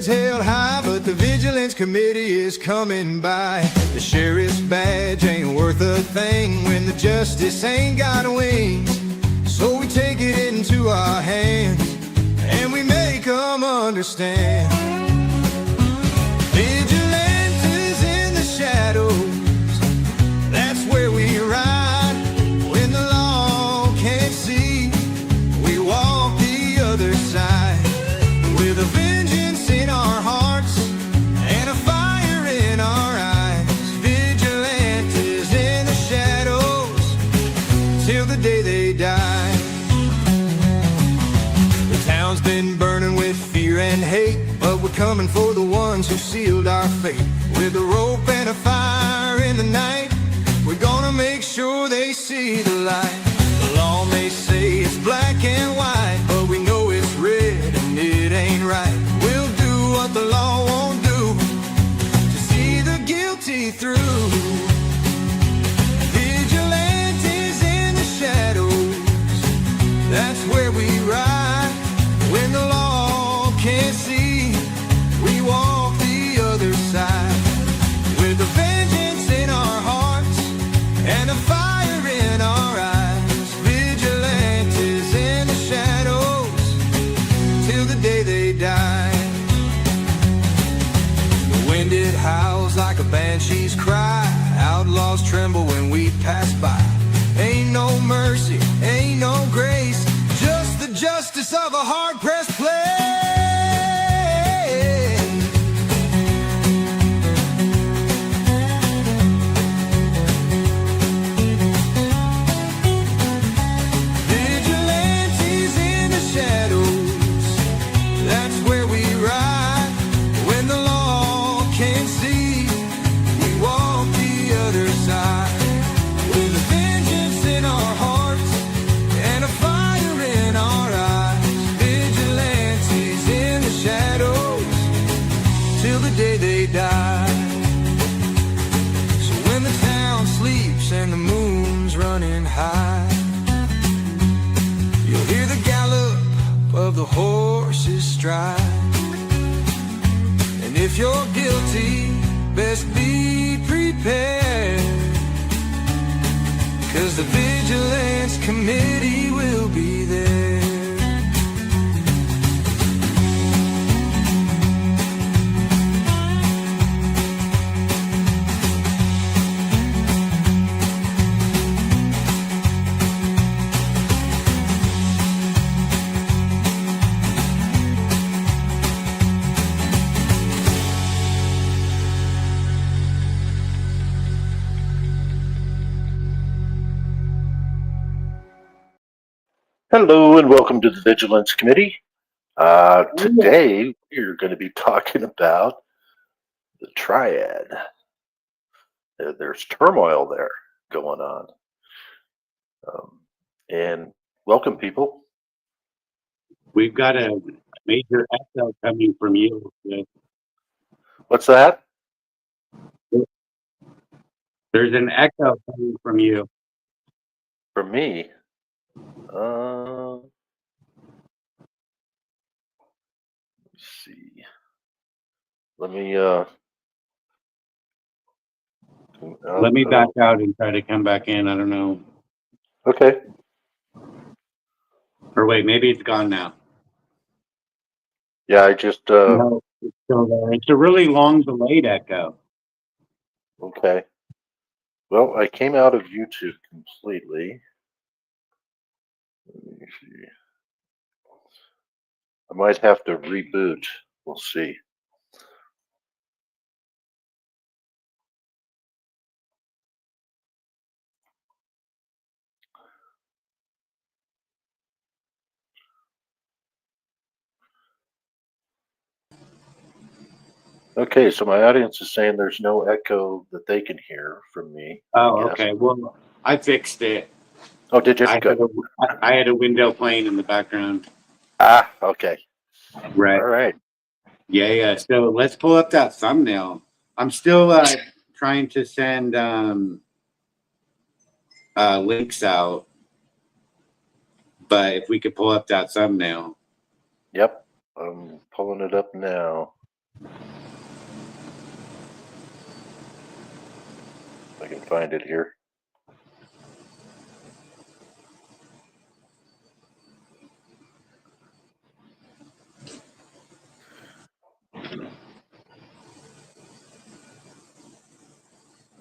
heads held high, but the Vigilance Committee is coming by. The sheriff's badge ain't worth a thing when the justice ain't got wings. So we take it into our hands and we make them understand. Vigilantes in the shadows, that's where we ride. When the law can't see, we walk the other side. With a vengeance in our hearts and a fire in our eyes. Vigilantes in the shadows till the day they die. The town's been burning with fear and hate, but we're coming for the ones who sealed our fate. With a rope and a fire in the night, we're gonna make sure they see the light. The law may say it's black and white, but we know it's red and it ain't right. We'll do what the law won't do to see the guilty through. Vigilantes in the shadows, that's where we ride. When the law can't see, we walk the other side. With a vengeance in our hearts and a fire in our eyes. Vigilantes in the shadows till the day they die. The wind it howls like a banshee's cry. Outlaws tremble when we pass by. Ain't no mercy, ain't no grace, just the justice of a hard-pressed place. Vigilantes in the shadows, that's where we ride. When the law can't see, we walk the other side. With a vengeance in our hearts and a fire in our eyes. Vigilantes in the shadows till the day they die. So when the town sleeps and the moon's running high, you'll hear the gallop of the horses stride. And if you're guilty, best be prepared, 'cause the Vigilance Committee will be there. Hello and welcome to the Vigilance Committee. Today we're going to be talking about the triad. There's turmoil there going on. And welcome, people. We've got a major echo coming from you. What's that? There's an echo coming from you. From me? Let's see. Let me Let me back out and try to come back in. I don't know. Okay. Or wait, maybe it's gone now. Yeah, I just No, it's still there. It's a really long delayed echo. okay. Well, I came out of YouTube completely. Let me see. I might have to reboot. We'll see. Okay, so my audience is saying there's no echo that they can hear from me. Oh, okay. Well, I fixed it. Oh, did you? Good. I had a window playing in the background. Ah, okay. Right. All right. Yeah. So let's pull up that thumbnail. I'm still trying to send links out, but if we could pull up that thumbnail. Yep, I'm pulling it up now. I can find it here.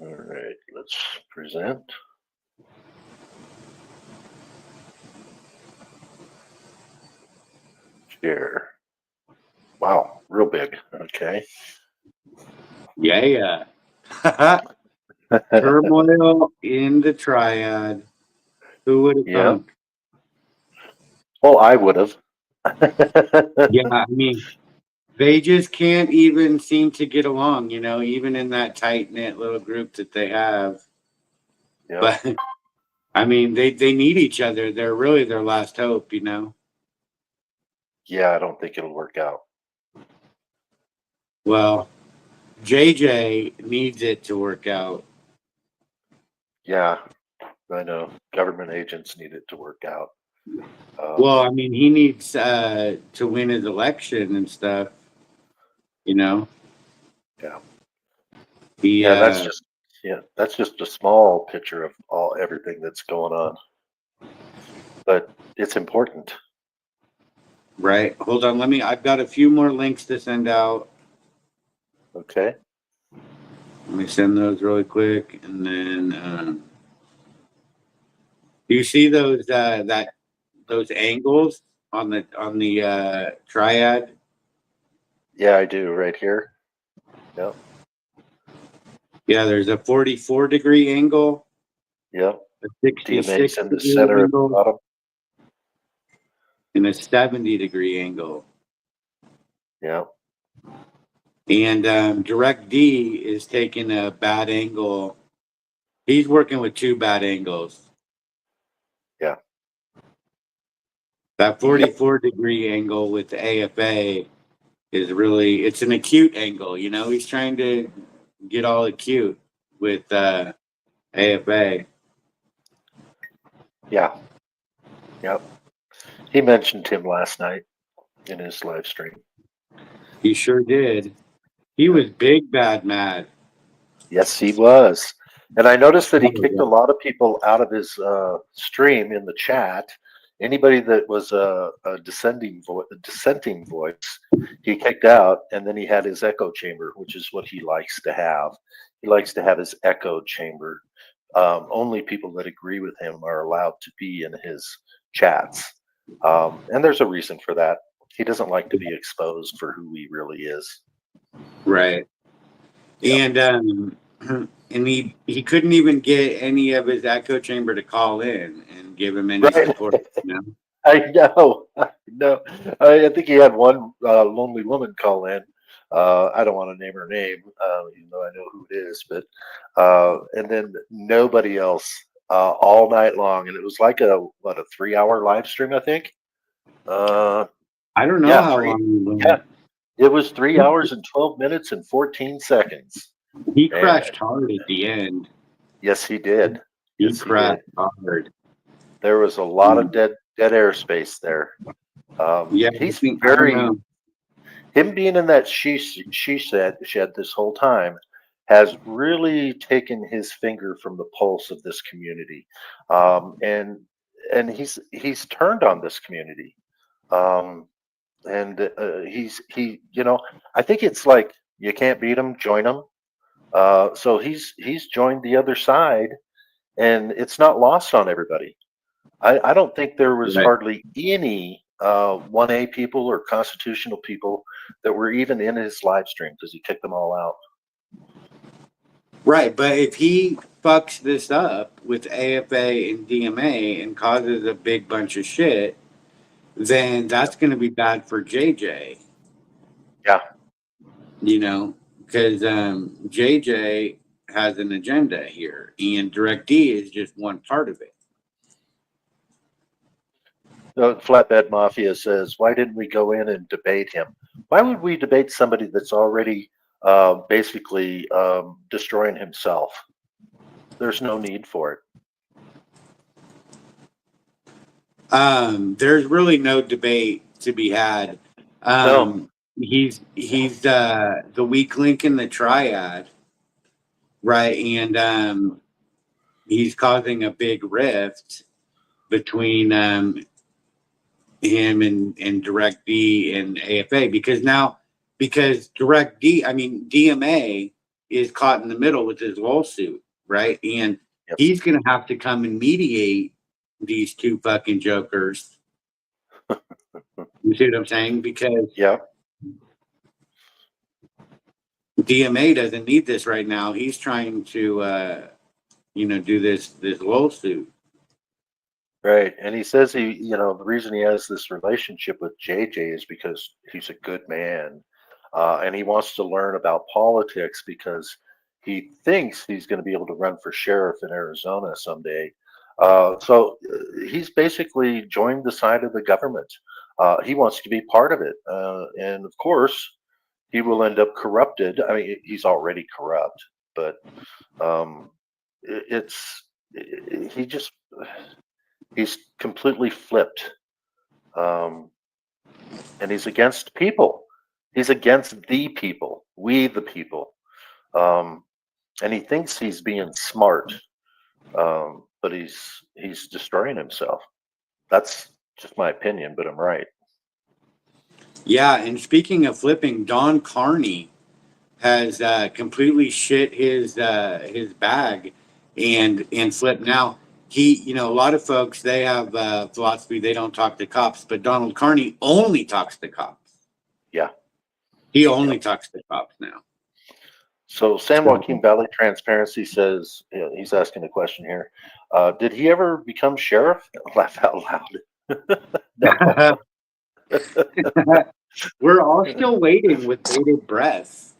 All right, let's present. Share. Wow, real big. Okay. Yeah. Turmoil in the triad. Who would have Yeah. thunk? Well, I would have. Yeah, I mean, they just can't even seem to get along, you know, even in that tight knit little group that they have. Yeah. But I mean, they need each other. They're really their last hope, you know. Yeah, I don't think it'll work out. Well, JJ needs it to work out. Yeah, I know. Government agents need it to work out. Well, I mean, he needs to win his election and stuff, you know. Yeah. He, Yeah, that's just a small picture of everything that's going on. But it's important. right. Hold on, I've got a few more links to send out. Okay. Let me send those really quick, and then do you see those those angles on the triad? Yeah, I do right here. Yep. Yeah, there's a 44-degree angle, Yep. a DMA's in the 66-degree center at the angle, bottom. and a 70-degree angle. Yep. And Direct D is taking a bad angle. He's working with two bad angles. Yeah. That 44-degree angle with the AFA is really, it's an acute angle. You know, he's trying to get all acute with AFA. Yeah. Yep. He mentioned him last night in his live stream. He sure did. He was big, bad, mad. Yes, he was. And I noticed that he Oh, kicked yeah. a lot of people out of his stream in the chat. Anybody that was a dissenting voice, he kicked out, and then he had his echo chamber, which is what he likes to have. He likes to have his echo chamber. Only people that agree with him are allowed to be in his chats. And there's a reason for that. He doesn't like to be exposed for who he really is. Right. Yep. And he couldn't even get any of his echo chamber to call in and give him any Right. support. You know? I know. I know. I think he had one lonely woman call in. I don't want to name her name, even though I know who it is. But and then nobody else all night long, and it was like a 3-hour live stream, I think. I don't know Yeah, how three. long he went. Yeah, it was 3 hours and 12 minutes and 14 seconds. He And crashed hard at the end. yes, he did. He Yes, he crashed did. hard. There was a lot of dead airspace there. Yeah, He's I don't very. know. Him being in that she shed this whole time has really taken his finger from the pulse of this community, and he's turned on this community, and he I think it's like you can't beat him, join him. So he's joined the other side, and it's not lost on everybody. I don't think there was Right. hardly any 1A people or constitutional people that were even in his live stream because he kicked them all out. Right, but if he fucks this up with AFA and DMA and causes a big bunch of shit, then that's going to be bad for JJ. Yeah. You know, because JJ has an agenda here, and Direct D is just one part of it. The Flatbed Mafia says, why didn't we go in and debate him? Why would we debate somebody that's already basically destroying himself? There's no need for it. There's really no debate to be had. No. He's the weak link in the triad. right? And he's causing a big rift between him and Direct D and AFA because Direct D, I mean DMA is caught in the middle with his lawsuit, right? And Yep. he's going to have to come and mediate these two fucking jokers. You see what I'm saying? Because Yeah. DMA doesn't need this right now. He's trying to, do this lawsuit. Right. And he says the reason he has this relationship with JJ is because he's a good man. And he wants to learn about politics because he thinks he's going to be able to run for sheriff in Arizona someday. So he's basically joined the side of the government. He wants to be part of it. And of course, he will end up corrupted. I mean, he's already corrupt, but he's completely flipped. And he's against people. He's against the people, we the people. And he thinks he's being smart, but he's destroying himself. That's just my opinion, but I'm right. Yeah, and speaking of flipping, Don Carney has completely shit his bag and flipped. Now a lot of folks, they have philosophy, they don't talk to cops, but Donald Carney only talks to cops. Yeah, he only talks to cops now. So San Joaquin Valley Transparency says, he's asking a question here. Did he ever become sheriff? Laugh out loud. We're all still waiting with bated breath.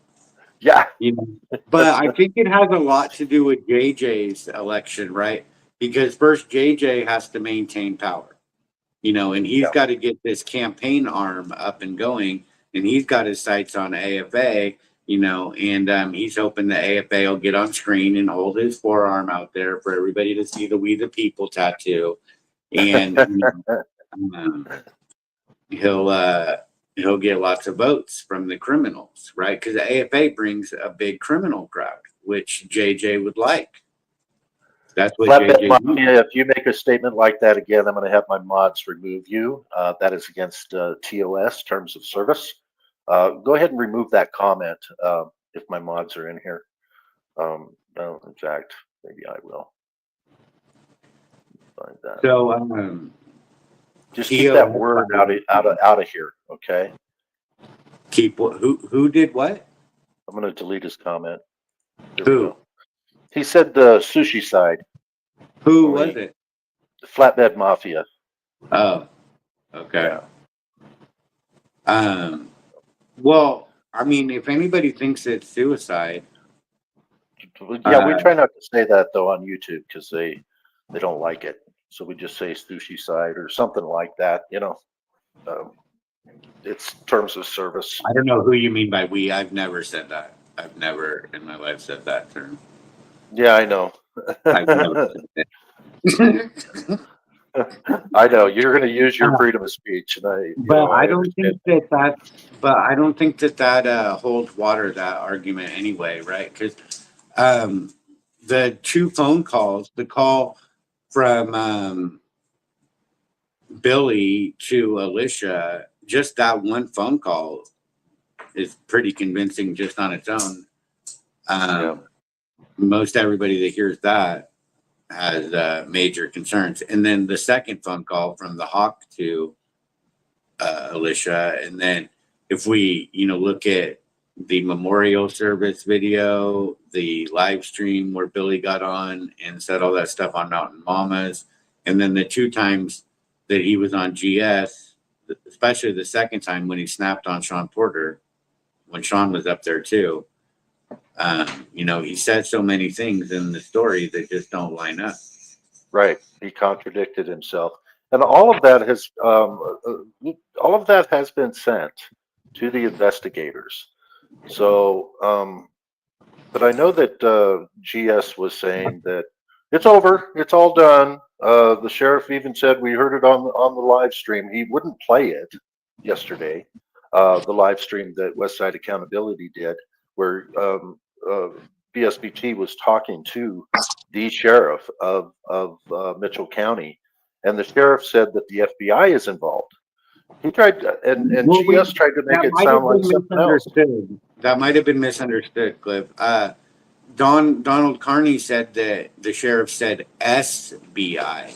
Yeah. But I think it has a lot to do with JJ's election, right? Because first JJ has to maintain power, and he's got to get this campaign arm up and going, and he's got his sights on AFA, and he's hoping the AFA will get on screen and hold his forearm out there for everybody to see the "We the People" tattoo, and he'll get lots of votes from the criminals, right? Because the AFA brings a big criminal crowd, which JJ would like. That's what JJ Mafia, if you make a statement like that again, I'm going to have my mods remove you. That is against TOS, Terms of Service. Go ahead and remove that comment if my mods are in here. No, in fact, maybe I will. Find that. So just keep that word out of here, okay? Keep what? Who did what? I'm going to delete his comment. Who? He said the sushi side. Who was it? The Flatbed Mafia. Oh, okay. Yeah. Well, I mean, if anybody thinks it's suicide. Yeah, we try not to say that though on YouTube because they don't like it. So we just say sushi side or something like that. It's terms of service. I don't know who you mean by we. I've never said that. I've never in my life said that term. Yeah, I know. I've never said it. I know you're going to use your freedom of speech, and I don't think that holds water, that argument anyway, right? Because the two phone calls, the call from Billy to Alicia, just that one phone call is pretty convincing just on its own. Most everybody that hears that has major concerns. And then the second phone call from the Hawk to Alicia. And then if we, look at the memorial service video, the live stream where Billy got on and said all that stuff on Mountain Mamas, and then the two times that he was on GS, especially the second time when he snapped on Sean Porter, when Sean was up there too. He said so many things in the story that just don't line up. Right. He contradicted himself. And all of that has been sent to the investigators. So, but I know that GS was saying that it's over, it's all done. The sheriff even said we heard it on the live stream. He wouldn't play it yesterday. The live stream that Westside Accountability did, where BSBT was talking to the sheriff of Mitchell County, and the sheriff said that the FBI is involved. He tried to, and Well, GS tried to make that it might sound have like been something else. misunderstood. That might have been misunderstood, Cliff. Donald Carney said that the sheriff said SBI.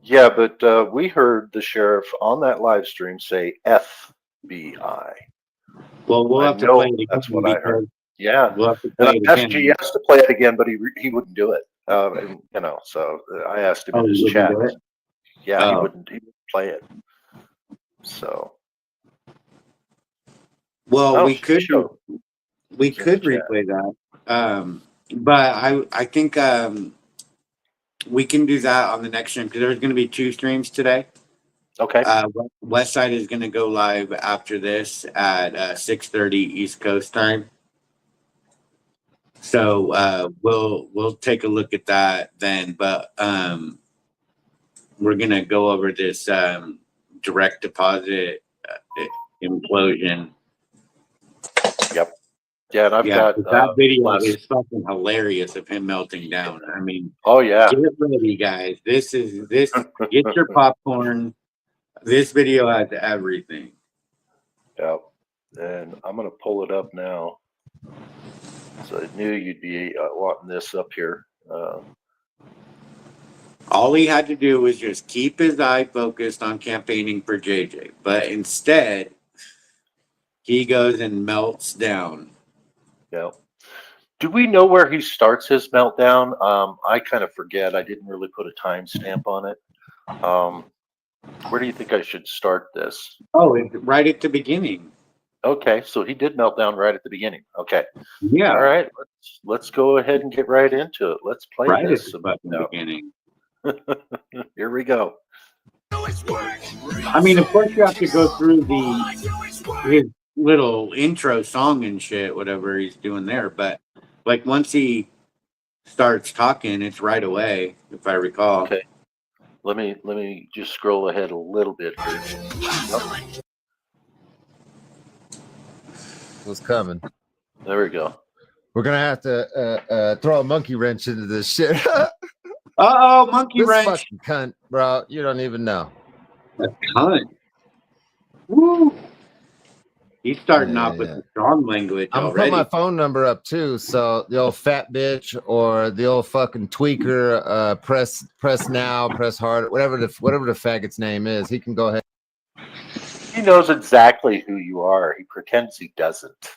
Yeah, but we heard the sheriff on that live stream say FBI. Well, we'll I have to know play it again that's what I heard. because Yeah, we'll have to and play I it asked again. GS to play it again, but he wouldn't do it. And, you know, so I asked him Oh, in his you wouldn't chat. do it? Yeah, he Oh. wouldn't play it. So Well, oh, we could show. replay that. But I think we can do that on the next stream because there's going to be 2 streams today. Okay. West Side is going to go live after this at 6:30 East Coast time. So we'll take a look at that then. But we're going to go over this direct deposit implosion. Yep. Yeah, and I've got that video is fucking hilarious of him melting down. I mean, oh yeah. get ready, guys. This. Get your popcorn. This video has everything. Yep. And I'm gonna pull it up now. So I knew you'd be wanting this up here. All he had to do was just keep his eye focused on campaigning for JJ, but instead he goes and melts down. Yeah. Do we know where he starts his meltdown? I kind of forget. I didn't really put a timestamp on it. Where do you think I should start this? Oh, it's right at the beginning. Okay, so he did melt down right at the beginning. Okay. Yeah. All right. Let's go ahead and get right into it. Let's play Right this. at the beginning. Here we go. I mean, of course, you have to go through his little intro song and shit, whatever he's doing there. But like once he starts talking, it's right away, if I recall. Okay. Let me just scroll ahead a little bit here. What's coming? There we go. We're gonna have to throw a monkey wrench into this shit. Uh-oh, monkey this wrench. fucking cunt, bro. You don't even know. A cunt. Woo. He's starting off with the strong language I'm gonna already. put my phone number up too, so the old fat bitch or the old fucking tweaker, press now, press hard, whatever the faggot's name is, he can go ahead. He knows exactly who you are. He pretends he doesn't.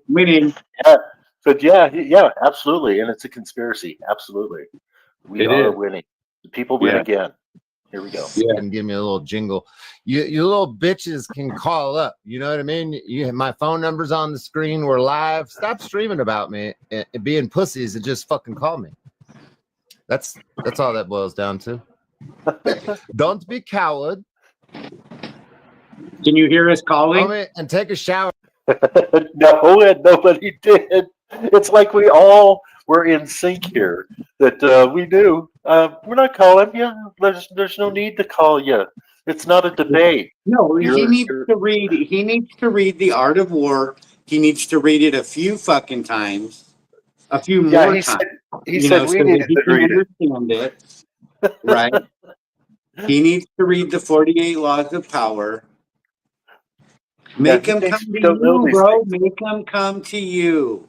Winning. Yeah, but yeah, absolutely, and it's a conspiracy. Absolutely, we are winning. The people win again. Here we go. Yeah, and give me a little jingle. You little bitches can call up. You know what I mean? My phone number's on the screen. We're live. Stop streaming about me and being pussies and just fucking call me. That's all that boils down to. Don't be coward. Can you hear us calling? And take a shower. No, and nobody did. It's like we all were in sync here. That we knew. We're not calling you. There's no need to call you. It's not a debate. No, he needs to read. He needs to read The Art of War. He needs to read it a few fucking times, a few more times. He said we needed to read it. Understand it, right? He needs to read the 48 Laws of Power. Make him come to you, bro. Make him come to you.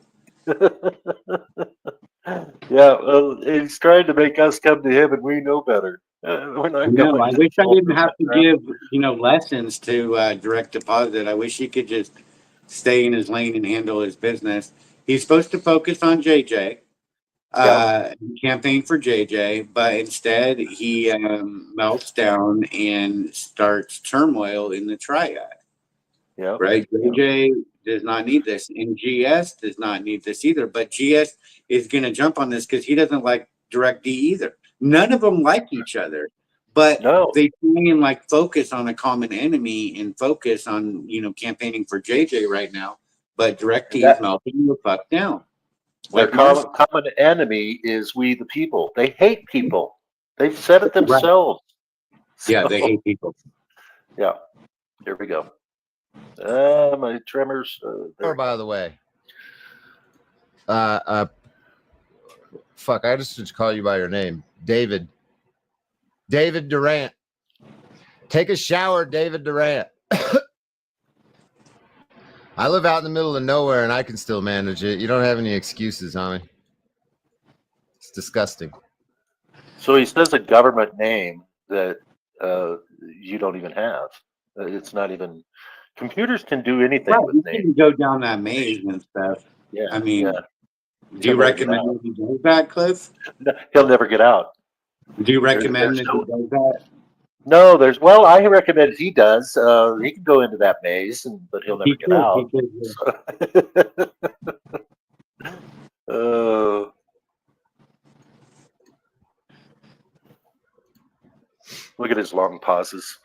Yeah, well, he's trying to make us come to him, and we know better. We're not No, I wish I didn't have to give lessons to direct deposit. I wish he could just stay in his lane and handle his business. He's supposed to focus on JJ, campaign for JJ, but instead he melts down and starts turmoil in the triad. Yeah. Right. JJ does not need this, and GS does not need this either. But GS is going to jump on this because he doesn't like Direct D either. None of them like each other, but they try and focus on a common enemy and focus on campaigning for JJ right now. But Direct D is melting the fuck down. Their common enemy is we the people. They hate people. They've said it themselves. Yeah, they hate people. Yeah. Here we go. My tremors. By the way, Fuck, I just should call you by your name. David Durant. Take a shower, David Durant. I live out in the middle of nowhere and I can still manage it. You don't have any excuses, homie. It's disgusting. So he says a government name that you don't even have. It's not even. Computers can do anything Right, with you names. can go down that maze and stuff. Yeah. I mean, yeah. do you recommend that he does that, Cliff? No, he'll never get out. Do you recommend there's that he does that? No, well, I recommend he does. He can go into that maze, but he'll never get out. Look at his long pauses.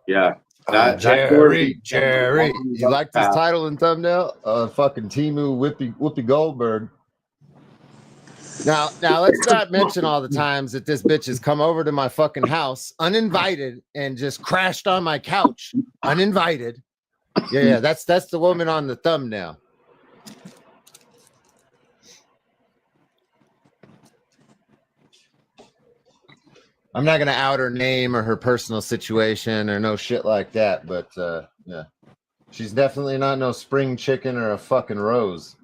Yeah. Jerry, you like this title and thumbnail? Fucking Timu Whoopi Goldberg. Now let's not mention all the times that this bitch has come over to my fucking house uninvited and just crashed on my couch uninvited. Yeah, that's the woman on the thumbnail. I'm not gonna out her name or her personal situation or no shit like that, but yeah, she's definitely not no spring chicken or a fucking rose.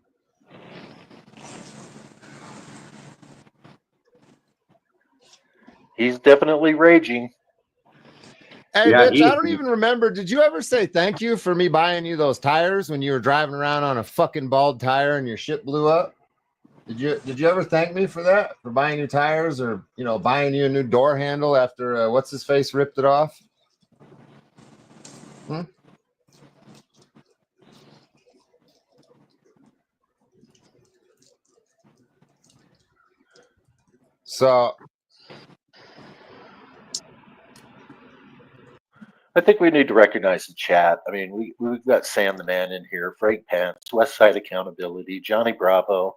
He's definitely raging. Hey, yeah, bitch, I don't even remember. Did you ever say thank you for me buying you those tires when you were driving around on a fucking bald tire and your shit blew up? Did you ever thank me for that? For buying new tires or, buying you a new door handle after what's his face ripped it off? So I think we need to recognize the chat. I mean, we've got Sam the Man in here, Frank Pants, West Side Accountability, Johnny Bravo,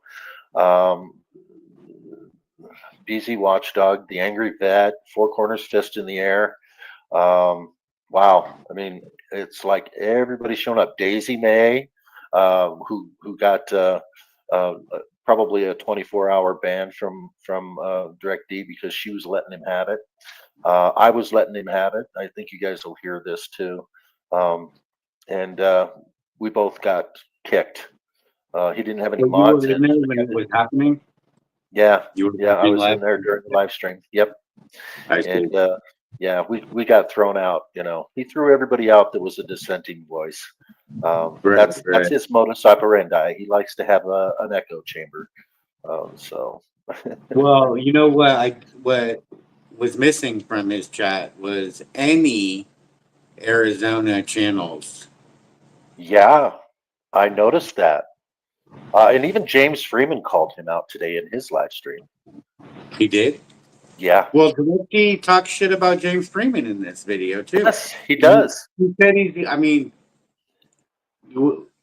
BZ Watchdog, The Angry Vet, Four Corners Fist in the Air. Wow. I mean, it's like everybody's showing up. Daisy May, who got probably a 24-hour ban from DirectD because she was letting him have it. I was letting him have it. I think you guys will hear this too. And we both got kicked. He didn't have any mods in there when it was happening? Yeah. I was live? in there during the live stream. Yep. And yeah, we got thrown out. He threw everybody out that was a dissenting voice. That's his modus operandi. He likes to have an echo chamber. So. Well, what was missing from his chat was any Arizona channels. Yeah, I noticed that. And even James Freeman called him out today in his live stream. He did? Yeah. Well, Kaminsky talks shit about James Freeman in this video, too. Yes, he does. He said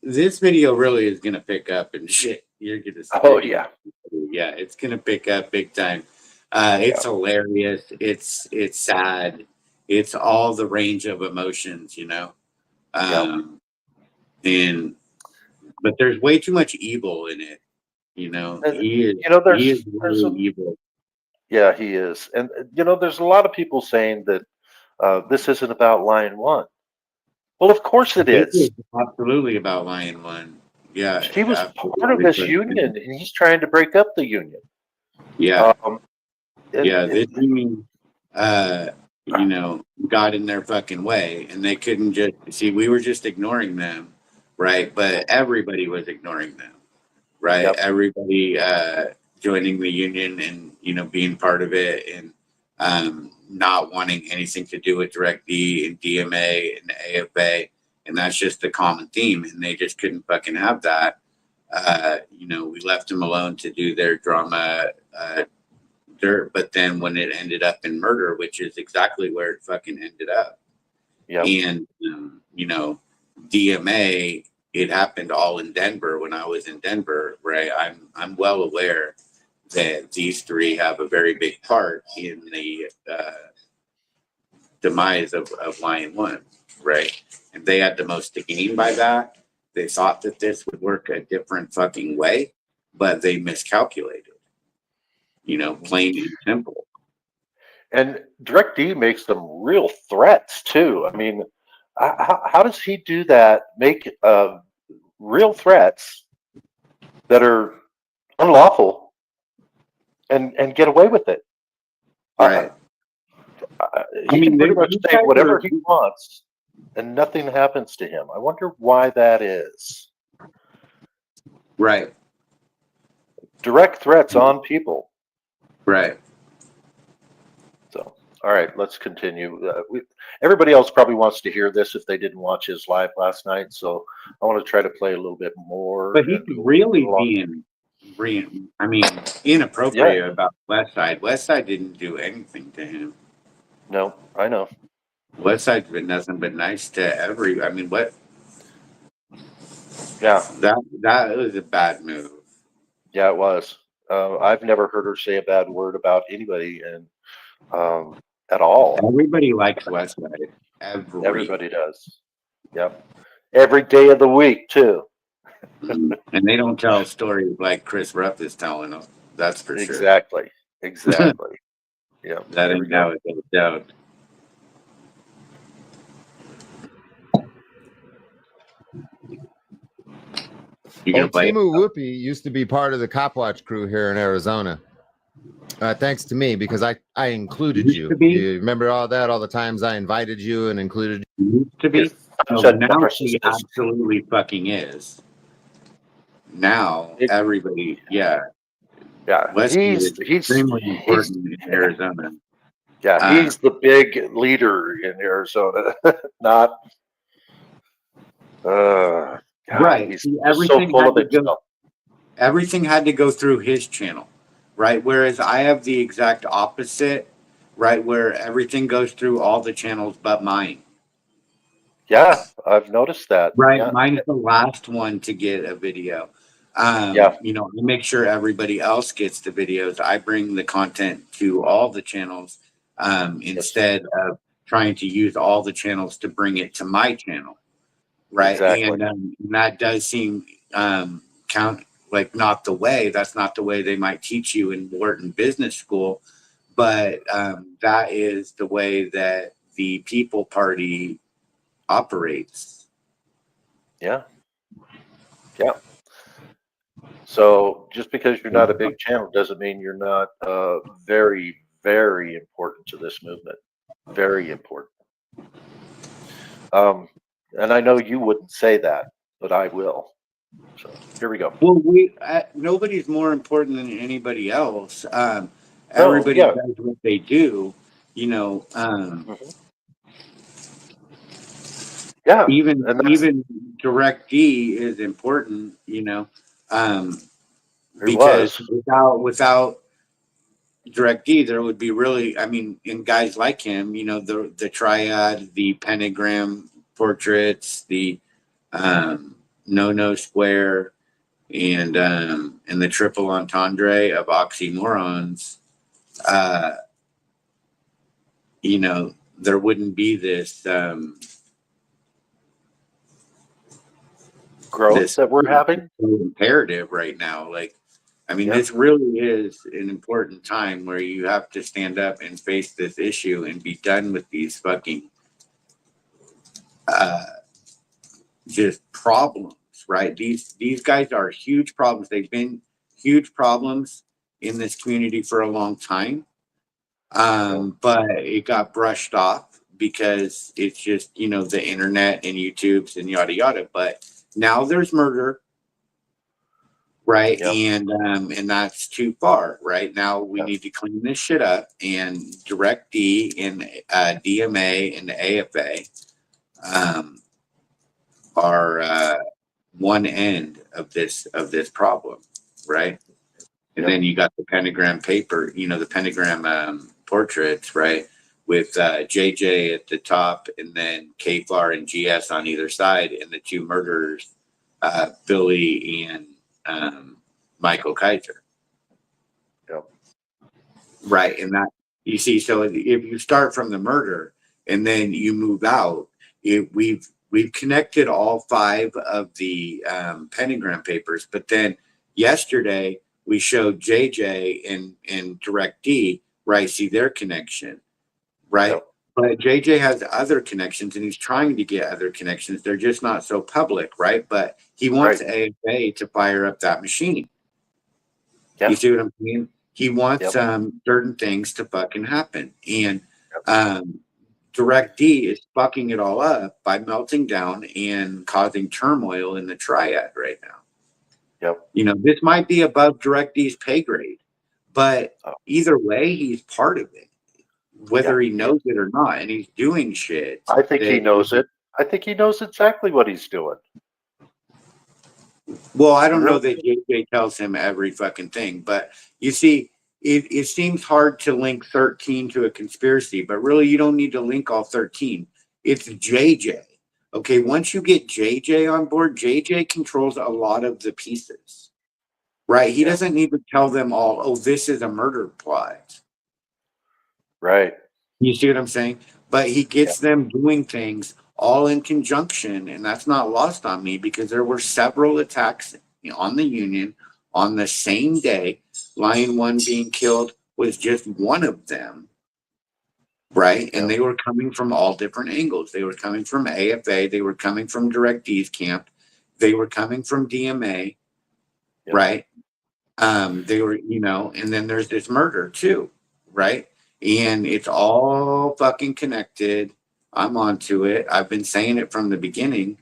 this video really is going to pick up and shit. You're going to see. Oh, yeah. Yeah, it's going to pick up big time. It's hilarious. It's sad. It's all the range of emotions, But there's way too much evil in it. He is really evil. Yeah, he is. And, there's a lot of people saying that this isn't about Lion One. Well, of course it is. It's absolutely about Lion One. Yeah. He was part of this union, and he's trying to break up the union. Yeah. This union, got in their fucking way, and they couldn't just see. We were just ignoring them, right? But everybody was ignoring them, right? Yep. Everybody joining the union and being part of it, and not wanting anything to do with DirectD and DMA and AFA, and that's just the common theme. And they just couldn't fucking have that. We left them alone to do their drama. But then when it ended up in murder, which is exactly where it fucking ended up. Yep. And, DMA, it happened all in Denver when I was in Denver, right? I'm well aware that these three have a very big part in the demise of Lion One, right? And they had the most to gain by that. They thought that this would work a different fucking way, but they miscalculated. You know, plain and simple. And Direct D makes some real threats too. I mean, how does he do that? Make real threats that are unlawful and get away with it. Right. He can pretty much these say guys whatever are- he wants, and nothing happens to him. I wonder why that is. Right. Direct threats on people. Right. So, all right, let's continue. Everybody else probably wants to hear this if they didn't watch his live last night. So I want to try to play a little bit more. But he's really being inappropriate about Westside. Westside didn't do anything to him. No, I know. Westside's been nothing but nice to every. I mean, what? Yeah, That was a bad move. yeah, it was. I've never heard her say a bad word about anybody, and at all. Everybody likes Westside. Everybody does. Yep. Every day of the week too. And they don't tell stories like Chris Rupp is telling them. That's for sure. Exactly. Exactly. Yeah. That ain't how it goes down. You gonna play? Timu Whoopi used to be part of the Cop Watch crew here in Arizona. Thanks to me, because I included Used you. to be? You remember all that? All the times I invited you and included you? Used to be. I'm So said now she narcissist. absolutely fucking is. Now everybody, yeah. Yeah. Westside is He's extremely important in Arizona. yeah, he's the big leader in Arizona, not God, Right. He's See, just so full of himself. Everything had to go through his channel, right? Whereas I have the exact opposite, right? Where everything goes through all the channels but mine. Yeah, I've noticed that. Right. Yeah. Mine's the last one to get a video. Yeah. You know, I make sure everybody else gets the videos. I bring the content to all the channels instead of trying to use all the channels to bring it to my channel. Right. Exactly. And that does seem not the way. That's not the way they might teach you in Wharton Business School. But that is the way that the People Party operates. Yeah. Yeah. So just because you're not a big channel doesn't mean you're not very, very important to this movement. Very important. And I know you wouldn't say that, but I will. So here we go. Well, nobody's more important than anybody else. Everybody yeah. does what they do, you know. Yeah. Even Direct D is important, you know, It because without Direct D, there would be really, I mean, in guys like him, you know, the triad, the pentagram portraits, the no square, and the triple entendre of oxymorons, you know, there wouldn't be this growth that we're having. Imperative right now. Like, I mean, this really is an important time where you have to stand up and face this issue and be done with these fucking just problems, right? These guys are huge problems. They've been huge problems in this community for a long time. But it got brushed off because it's just, you know, the internet and YouTube's and yada yada. But now there's murder, right? And that's too far. Right now we need to clean this shit up, and Direct D and DMA and the AFA are one end of this problem, right? And then you got the pentagram paper, you know, the pentagram portraits, right? With JJ at the top, and then Kfar and GS on either side, and the two murderers, Billy and Michael Kaiser. Right. And that, you see, so if you start from the murder and then you move out, we've We've connected all 5 of the pentagram papers, but then yesterday we showed JJ and Direct D where I see their connection, right? Yep. But JJ has other connections and he's trying to get other connections. They're just not so public, right? But he wants AFA to fire up that machine. Yeah. You see what I'm saying? He wants Yep. certain things to fucking happen. And Direct D is fucking it all up by melting down and causing turmoil in the triad right now. Yep. You know, this might be above Direct D's pay grade, but either way, he's part of it, whether he knows it or not. And he's doing shit. I think he knows it. I think he knows exactly what he's doing. Well, I don't know that JJ tells him every fucking thing, but you see, it seems hard to link 13 to a conspiracy, but really you don't need to link all 13. It's JJ. Okay, once you get JJ on board, JJ controls a lot of the pieces, right? He doesn't need to tell them all, oh, this is a murder plot. Right. You see what I'm saying? But he gets them doing things all in conjunction, and that's not lost on me because there were several attacks on the Union on the same day. Lion One being killed was just one of them, right? And they were coming from all different angles. They were coming from AFA. They were coming from Direct D's camp. They were coming from DMA, right? They were, you know, and then there's this murder too, right? And it's all fucking connected. I'm onto it. I've been saying it from the beginning.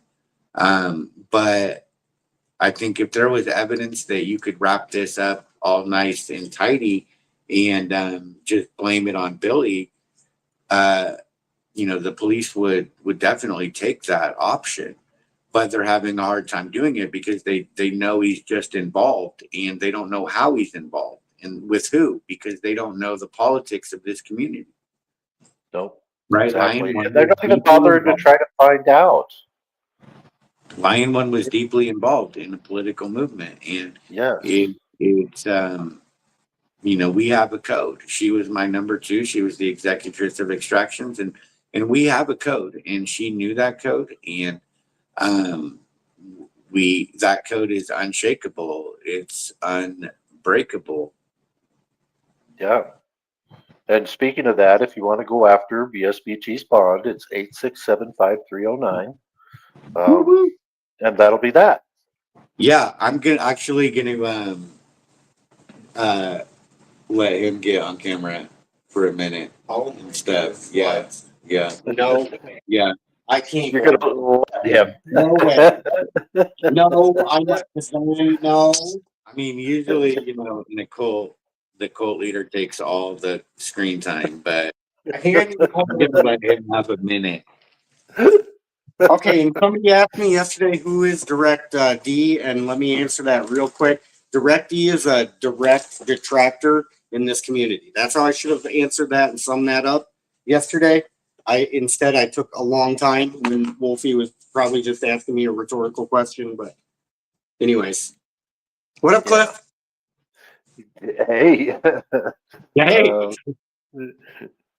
But I think if there was evidence that you could wrap this up all nice and tidy and just blame it on Billy, you know, the police would definitely take that option. But they're having a hard time doing it because they know he's just involved and they don't know how he's involved and with who, because they don't know the politics of this community. Nope. Right. Exactly. And they're not even bothering to try to find out. Lion One was deeply involved in the political movement, and it's you know, we have a code. She was my number 2. She was the executrix of extractions, and we have a code, and she knew that code, and that code is unshakable. It's unbreakable. Yeah. And speaking of that, if you want to go after VSBT's bond, it's 8675309. And that'll be that. Yeah, I'm actually gonna let him get on camera for a minute and stuff. Yeah. No, Yeah. I can't. You're gonna let him. No way. No, I'm not saying no. I mean, usually, you know, the cult leader takes all the screen time, but I think I need to call I'm gonna let him have a minute. Okay, and somebody asked me yesterday who is Direct D, and let me answer that real quick. Direct D is a direct detractor in this community. That's how I should have answered that and summed that up yesterday. Instead I took a long time when Wolfie was probably just asking me a rhetorical question, but anyways. What up, Cliff? Hey. Yeah, hey.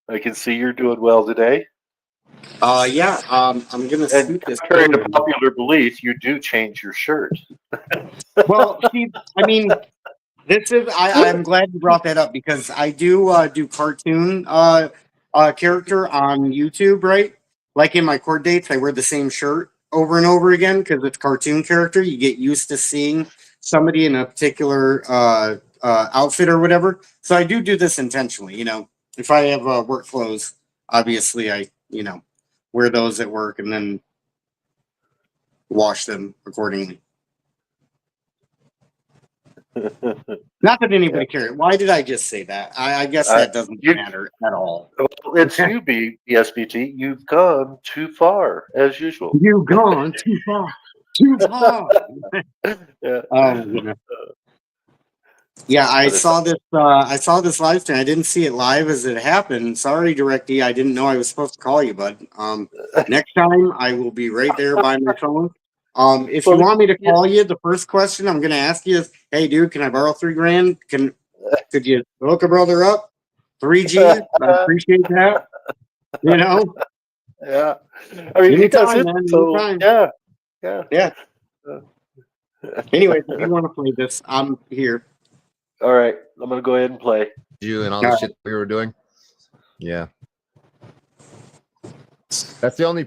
I can see you're doing well today. Yeah, I'm gonna And scoot this. contrary to popular belief, you do change your shirt. Well, see, I mean, this is I'm glad you brought that up because I do cartoon character on YouTube, right? Like in my court dates, I wear the same shirt over and over again because it's cartoon character. You get used to seeing somebody in a particular outfit or whatever. So I do this intentionally. You know, if I have work clothes, obviously I wear those at work and then wash them accordingly. Not that anybody cares. Why did I just say that? I guess that doesn't matter at all. It's you, BSBT. You've gone too far, as usual. You've gone too far. Too far. Yeah, I saw this. I saw this live stream. I didn't see it live as it happened. Sorry, Directy. I didn't know I was supposed to call you, bud. Next time I will be right there by my phone. If you want me to call you, the first question I'm going to ask you is, "Hey, dude, can I borrow $3,000? Could you hook a brother up? 3G? I appreciate that. You know." Yeah. I mean, he does Anytime, it. man, So, anytime. yeah. Yeah. Yeah. Anyways, if you want to play this, I'm here. All right. I'm going to go ahead and play. You and all the shit we were doing. Yeah. That's the only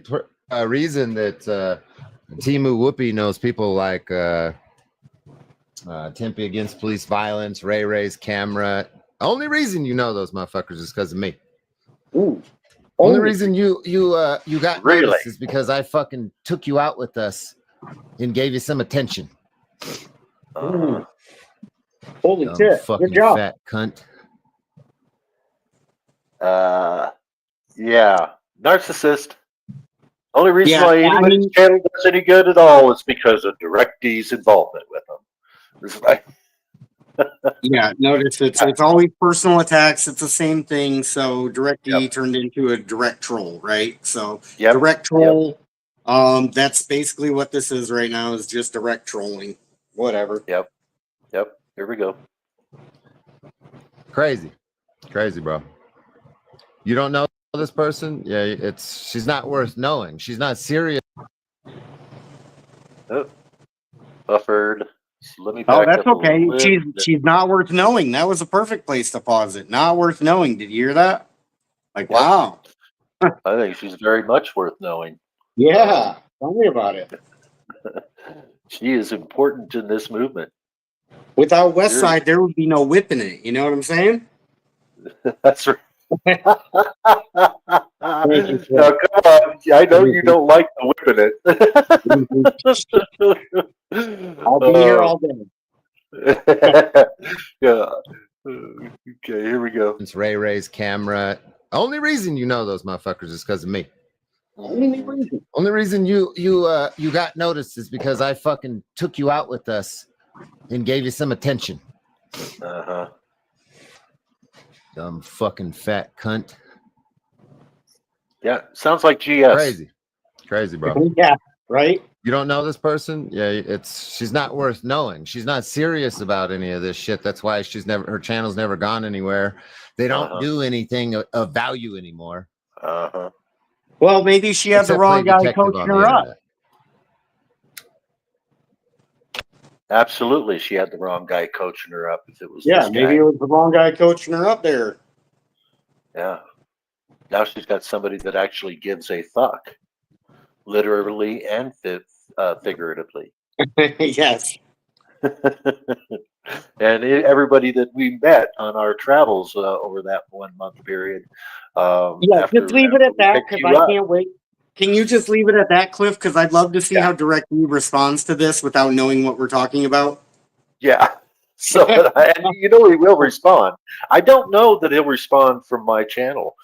reason that Timu Whoopi knows people like Tempe Against Police Violence, Ray Ray's Camera. Only reason you know those motherfuckers is because of me. Ooh. Only reason you got Really? noticed is because I fucking took you out with us and gave you some attention. Uh, Holy Dumb shit. fucking Good job. fat cunt. yeah. Narcissist. Only reason Yeah, why I anybody's mean- channel does any good at all is because of DirectD's involvement with them. It's like, Yeah, notice it's always personal attacks. It's the same thing. So direct D Yep. turned into a direct troll, right? So Yep. direct troll. That's basically what this is right now, is just direct trolling. Whatever. Yep. Here we go. Crazy, bro. You don't know this person? Yeah, she's not worth knowing. She's not serious. Oh, buffered. So let me Oh, back that's up a okay. little bit. She's not worth knowing. That was a perfect place to pause it. Not worth knowing. Did you hear that? Like, Yep. wow. I think she's very much worth knowing. Yeah. Tell me about it. She is important in this movement. Without West Side, there would be no whipping it. You know what I'm saying? That's right. Now, come on. I know you don't like the whipping it. I'll be here all day. Yeah. Okay, here we go. It's Ray Ray's Camera. Only reason you know those motherfuckers is because of me. Only reason. Only reason you got noticed is because I fucking took you out with us and gave you some attention. Uh-huh. Dumb fucking fat cunt. Yeah, sounds like GS. Crazy, bro. Yeah, right? You don't know this person? Yeah, she's not worth knowing. She's not serious about any of this shit. That's why her channel's never gone anywhere. They don't do anything of value anymore. Uh-huh. Well, maybe she had the Except wrong play guy detective coaching on the her up. internet. Absolutely, she had the wrong guy coaching her up. If it was Yeah, this maybe guy. it was the wrong guy coaching her up there. Yeah. Now she's got somebody that actually gives a fuck, literally and figuratively. Yes. And everybody that we met on our travels over that 1 month period. Yeah, just leave it at that because I can't. can't wait. Can you just leave it at that, Cliff? Because I'd love to see how Direct D responds to this without knowing what we're talking about. Yeah. So, and you know, he will respond. I don't know that he'll respond from my channel.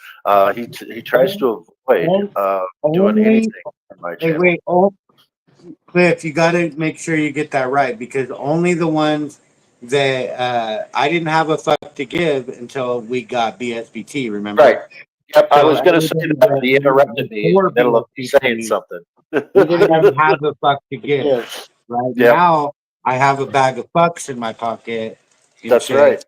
He tries to avoid doing anything from my channel. Cliff, you got to make sure you get that right, because only the ones that I didn't have a fuck to give until we got BSBT, remember? Right. Yep, I So was going to say that. He interrupted me in the middle of me saying something. We didn't have a fuck to give. Right Yep. now, I have a bag of fucks in my pocket. That's right.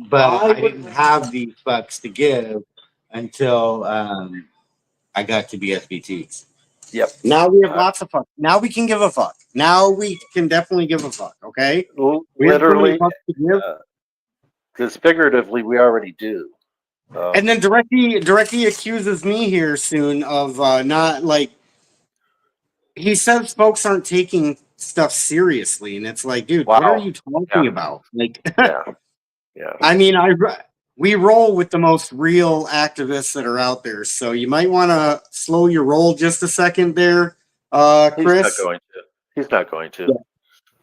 But I didn't have these fucks to give until I got to BSBT. Yep. Now we have lots of fuck. Now we can give a fuck. Now we can definitely give a fuck. Okay. Literally, because figuratively we already do. And then Directy accuses me here soon of not like. He says folks aren't taking stuff seriously, and it's like, dude, what are you talking about? Like, yeah. I mean, we roll with the most real activists that are out there, so you might want to slow your roll just a second there, Chris. He's not going to. Yeah.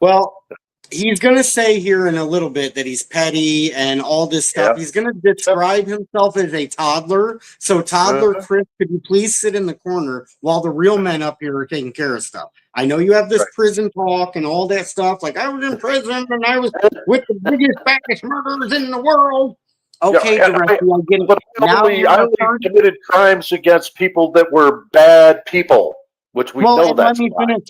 Well, he's going to say here in a little bit that he's petty and all this stuff. Yep. He's going to describe himself as a toddler. So, toddler Chris, could you please sit in the corner while the real men up here are taking care of stuff? I know you have this prison talk and all that stuff. Like, I was in prison and I was with the biggest, fattest murderers in the world. Okay, Directly, I get it. But I only committed crimes against people that were bad people, which we know that's let me finish.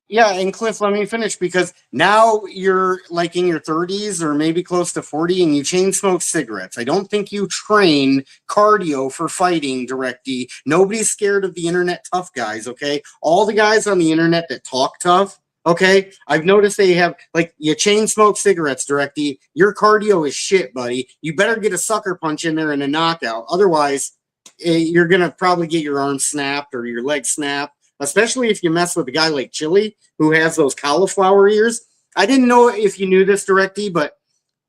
Yeah, and Cliff, let me finish, because now you're like in your 30s or maybe close to 40 and you chain smoke cigarettes. I don't think you train cardio for fighting, Directy. Nobody's scared of the internet tough guys, okay? All the guys on the internet that talk tough, okay? I've noticed they have, like, you chain smoke cigarettes, Directy. Your cardio is shit, buddy. You better get a sucker punch in there and a knockout. Otherwise, you're going to probably get your arm snapped or your leg snapped, especially if you mess with a guy like Chili, who has those cauliflower ears. I didn't know if you knew this, Directy, but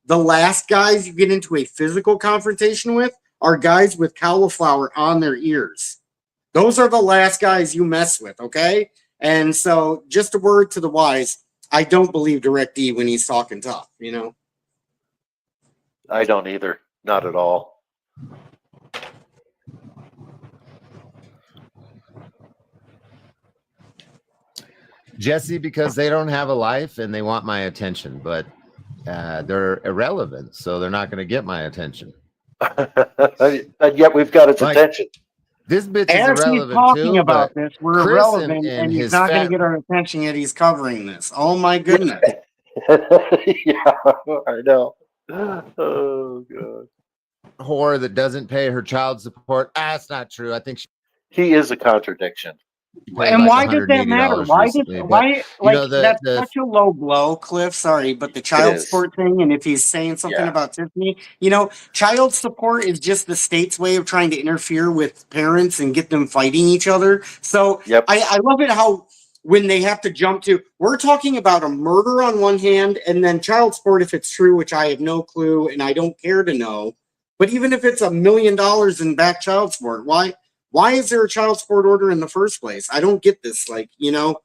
the last guys you get into a physical confrontation with are guys with cauliflower on their ears. Those are the last guys you mess with, okay? And so just a word to the wise, I don't believe Directy when he's talking tough, you know? I don't either. Not at all. Jesse, because they don't have a life and they want my attention, but they're irrelevant, so they're not going to get my attention. And yet we've got its Like, attention. This bitch As is he's irrelevant talking too, about but this, we're Chris irrelevant, and and he's his not going to fat- get our attention yet. He's covering this. Oh my goodness. Yeah, I know. Oh god. whore that doesn't pay her child support. That's not true. I think she He is a contradiction. paid And like why does that matter? $180 Why does recently. But why you like know that's such a low blow, Cliff? Sorry, but the child is. support thing, and if he's saying something Yeah. about Tiffany, you know, child support is just the state's way of trying to interfere with parents and get them fighting each other. So Yep. I love it how when they have to jump to, we're talking about a murder on one hand, and then child support if it's true, which I have no clue and I don't care to know. But even if it's $1 million in back child support, why is there a child support order in the first place? I don't get this. Like, you know,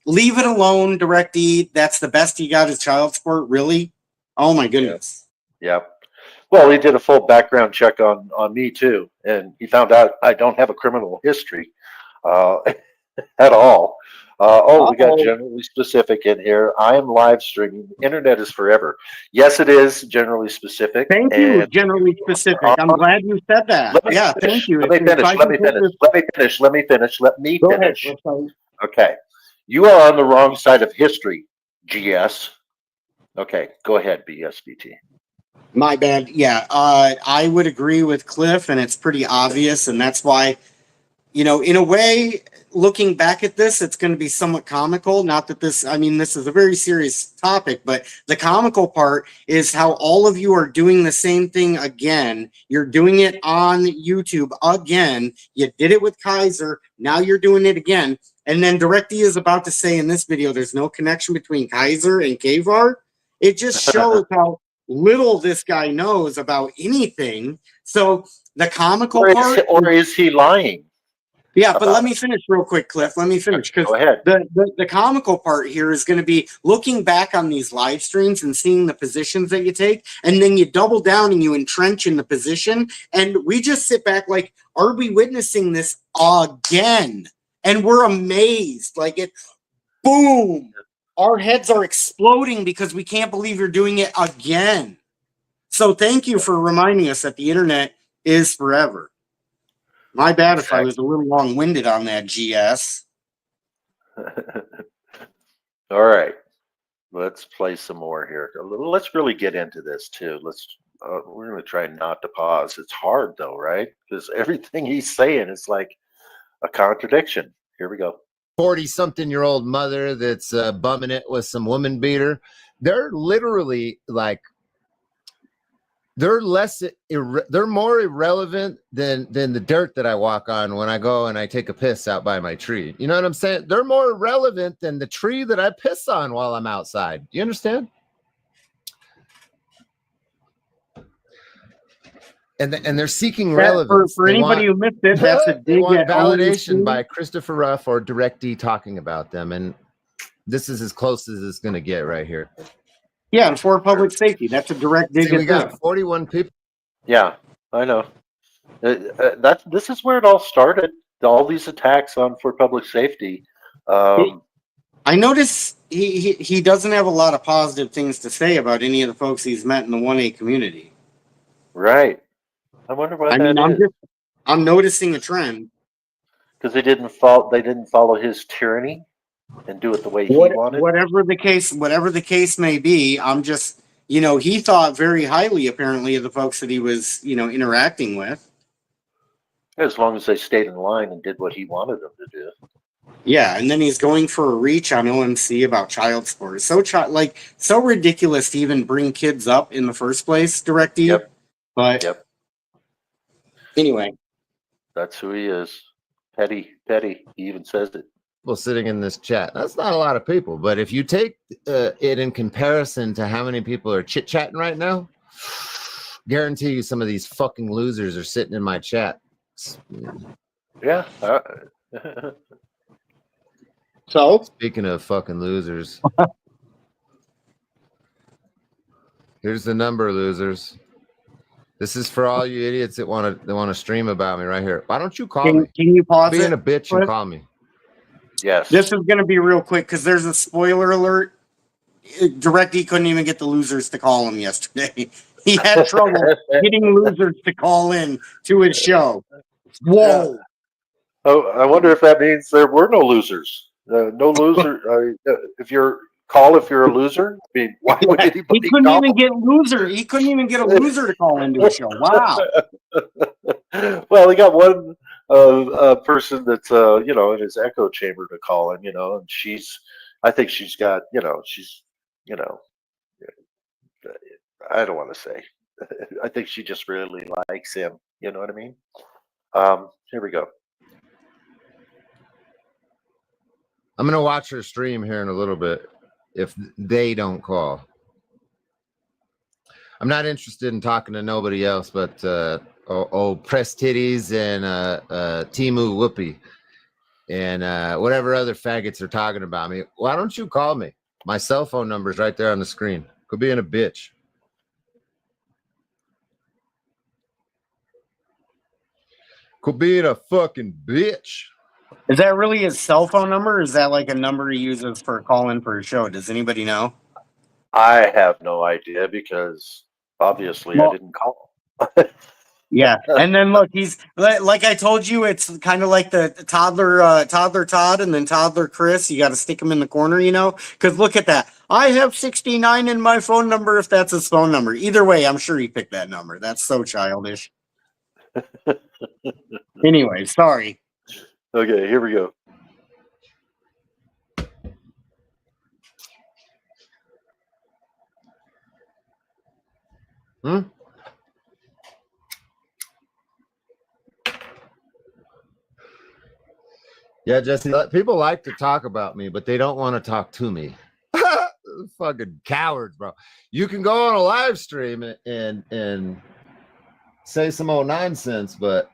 leave it alone, Directy. That's the best you got is child support. Really? Oh my goodness. Yep. Well, he did a full background check on me too, and he found out I don't have a criminal history at all. We got generally specific in here. I am live streaming. The internet is forever. Yes, it is generally specific. Thank you. And Generally specific. I'm glad you said that. let me Yeah, finish. thank you. Let me If finish. I Let me could put finish. this- Let me finish. Let me finish. Let me Go ahead. finish. Okay. You are on the wrong side of history, GS. Okay, go ahead, BSBT. My bad. Yeah, I would agree with Cliff, and it's pretty obvious, and that's why, you know, in a way, looking back at this, it's going to be somewhat comical. Not that this, I mean, this is a very serious topic, but the comical part is how all of you are doing the same thing again. You're doing it on YouTube again. You did it with Kaiser. Now you're doing it again. And then Directy is about to say in this video, there's no connection between Kaiser and Kavar. It just shows how little this guy knows about anything. So the comical part, or is he lying? yeah, but let me finish real quick, Cliff. Let me finish, because Go ahead. the comical part here is going to be looking back on these live streams and seeing the positions that you take, and then you double down and you entrench in the position, and we just sit back like, are we witnessing this again? And we're amazed, like it, boom, our heads are exploding because we can't believe you're doing it again. So thank you for reminding us that the internet is forever. My bad if I was a little long-winded on that, GS. All right, let's play some more here. Let's really get into this too. We're going to try not to pause. It's hard though, right? Because everything he's saying is like a contradiction. Here we go. 40-something-year-old mother that's bumming it with some woman beater. They're literally like, they're more irrelevant than the dirt that I walk on when I go and I take a piss out by my tree. You know what I'm saying? They're more irrelevant than the tree that I piss on while I'm outside. Do you understand? And they're seeking relevance. For anybody who missed it, that's a they dig want at validation by Christopher Ruff or Directy talking about them, and this is as close as it's going to get right here. Yeah, and for public safety, that's a direct dig. See, we got 41 people. Yeah, I know. This is where it all started. All these attacks on for public safety. I notice he doesn't have a lot of positive things to say about any of the folks he's met in the 1A community. Right. I wonder why I'm noticing a trend. Because they didn't follow his tyranny. and do it the way he wanted. Whatever the case may be, I'm just, he thought very highly apparently of the folks that he was, interacting with. As long as they stayed in line and did what he wanted them to do. Yeah, and then he's going for a reach on OMC about child support. So so ridiculous to even bring kids up in the first place, DirectD. Yep. But anyway, that's who he is. Petty. He even says it. People sitting in this chat. That's not a lot of people, but if you take it in comparison to how many people are chit chatting right now, guarantee you some of these fucking losers are sitting in my chat. Yeah. so Speaking of fucking losers, here's the number, losers. This is for all you idiots that want to stream about me right here. Why don't you call me? Can you pause Being it? a bitch and call me. Yes. This is going to be real quick because there's a spoiler alert. DirectD couldn't even get the losers to call him yesterday. He had trouble getting losers to call in to his show. Whoa. Yeah. Oh, I wonder if that means there were no losers. No loser. If you're a loser, I mean, why would anybody He couldn't call? even get loser. He couldn't even get a loser to call into a show. Wow. Well, he got one person that's in his echo chamber to call in, and I think she's got, I don't want to say. I think she just really likes him. You know what I mean? Here we go. I'm going to watch her stream here in a little bit if they don't call. I'm not interested in talking to nobody else but Press Titties and Timu Whoopi and whatever other faggots are talking about me. Why don't you call me? My cell phone number is right there on the screen. Could be in a bitch. Could be in a fucking bitch. Is that really his cell phone number? Or is that like a number he uses for a call in for a show? Does anybody know? I have no idea because obviously I didn't call. Yeah, and then look, he's like I told you, it's kind of like the toddler Todd and then toddler Chris. You got to stick him in the corner, because look at that. I have 69 in my phone number if that's his phone number. Either way, I'm sure he picked that number. That's so childish. Anyway, sorry. Okay, here we go. Yeah, Jesse, people like to talk about me, but they don't want to talk to me. Fucking cowards, bro. You can go on a live stream and say some old nonsense, but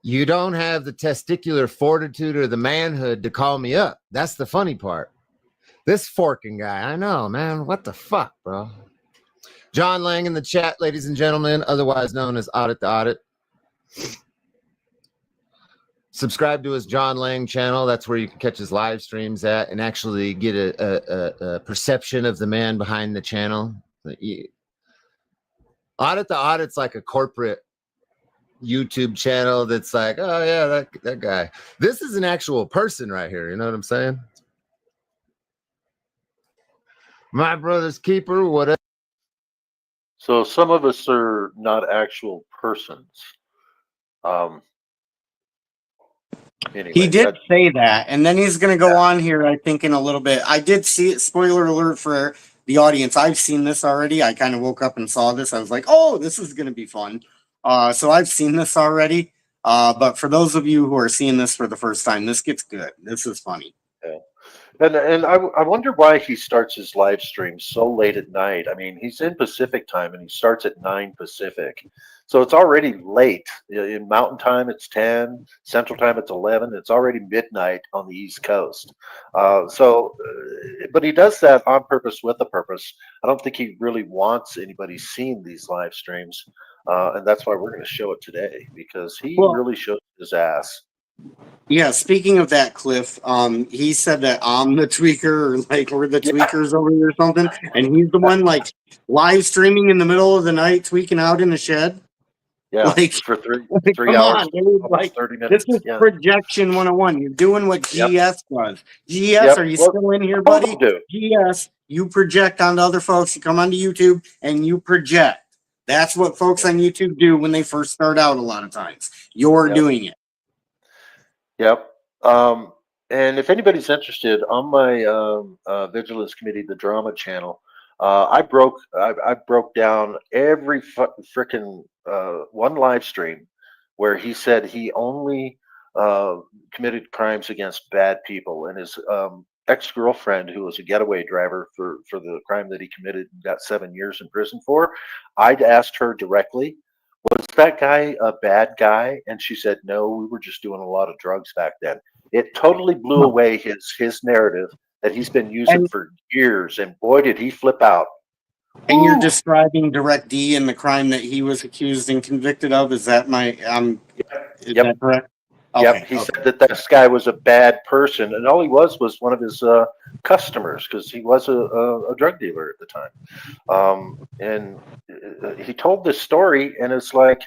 you don't have the testicular fortitude or the manhood to call me up. That's the funny part. This forking guy, I know, man. What the fuck, bro? John Lang in the chat, ladies and gentlemen, otherwise known as Audit the Audit. Subscribe to his John Lang channel. That's where you can catch his live streams at and actually get a perception of the man behind the channel. Audit the Audit's like a corporate YouTube channel that's like, oh yeah, that guy. This is an actual person right here. You know what I'm saying? My brother's keeper, whatever. So some of us are not actual persons. Anyway, He did say that, and then he's going to go on here, I think, in a little bit. I did see it. Spoiler alert for the audience. I've seen this already. I kind of woke up and saw this. I was like, oh, this is going to be fun. So I've seen this already. But for those of you who are seeing this for the first time, this gets good. This is funny. Yeah. And I wonder why he starts his live stream so late at night. I mean, he's in Pacific time and he starts at 9 Pacific. So it's already late. In Mountain Time, it's 10. Central Time, it's 11. It's already midnight on the East Coast. But he does that on purpose with a purpose. I don't think he really wants anybody seeing these live streams. And that's why we're going to show it today, because he really shows his ass. Yeah, speaking of that, Cliff, he said that I'm the tweaker, or like we're the tweakers over here or something, and he's the one like live streaming in the middle of the night, tweaking out in the shed. Yeah, Like, for three come hours, on, dude. almost Like, 30 this minutes. is Yeah. projection 101. You're doing what Yep. GS does. GS, Yep. are you Well, still in here, all of buddy? them do. GS, you project onto other folks. You come onto YouTube and you project. That's what folks on YouTube do when they first start out a lot of times. You're Yep. doing it. Yep. And if anybody's interested, on my vigilance committee, the drama channel, I broke down every freaking one live stream where he said he only committed crimes against bad people, and his ex-girlfriend, who was a getaway driver for the crime that he committed and got 7 years in prison for, I'd asked her directly, was that guy a bad guy? And she said, no, we were just doing a lot of drugs back then. It totally blew away his narrative that he's been using for years, and boy, did he flip out. And you're describing Direct D and the crime that he was accused and convicted of. Is that my is that correct? Yep, he said that this guy was a bad person, and all he was one of his customers, because he was a drug dealer at the time. And he told this story, and it's like,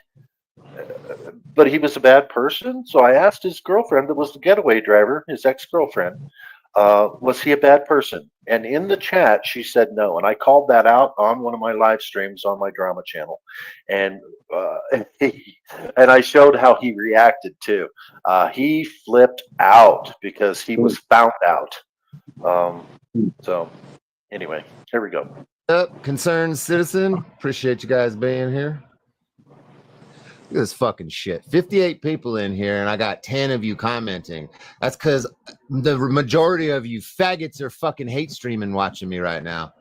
but he was a bad person. So I asked his girlfriend, that was the getaway driver, his ex-girlfriend, was he a bad person? And in the chat, she said no. And I called that out on one of my live streams on my drama channel. And and I showed how he reacted too. He flipped out because he was found out. So anyway, here we go. Concerned citizen, appreciate you guys being here. Look at this fucking shit. 58 people in here, and I got 10 of you commenting. That's because the majority of you faggots are fucking hate streaming watching me right now.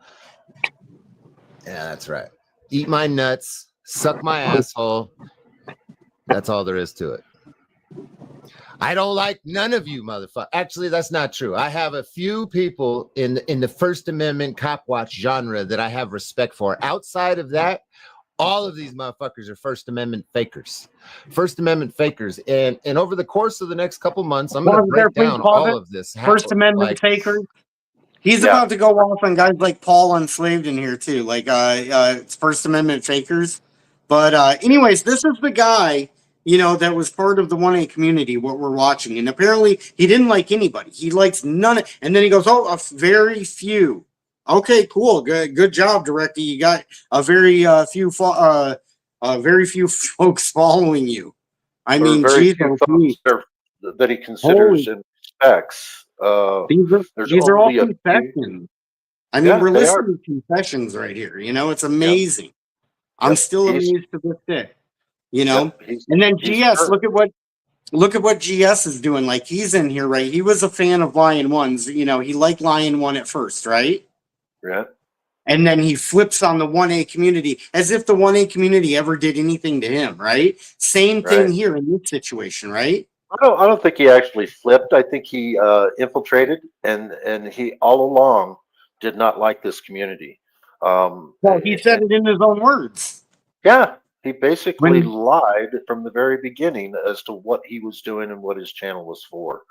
Yeah, that's right. Eat my nuts, suck my asshole. That's all there is to it. I don't like none of you, motherfucker. Actually, that's not true. I have a few people in the First Amendment cop watch genre that I have respect for. Outside of that, all of these motherfuckers are First Amendment fakers. First Amendment fakers. And over the course of the next couple months, I'm going to break down all of this. First Amendment fakers. He's about to go off on guys like Paul Unslaved in here too. Like it's First Amendment fakers. But anyways, this is the guy, you know, that was part of the 1A community, what we're watching. And apparently he didn't like anybody. He likes none. And then he goes, oh, a very few. Okay, cool. Good job, Directy. You got a very few folks following you. I mean, geez, that he considers and respects. These are all confessions. I mean, we're listening to confessions right here. You know, it's amazing. Yep. I'm still amazed to this day. You know, and then GS, look at what GS is doing. Like, he's in here, right? He was a fan of Lion One's. You know, he liked Lion One at first, right? Yeah. And then he flips on the 1A community as if the 1A community ever did anything to him, right? Same thing here in this situation, right? I don't think he actually flipped. I think he infiltrated, and he all along did not like this community. Well, he said it in his own words. Yeah, he basically lied from the very beginning as to what he was doing and what his channel was for.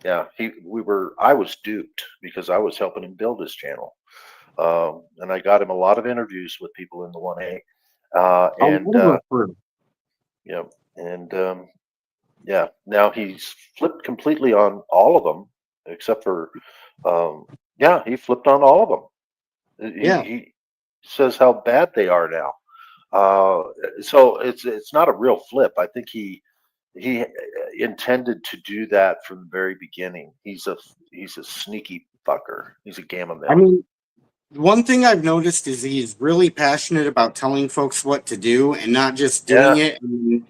Yeah, I was duped because I was helping him build his channel. And I got him a lot of interviews with people in the 1A. Now he's flipped completely on all of them, except for, he flipped on all of them. He says how bad they are now. So it's not a real flip. I think he intended to do that from the very beginning. He's a sneaky fucker. He's a gamma man. I mean, one thing I've noticed is he's really passionate about telling folks what to do and not just doing it and,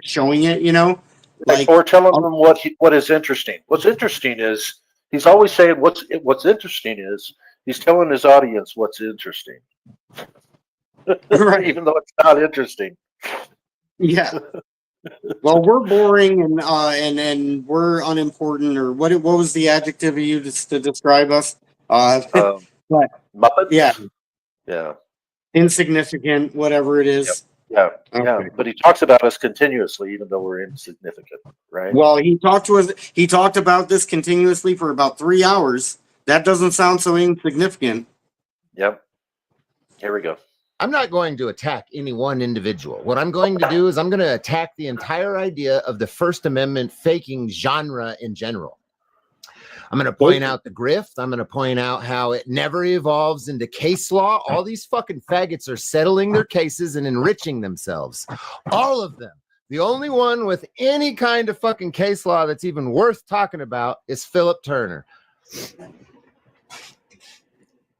showing it, you know, like, or telling them what is interesting. What's interesting is he's always saying what's interesting is he's telling his audience what's interesting. Right. Even though it's not interesting. Yeah. Well, we're boring and we're unimportant, or what was the adjective you used to describe us? Muppets? Yeah. Insignificant, whatever it is. Yeah. But he talks about us continuously, even though we're insignificant, right? Well, he talked about this continuously for about 3 hours. That doesn't sound so insignificant. Yep. Here we go. I'm not going to attack any one individual. What I'm going to do is I'm going to attack the entire idea of the First Amendment faking genre in general. I'm going to point out the grift. I'm going to point out how it never evolves into case law. All these fucking faggots are settling their cases and enriching themselves. All of them. The only one with any kind of fucking case law that's even worth talking about is Philip Turner.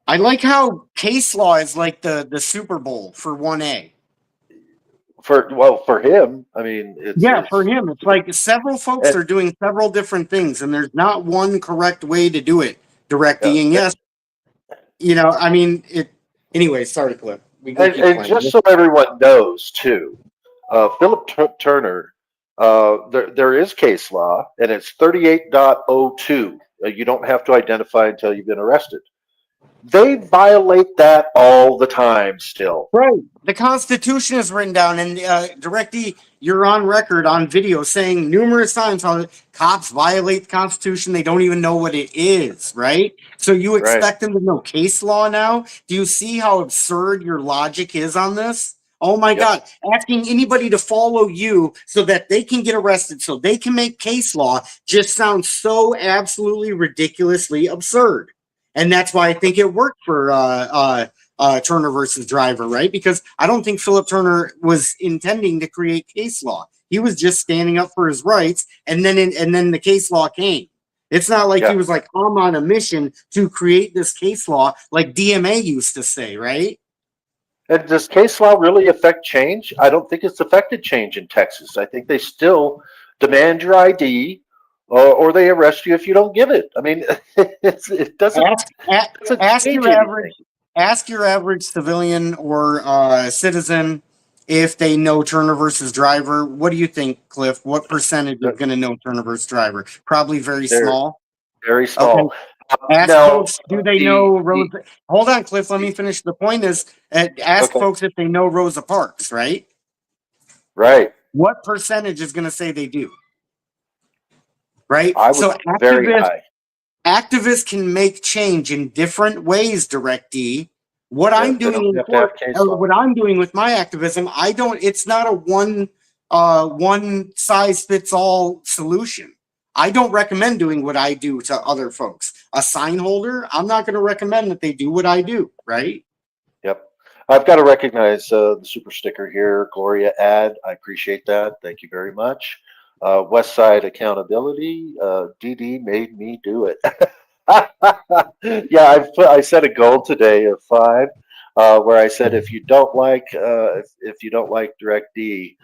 I like how case law is like the Super Bowl for 1A. For him, I mean, For him, it's like several folks are doing several different things, and there's not one correct way to do it. Direct D, and yes, I mean it. Anyway, sorry, Cliff. And just so everyone knows, too, Philip Turner, there is case law, and it's 38.02. You don't have to identify until you've been arrested. They violate that all the time still. Right. The Constitution is written down, and directly you're on record on video saying numerous times how cops violate the Constitution. They don't even know what it is, right? So you expect them to know case law now? Do you see how absurd your logic is on this? Oh my God. Asking anybody to follow you so that they can get arrested, so they can make case law, just sounds so absolutely ridiculously absurd. And that's why I think it worked for Turner versus Driver, right? Because I don't think Philip Turner was intending to create case law. He was just standing up for his rights, and then the case law came. It's not like he was like, I'm on a mission to create this case law, like DMA used to say, right? And does case law really affect change? I don't think it's affected change in Texas. I think they still demand your ID. Or they arrest you if you don't give it. I mean, it doesn't. Ask your average civilian or citizen if they know Turner versus Driver. What do you think, Cliff? What percentage are going to know Turner versus Driver? Probably very small. Very small. Okay. Ask folks, do they know Rosa? Hold on, Cliff. Let me finish. The point is, ask folks if they know Rosa Parks, right? Right. What percentage is going to say they do? Right. So activists can make change in different ways, Direct D. What I'm doing in court, what I'm doing with my activism, it's not a one size fits all solution. I don't recommend doing what I do to other folks. A sign holder, I'm not going to recommend that they do what I do, right? Yep. I've got to recognize the super sticker here, Gloria Ad. I appreciate that. Thank you very much. West Side Accountability, DD made me do it. Yeah, I set a goal today of 5, where I said if you don't like Direct D,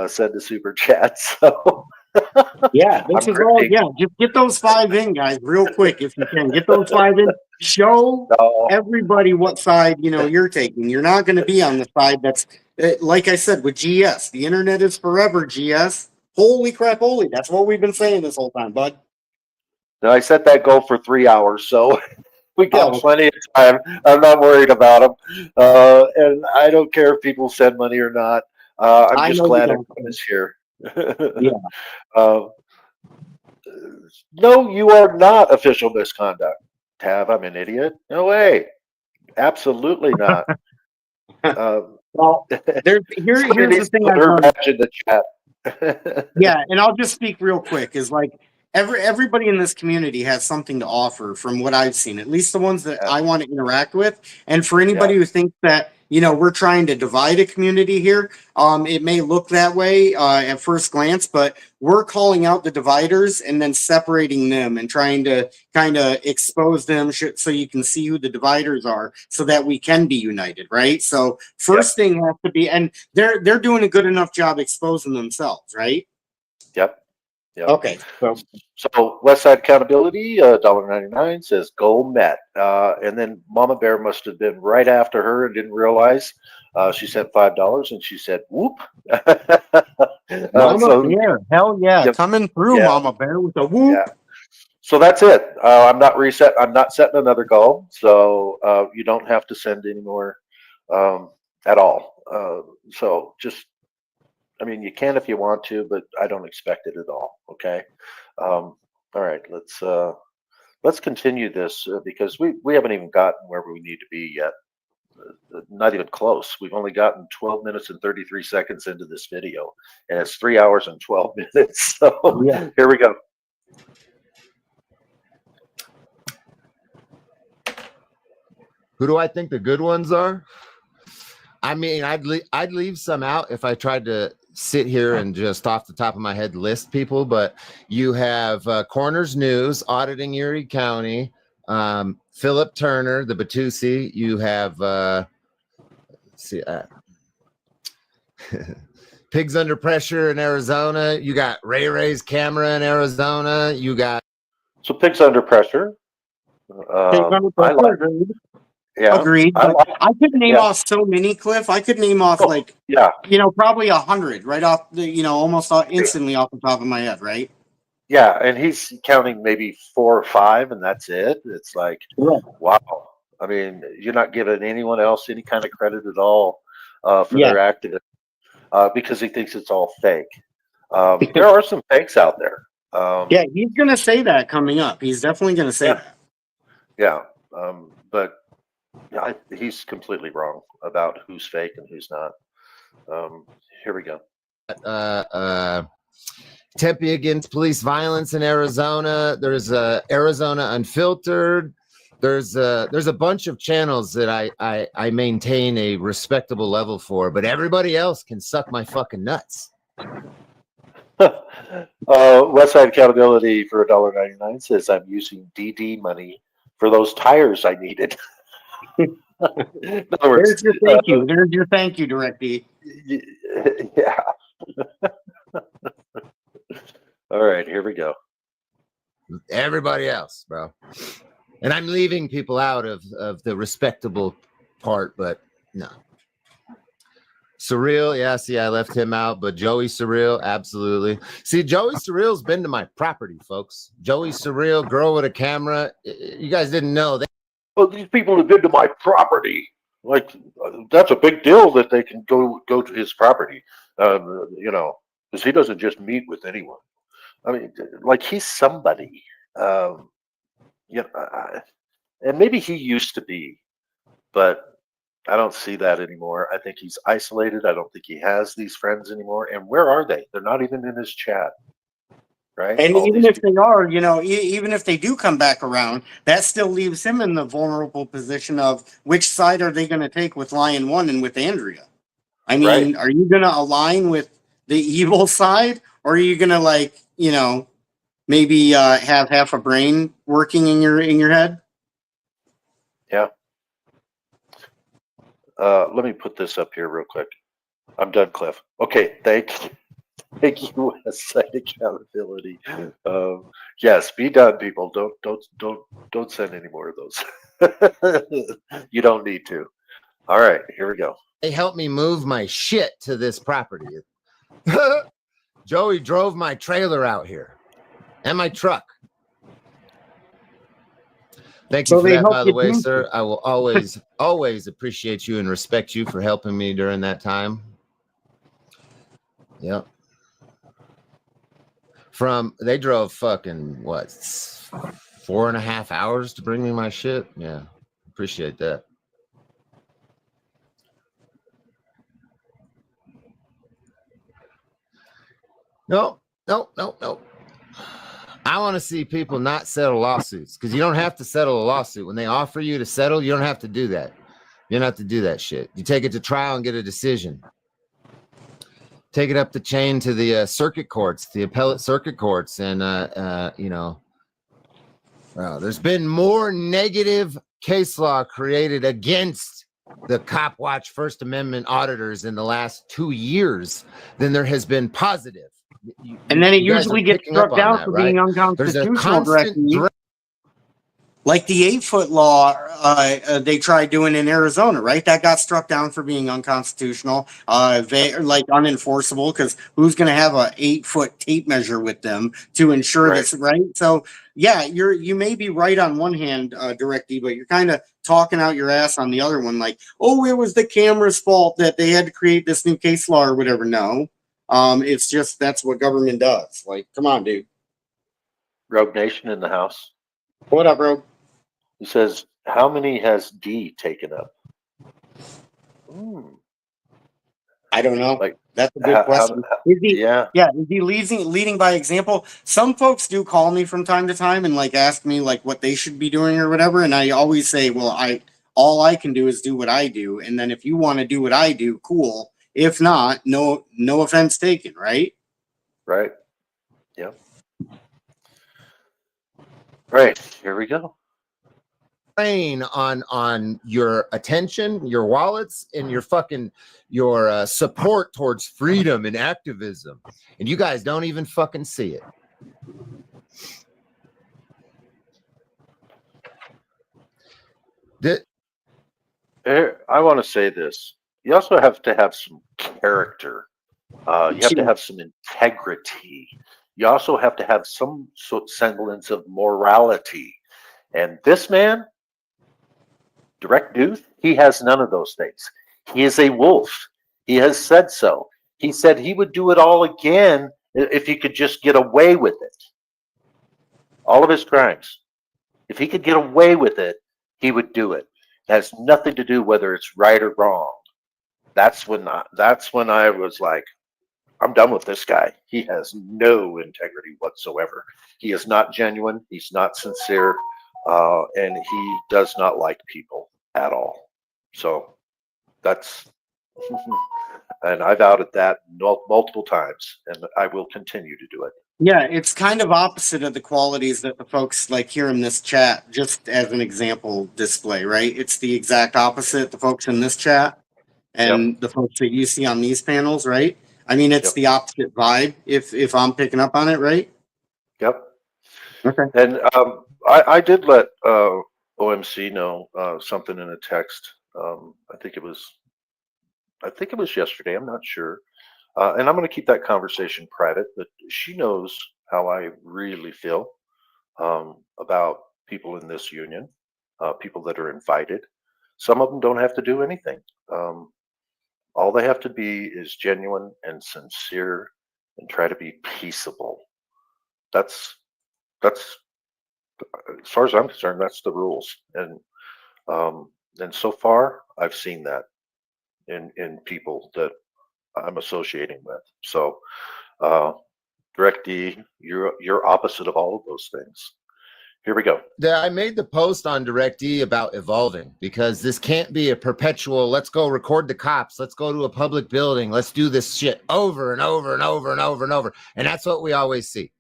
send a super chat. So this is all. Yeah, just get those 5 in, guys, real quick if you can. Get those 5 in. Show everybody what side you're taking. You're not going to be on the side that's like I said with GS. The internet is forever, GS. Holy crap, holy. That's what we've been saying this whole time, bud. No, I set that goal for 3 hours, so we got plenty of time. I'm not worried about them. And I don't care if people send money or not. I'm just glad everyone is here. No, you are not official misconduct. Tav, I'm an idiot. No way. Absolutely not. Well, here's the thing I've learned. In the chat. Yeah, and I'll just speak real quick. Is like everybody in this community has something to offer from what I've seen, at least the ones that I want to interact with. And for anybody who thinks that we're trying to divide a community here, it may look that way at first glance, but we're calling out the dividers and then separating them and trying to kind of expose them so you can see who the dividers are, so that we can be united, right? So first thing has to be, and they're doing a good enough job exposing themselves, right? Yep. Okay. So West Side Accountability, $1.99 says goal met. And then Mama Bear must have been right after her and didn't realize. She sent $5 and she said, whoop. Mama Bear, hell yeah. Coming through, Mama Bear, with a whoop. Yeah. So that's it. I'm not setting another goal. So you don't have to send any more at all. So just, I mean, you can if you want to, but I don't expect it at all. Okay. All right. Let's continue this because we haven't even gotten where we need to be yet. Not even close. We've only gotten 12 minutes and 33 seconds into this video, and it's 3 hours and 12 minutes. So Yeah. here we go. Who do I think the good ones are? I mean, I'd leave some out if I tried to sit here and just off the top of my head list people, but you have Corners News, Auditing Erie County, Philip Turner, the Batusi. You have Pigs Under Pressure in Arizona. You got Ray Ray's Camera in Arizona. You got So Pigs Under Pressure. I like. Yeah, Agreed. I But like. I could name Yeah. off so many, Cliff. I could name off like, Yeah, probably 100 right off the, almost instantly off the top of my head, right? yeah, and he's counting maybe 4 or 5, and that's it. It's like, Yeah. wow. I mean, you're not giving anyone else any kind of credit at all for Yeah. their activism because he thinks it's all fake. There are some fakes out there. Yeah, he's going to say that coming up. He's definitely going to say that. Yeah, but yeah, he's completely wrong about who's fake and who's not. Here we go. Tempe Against Police Violence in Arizona. There's Arizona Unfiltered. There's a bunch of channels that I maintain a respectable level for, but everybody else can suck my fucking nuts. Westside Accountability for $1.99 says I'm using DD money for those tires I needed. In other words, There's your thank you. There's your thank you, Direct D. Yeah. All right, here we go. Everybody else, bro. And I'm leaving people out of the respectable part, but no. Surreal, yeah, see, I left him out, but Joey Surreal, absolutely. See, Joey Surreal's been to my property, folks. Joey Surreal, girl with a camera. You guys didn't know that. Well, these people have been to my property. Like, that's a big deal that they can go to his property, because he doesn't just meet with anyone. I mean, like, he's somebody. And maybe he used to be, but I don't see that anymore. I think he's isolated. I don't think he has these friends anymore. And where are they? They're not even in his chat, right? And All even these if they are, even if they do come back around, that still leaves him in the vulnerable position of which side are they going to take with Lion One and with Andrea? I mean, Are you going to align with the evil side, or are you going to maybe have half a brain working in your head? Yeah. Let me put this up here real quick. I'm done, Cliff. Okay, thank you, Westside Accountability. Yes, be done, people. Don't send any more of those. You don't need to. All right, here we go. They helped me move my shit to this property. Joey drove my trailer out here and my truck. Thank you for that, by the way, sir. I will always appreciate you and respect you for helping me during that time. Yep. They drove fucking, 4.5 hours to bring me my shit? Yeah, appreciate that. No. I want to see people not settle lawsuits, because you don't have to settle a lawsuit. When they offer you to settle, you don't have to do that. You don't have to do that shit. You take it to trial and get a decision. Take it up the chain to the circuit courts, the appellate circuit courts. And, there's been more negative case law created against the Cop Watch First Amendment auditors in the last 2 years than there has been positive. And then it usually gets struck down for being unconstitutional. Like the 8-foot law they tried doing in Arizona, right? That got struck down for being unconstitutional, unenforceable, because who's going to have a 8-foot tape measure with them to ensure this, right? So, yeah, you may be right on one hand, Direct D, but you're kind of talking out your ass on the other one, like, oh, it was the camera's fault that they had to create this new case law or whatever. No. It's just that's what government does. Like, come on, dude. Rogue Nation in the house. What up, Rogue? He says, how many has D taken up? I don't know. Like, That's a good question. Is he? yeah. Yeah, is he leading by example? Some folks do call me from time to time and like ask me like what they should be doing or whatever, and I always say, well, all I can do is do what I do, and then if you want to do what I do, cool. If not, no offense taken, right? Right. Yeah. Right. Here we go. Train on your attention, your wallets, and your support towards freedom and activism, and you guys don't even fucking see it. I want to say this. You also have to have some character. You have to have some integrity. You also have to have some sort of semblance of morality. And this man, Direct Dude, he has none of those things. He is a wolf. He has said so. He said he would do it all again if he could just get away with it. All of his crimes. If he could get away with it, he would do it. It has nothing to do whether it's right or wrong. That's when I was like, I'm done with this guy. He has no integrity whatsoever. He is not genuine. He's not sincere. And he does not like people at all. So that's, and I've outed that multiple times, and I will continue to do it. Yeah, it's kind of opposite of the qualities that the folks like here in this chat, just as an example display, right? It's the exact opposite, the folks in this chat and the folks that you see on these panels, right? I mean, it's the opposite vibe if I'm picking up on it, right? Yep. Okay. And I did let OMC know something in a text. I think it was yesterday. I'm not sure. And I'm going to keep that conversation private, but she knows how I really feel about people in this union, people that are invited. Some of them don't have to do anything. All they have to be is genuine and sincere and try to be peaceable. That's as far as I'm concerned, that's the rules. And so far I've seen that in people that I'm associating with. So Direct D, you're opposite of all of those things. Here we go. I made the post on Direct D about evolving, because this can't be a perpetual, let's go record the cops, let's go to a public building, let's do this shit over and over and over and over and over. And that's what we always see.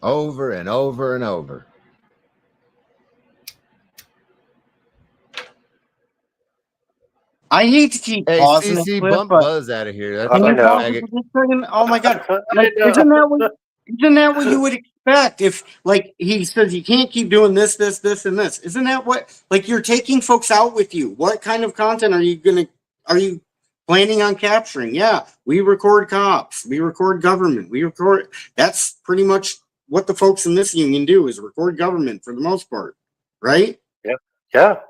Over and over and over. I hate to keep Hey, pausing CC, it, Cliff, bump but Buzz out of here. That's I can you know. pause it for just a second? Oh my god! Like, isn't that what you would expect? If like he says you can't keep doing this, and this, isn't that what like you're taking folks out with you? What kind of content are you planning on capturing? Yeah, we record cops, we record government, we record. That's pretty much what the folks in this union do, is record government for the most part, right? Yeah.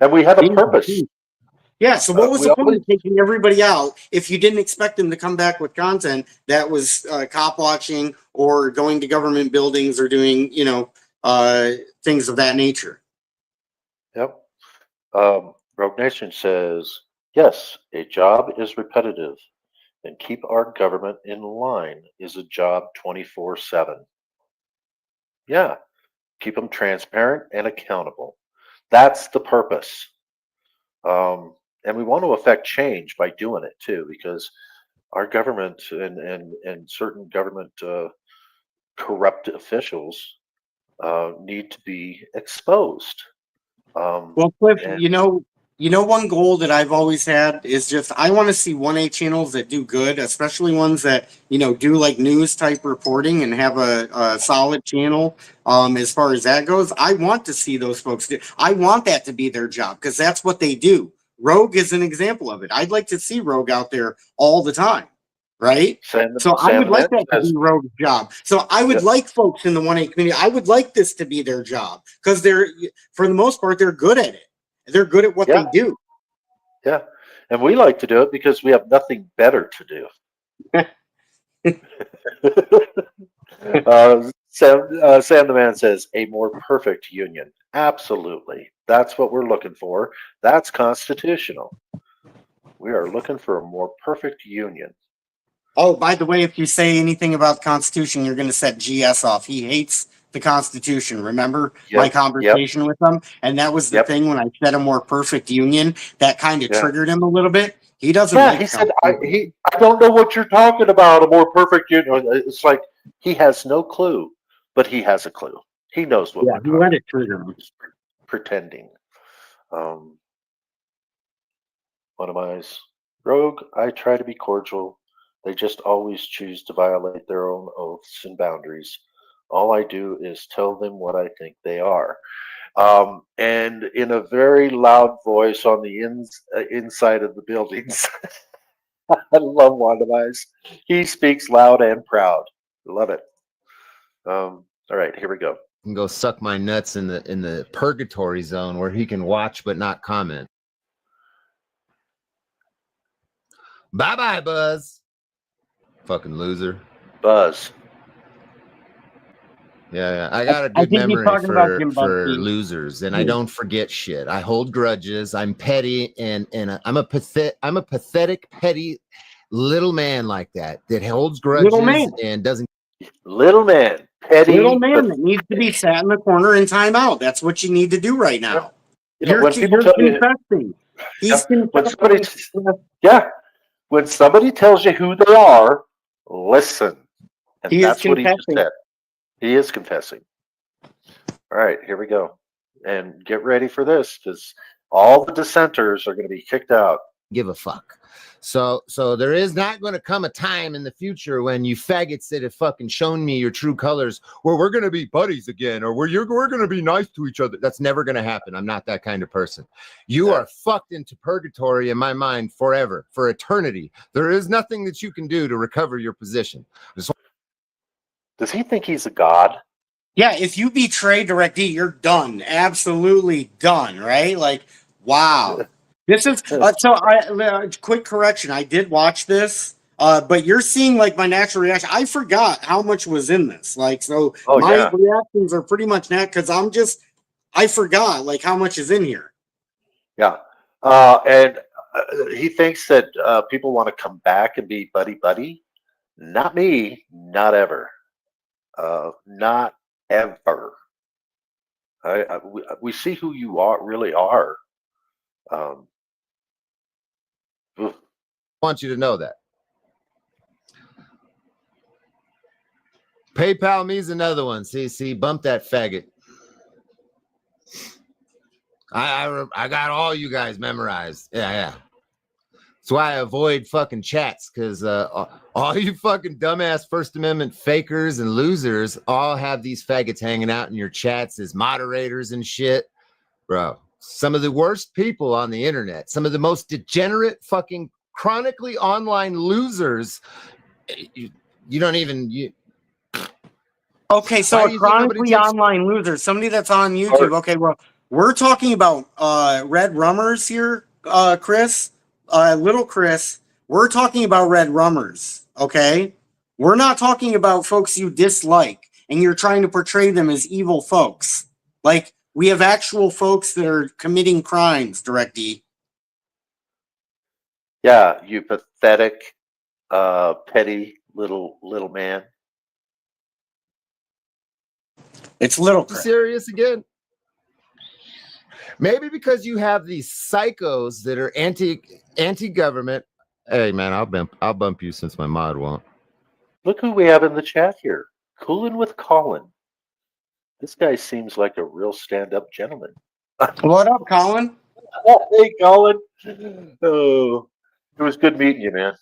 And we have a purpose. Yeah, so what was the point of taking everybody out if you didn't expect them to come back with content that was cop watching or going to government buildings or doing, things of that nature? Yep. Rogue Nation says, yes, a job is repetitive, and keep our government in line is a job 24/7. Yeah, keep them transparent and accountable. That's the purpose. And we want to affect change by doing it too, because our government and certain government corrupt officials need to be exposed. Well, Cliff, one goal that I've always had is just I want to see 1A channels that do good, especially ones that do like news type reporting and have a solid channel. As far as that goes, I want to see those folks do. I want that to be their job because that's what they do. Rogue is an example of it. I'd like to see Rogue out there all the time, right? So I would like that to be Rogue's job. So I would like folks in the 1A community. I would like this to be their job because they're, for the most part, they're good at it. They're good at what they do. Yeah, and we like to do it because we have nothing better to do. Sam the Man says, a more perfect union. Absolutely. That's what we're looking for. That's constitutional. We are looking for a more perfect union. Oh, by the way, if you say anything about the Constitution, you're going to set GS off. He hates the Constitution. Remember my Yep, conversation with him? And that was the Yep. thing when I said a more perfect union, that kind of Yeah. triggered him a little bit. He doesn't Yeah, like he the said, Constitution. I don't know what you're talking about, a more perfect union. It's like he has no clue, but he has a clue. He knows what Yeah, we're he talking let about. it trigger him. He's pretending. One of my Rogue, I try to be cordial. They just always choose to violate their own oaths and boundaries. All I do is tell them what I think they are. And in a very loud voice on the inside of the buildings. I love Wandamize. He speaks loud and proud. Love it. All right, here we go. Can go suck my nuts in the purgatory zone where he can watch but not comment. Bye bye, Buzz. Fucking loser. Buzz. Yeah. I got a I good think he's memory talking about for Jim Bugsy. losers, and I don't forget shit. I hold grudges. I'm petty, and I'm a pathetic, petty little man like that holds grudges Little man. and doesn't. Little man. Petty. Little man that needs to be sat in the corner and time out. That's what you need to do right now. You know, You're when people tell you, confessing. He's when somebody, confessing. when somebody tells you who they are, listen. And He is that's what he just confessing. said. He is confessing. All right, here we go. And get ready for this, because all the dissenters are going to be kicked out. Give a fuck. So there is not going to come a time in the future when you faggots that have fucking shown me your true colors where we're going to be buddies again, or we're going to be nice to each other. That's never going to happen. I'm not that kind of person. You are fucked into purgatory in my mind forever, for eternity. There is nothing that you can do to recover your position. Does he think he's a god? Yeah, if you betray Direct D, you're done. Absolutely done, right? Like, wow. This is quick correction. I did watch this, but you're seeing like my natural reaction. I forgot how much was in this. Like, so my reactions are pretty much that because I forgot like how much is in here. Yeah. And he thinks that people want to come back and be buddy. Not me. Not ever. Not ever. We see who you really are. I want you to know that. PayPal me's another one. See, bump that faggot. I got all you guys memorized. Yeah. That's why I avoid fucking chats, because all you fucking dumbass First Amendment fakers and losers all have these faggots hanging out in your chats as moderators and shit. Bro, some of the worst people on the internet, some of the most degenerate fucking chronically online losers, you don't even... Okay, so a chronically online loser, somebody that's on YouTube. Okay, well, we're talking about red rummers here, Chris. Little Chris, we're talking about red rummers, okay? We're not talking about folks you dislike and you're trying to portray them as evil folks. Like, we have actual folks that are committing crimes, Direct D. Yeah, you pathetic, petty little man. It's Little Chris. Serious again? Maybe because you have these psychos that are anti-government. Hey man, I'll bump you since my mod won't. Look who we have in the chat here. Coolin' with Colin. This guy seems like a real stand-up gentleman. What up, Colin? Hey, Colin. Oh, it was good meeting you, man.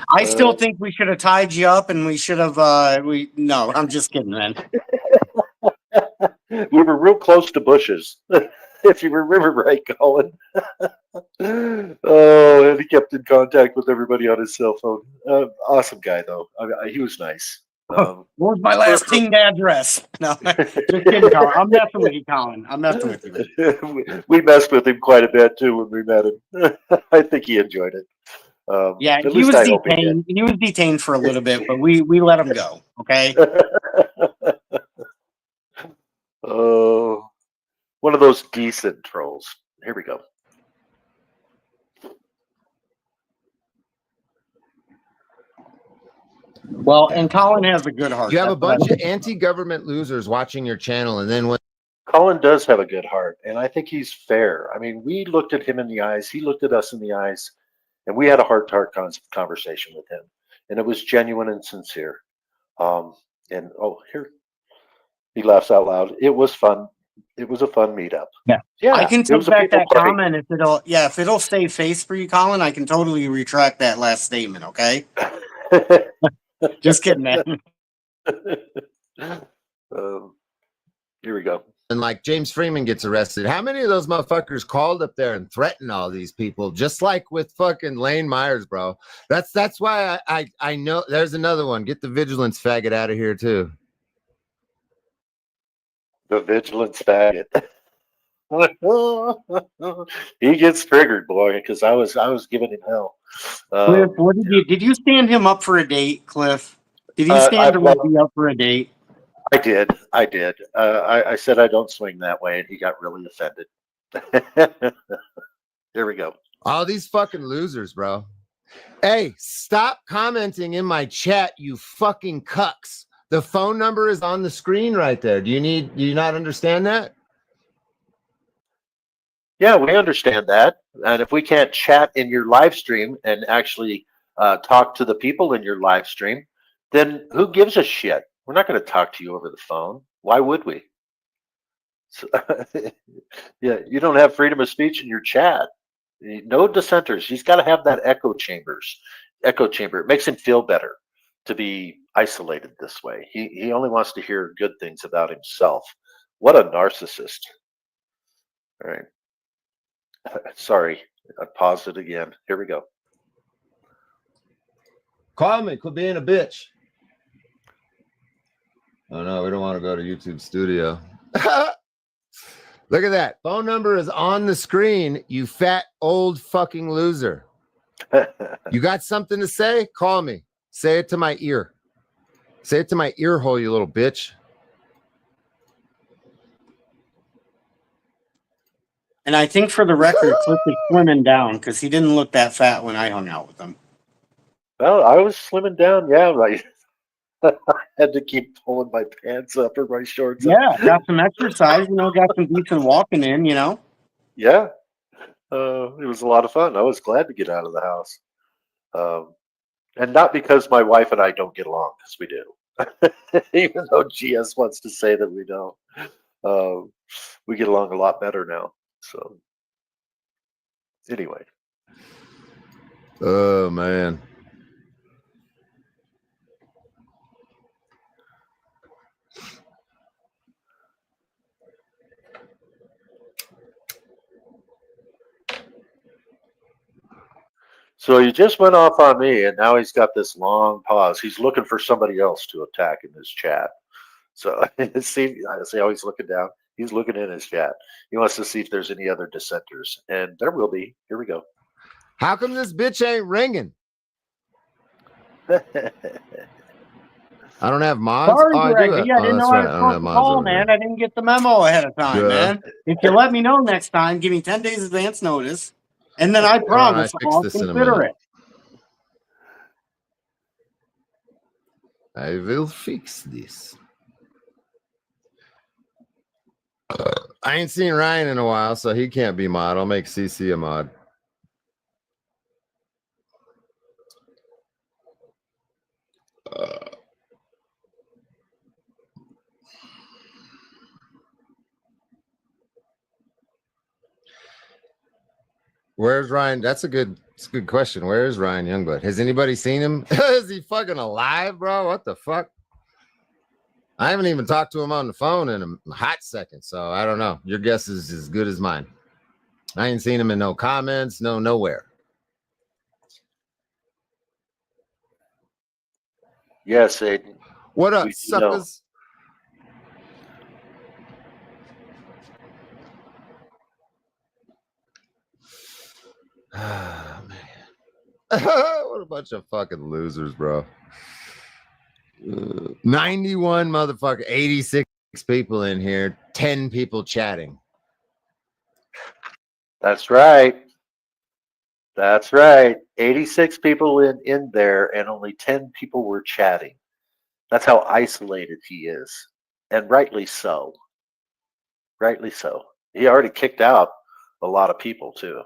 I still think we should have tied you up, and we should have. No, I'm just kidding, man. We were real close to bushes, if you remember right, Colin. Oh, and he kept in contact with everybody on his cell phone. Awesome guy, though. He was nice. What was my last pinged address? No, just kidding, Colin. I'm messing with you, Colin. I'm messing with you. We messed with him quite a bit too when we met him. I think he enjoyed it. Yeah, at he least was I hope he did. detained. He was detained for a little bit, but we let him go. Okay. Oh, one of those decent trolls. Here we go. Well, and Colin has a good heart. You have a That's what I bunch of think. anti-government losers watching your channel, and then when Colin does have a good heart, and I think he's fair. I mean, we looked at him in the eyes, he looked at us in the eyes, and we had a heart-to-heart conversation with him, and it was genuine and sincere. And oh, here he laughs out loud. It was fun. It was a fun meetup. Yeah. Yeah, I can it take was a back people that party. comment if it'll save face for you, Colin. I can totally retract that last statement. Okay. Just kidding, man. Here we go. like James Freeman gets arrested, how many of those motherfuckers called up there and threatened all these people? Just like with fucking Lane Myers, bro. That's why I know. There's another one. Get the vigilance faggot out of here too. The vigilance faggot. He gets triggered, boy, because I was giving him hell. Cliff, what did you stand him up for a date, Cliff? Did you stand Ricky up for a date? I did. I said I don't swing that way, and he got really offended. Here we go. All these fucking losers, bro. Hey, stop commenting in my chat, you fucking cucks. The phone number is on the screen right there. Do you not understand that? Yeah, we understand that. And if we can't chat in your live stream and actually talk to the people in your live stream, then who gives a shit? We're not going to talk to you over the phone. Why would we? So, yeah, you don't have freedom of speech in your chat. No dissenters. He's got to have that echo chamber. It makes him feel better to be isolated this way. He only wants to hear good things about himself. What a narcissist. All right. Sorry, I paused it again. Here we go. Call me. Quit being a bitch. Oh no, we don't want to go to YouTube Studio. Look at that. Phone number is on the screen, you fat old fucking loser. You got something to say? Call me. Say it to my ear. Say it to my ear hole, you little bitch. And I think for the record, Cliff is slimming down because he didn't look that fat when I hung out with him. Well, I was slimming down. Yeah, right. I had to keep pulling my pants up or my shorts up. Yeah, got some exercise, got some decent walking in, Yeah, it was a lot of fun. I was glad to get out of the house. And not because my wife and I don't get along, because we do. Even though GS wants to say that we don't. We get along a lot better now. So, anyway. Oh, man. So he just went off on me, and now he's got this long pause. He's looking for somebody else to attack in his chat. So see how he's looking down. He's looking in his chat. He wants to see if there's any other dissenters, and there will be. Here we go. How come this bitch ain't ringing? I don't have mods. Sorry, Greg. I didn't know I was I don't supposed have to mods call, over man. here. I didn't get the memo ahead of time, Duh. man. If you let me know next time, give me 10 days advance notice, and then I promise fix I'll this in a consider minute. it. I will fix this. I ain't seen Ryan in a while, so he can't be mod. I'll make CC a mod. Where's Ryan? That's a good question. Where is Ryan Youngblood? Has anybody seen him? Is he fucking alive, bro? What the fuck? I haven't even talked to him on the phone in a hot second, so I don't know. Your guess is as good as mine. I ain't seen him in no comments, nowhere. Yes, Aiden. What up, We do suckers? Oh, man. What a bunch of fucking losers, bro. 91 motherfucker, 86 people in here, 10 people chatting. That's right. That's right. 86 people in there, and only 10 people were chatting. That's how isolated he is, and rightly so. Rightly so. He already kicked out a lot of people too.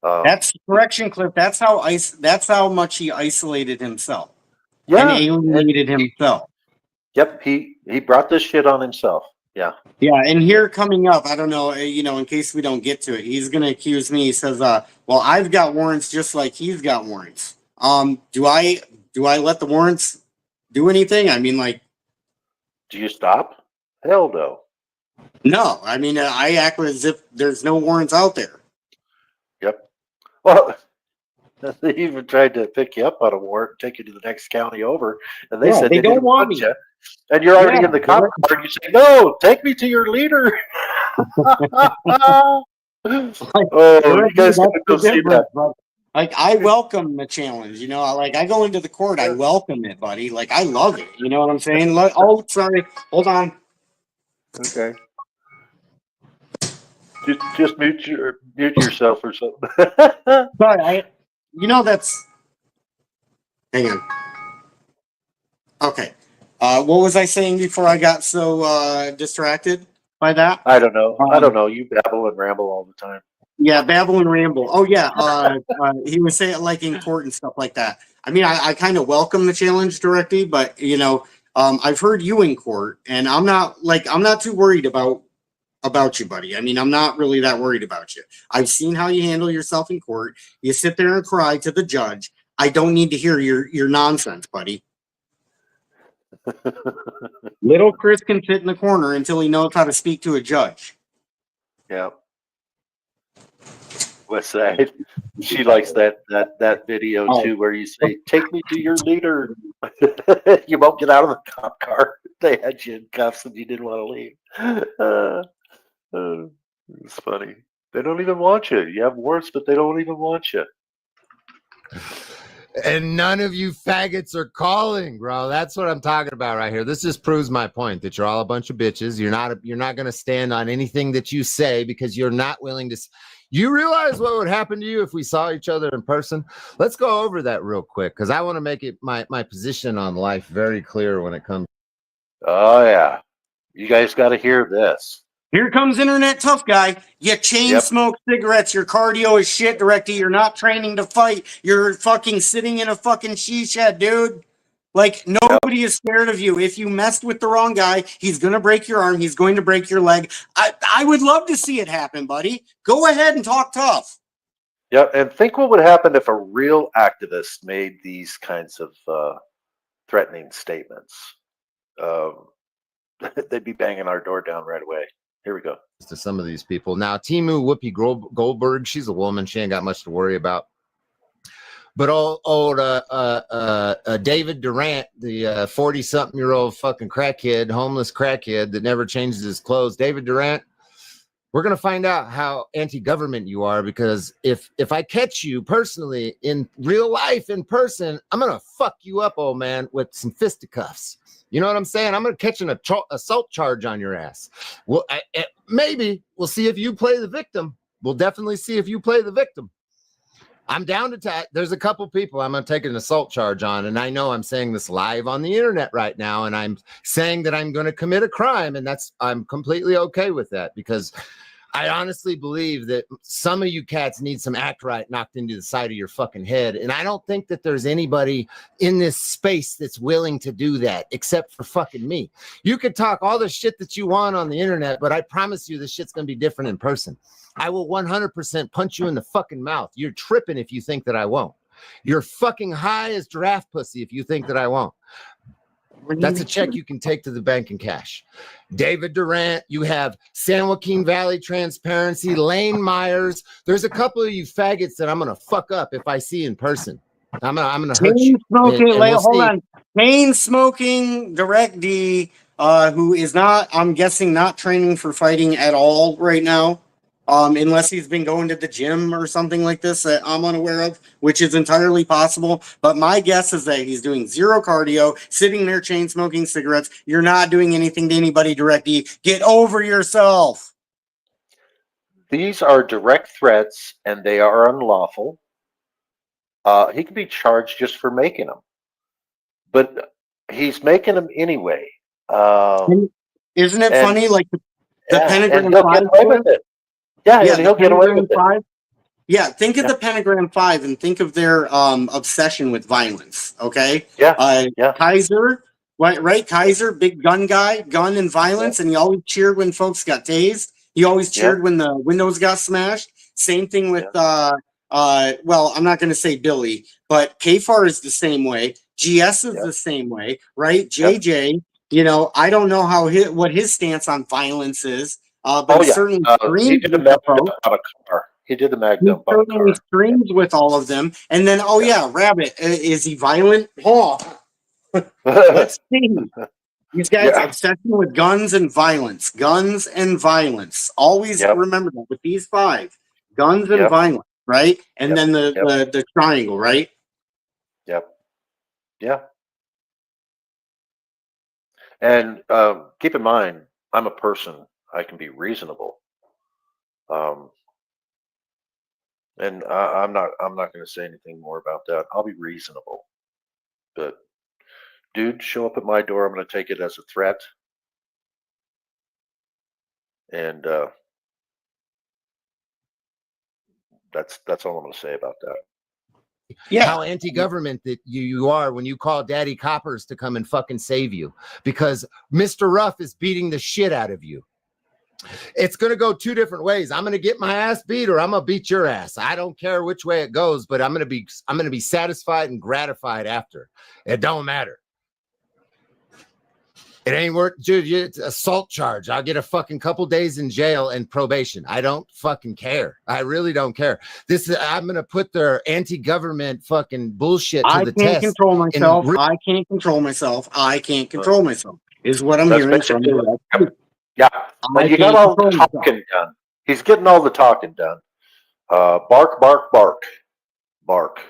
That's correction, Cliff. That's how much he isolated himself and Yeah. alienated himself. Yep. He brought this shit on himself. Yeah. Yeah, and here coming up, I don't know, in case we don't get to it, he's gonna accuse me. He says, "Well, I've got warrants just like he's got warrants. Do I let the warrants do anything? I mean, like, Do you stop? Hell no. no. I mean, I act as if there's no warrants out there. Yep. Well, they even tried to pick you up on a warrant, take you to the next county over, and they said they don't didn't want me. you. And you're already Yeah, in the cop car, and you say, "No, take me to your leader." Oh, you guys gotta go see that. Like, I welcome the challenge, like I go into the court, I welcome it, buddy. Like, I love it. You know what I'm saying? Oh, sorry. Hold on. Okay. Just mute yourself or something. Sorry, that's. Hang on. Okay. What was I saying before I got so distracted by that? I don't know. You babble and ramble all the time. Yeah, babble and ramble. Oh yeah, he was saying like in court and stuff like that. I mean, I kind of welcome the challenge directly, but I've heard you in court, and I'm not too worried about you, buddy. I mean, I'm not really that worried about you. I've seen how you handle yourself in court. You sit there and cry to the judge. I don't need to hear your nonsense, buddy. Little Chris can sit in the corner until he knows how to speak to a judge. Yeah. West Side. She likes that video too, where you say, "Take me to your leader." You won't get out of the cop car. They had you in cuffs and you didn't want to leave. It's funny. They don't even want you. You have warrants, but they don't even want you. And none of you faggots are calling, bro. That's what I'm talking about right here. This just proves my point that you're all a bunch of bitches. You're not going to stand on anything that you say because you're not willing to. You realize what would happen to you if we saw each other in person? Let's go over that real quick because I want to make it my position on life very clear when it comes. Oh yeah, you guys got to hear this. Here comes internet tough guy. You chain smoke cigarettes. Your cardio is shit, Directy. You're not training to fight. You're fucking sitting in a fucking shed, dude. Like, nobody is scared of you. If you messed with the wrong guy, he's going to break your arm. He's going to break your leg. I would love to see it happen, buddy. Go ahead and talk tough. Yeah, and think what would happen if a real activist made these kinds of threatening statements. They'd be banging our door down right away. Here we go. To some of these people. Now, Timu Whoopi Goldberg, she's a woman. She ain't got much to worry about. But old David Durant, the 40-something-year-old fucking crackhead, homeless crackhead that never changes his clothes. David Durant, we're going to find out how anti-government you are because if I catch you personally in real life, in person, I'm going to fuck you up, old man, with some fisticuffs. You know what I'm saying? I'm going to catch an assault charge on your ass. Well, maybe we'll see if you play the victim. We'll definitely see if you play the victim. I'm down to there's a couple people I'm going to take an assault charge on, and I know I'm saying this live on the internet right now, and I'm saying that I'm going to commit a crime, and I'm completely okay with that because I honestly believe that some of you cats need some act right knocked into the side of your fucking head. And I don't think that there's anybody in this space that's willing to do that except for fucking me. You could talk all the shit that you want on the internet, but I promise you this shit's going to be different in person. I will 100% punch you in the fucking mouth. You're tripping if you think that I won't. You're fucking high as giraffe pussy if you think that I won't. That's a check you can take to the bank in cash. David Durant, you have San Joaquin Valley Transparency, Lane Myers. There's a couple of you faggots that I'm gonna fuck up if I see in person. I'm gonna hurt you. Hold on. Chain smoking Direct D, who is not, I'm guessing, not training for fighting at all right now. unless he's been going to the gym or something like this that I'm unaware of, which is entirely possible. But my guess is that he's doing zero cardio, sitting there chain smoking cigarettes. You're not doing anything to anybody, Direct E. Get over yourself. These are direct threats, and they are unlawful. He could be charged just for making them, but he's making them anyway. Isn't it and- funny? Like the Yeah, pentagram and he'll get away with it. Yeah, Yeah, and he'll the get away Pentagram with it. 5. Yeah, think of Yeah. the Pentagram 5 and think of their obsession with violence. Okay. Yeah, yeah. Kaiser, right? Kaiser, big gun guy, gun and violence, and he always cheered when folks got tased. He always cheered when the windows got smashed. Same thing with well, I'm not going to say Billy, but KFAR is the same way. GS is the same way, right? JJ, you know, I don't know how what his stance on violence is, but he certainly he screams did a with the mag folks. dump on a car. He did a mag He dump on a certainly car. streams with all of them. And then, Rabbit, is he violent? Oh, let's see. These guys obsession with guns and violence. Guns and violence. Always remember that with these 5. Guns and violence, right? And then the triangle, right? Yep. Yeah. And keep in mind, I'm a person. I can be reasonable. And I'm not going to say anything more about that. I'll be reasonable. But dude, show up at my door. I'm going to take it as a threat. And that's all I'm going to say about that. Yeah. How anti-government that you are when you call Daddy Coppers to come and fucking save you, because Mr. Ruff is beating the shit out of you. It's going to go 2 different ways. I'm going to get my ass beat, or I'm going to beat your ass. I don't care which way it goes, but I'm going to be satisfied and gratified after. It don't matter. It ain't worth, dude. It's assault charge. I'll get a fucking couple days in jail and probation. I don't fucking care. I really don't care. I'm gonna put their anti-government fucking bullshit to the test. I can't control myself. I can't control myself. I can't control myself. Is what I'm hearing from you. Yeah, and you got all the talking done. He's getting all the talking done. Bark, bark, bark, bark.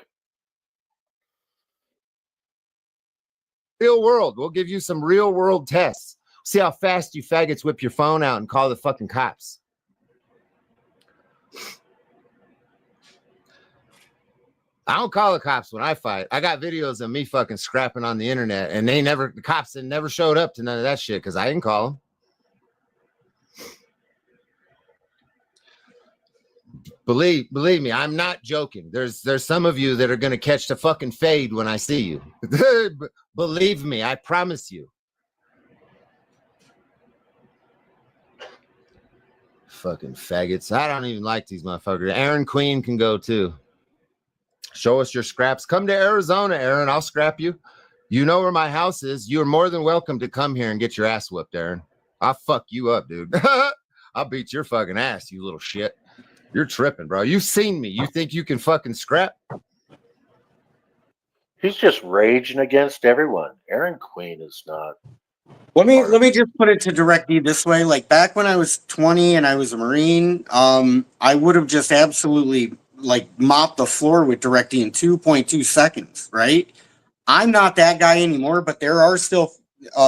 Real world. We'll give you some real world tests. See how fast you faggots whip your phone out and call the fucking cops. I don't call the cops when I fight. I got videos of me fucking scrapping on the internet, and the cops had never showed up to none of that shit because I didn't call them. Believe me, I'm not joking. There's some of you that are going to catch the fucking fade when I see you. Believe me, I promise you. Fucking faggots. I don't even like these motherfuckers. Aaron Queen can go too. Show us your scraps. Come to Arizona, Aaron. I'll scrap you. You know where my house is. You're more than welcome to come here and get your ass whooped, Aaron. I'll fuck you up, dude. I'll beat your fucking ass, you little shit. You're tripping, bro. You've seen me. You think you can fucking scrap? He's just raging against everyone. Aaron Queen is not. Let me just put it to Direct D this way. Like back when I was 20 and I was a Marine, I would have just absolutely like mopped the floor with Direct D in 2.2 seconds, right? I'm not that guy anymore, but there are still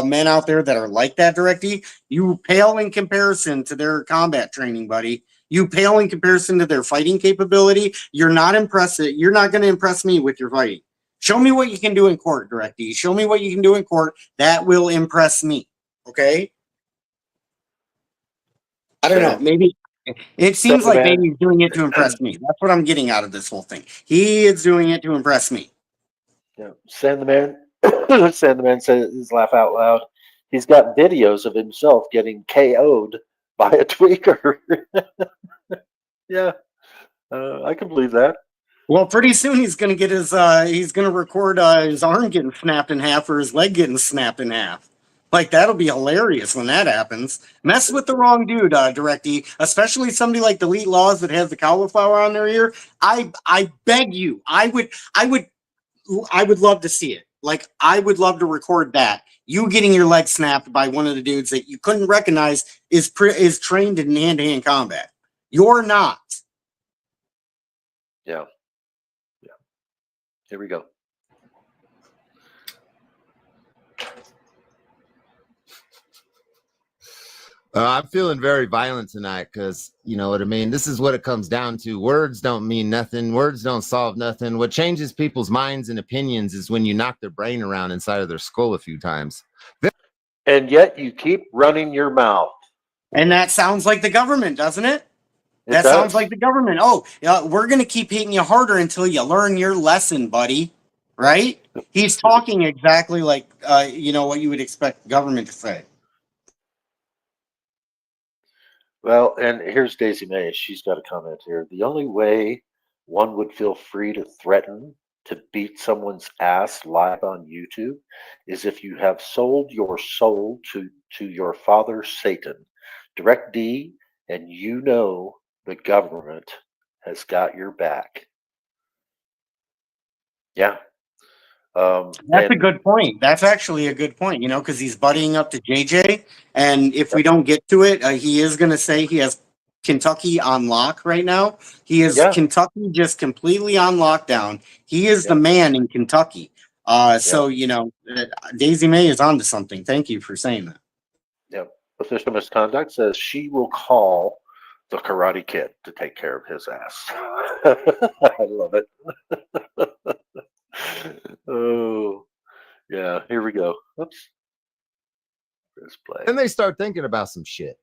men out there that are like that, Direct D. You pale in comparison to their combat training, buddy. You pale in comparison to their fighting capability. You're not impressive. You're not going to impress me with your fighting. Show me what you can do in court, Direct D. Show me what you can do in court. That will impress me. Okay? I don't know. Maybe it seems like maybe he's doing it to impress me. That's what I'm getting out of this whole thing. He is doing it to impress me. Yeah. Sandman says his laugh out loud. He's got videos of himself getting KO'd by a tweaker. Yeah. I can believe that. Well, pretty soon he's going to get he's going to record his arm getting snapped in half or his leg getting snapped in half. Like, that'll be hilarious when that happens. Mess with the wrong dude, Direct D, especially somebody like Delete Laws that has the cauliflower on their ear. I beg you, I would love to see it. Like, I would love to record that. You getting your leg snapped by one of the dudes that you couldn't recognize is trained in hand-to-hand combat. You're not. Yeah. Yeah. Here we go. I'm feeling very violent tonight because, you know what I mean? This is what it comes down to. Words don't mean nothing. Words don't solve nothing. What changes people's minds and opinions is when you knock their brain around inside of their skull a few times. And yet you keep running your mouth. And that sounds like the government, doesn't it? It That does. sounds like the government. Oh, we're going to keep hitting you harder until you learn your lesson, buddy. Right? He's talking exactly like, you know, what you would expect government to say. Well, and here's Daisy May. She's got a comment here. The only way one would feel free to threaten to beat someone's ass live on YouTube is if you have sold your soul to your father Satan. Direct D, and you know the government has got your back. Yeah. That's a good point. That's actually a good point, you know, because he's buddying up to JJ. And if we don't get to it, he is going to say he has Kentucky on lock right now. He is Kentucky just completely on lockdown. He is the man in Kentucky. So, you know, Daisy May is onto something. Thank you for saying that. Yep. Official misconduct says she will call the Karate Kid to take care of his ass. I love it. Oh, yeah. Here we go. Oops. Press play. And they start thinking about some shit.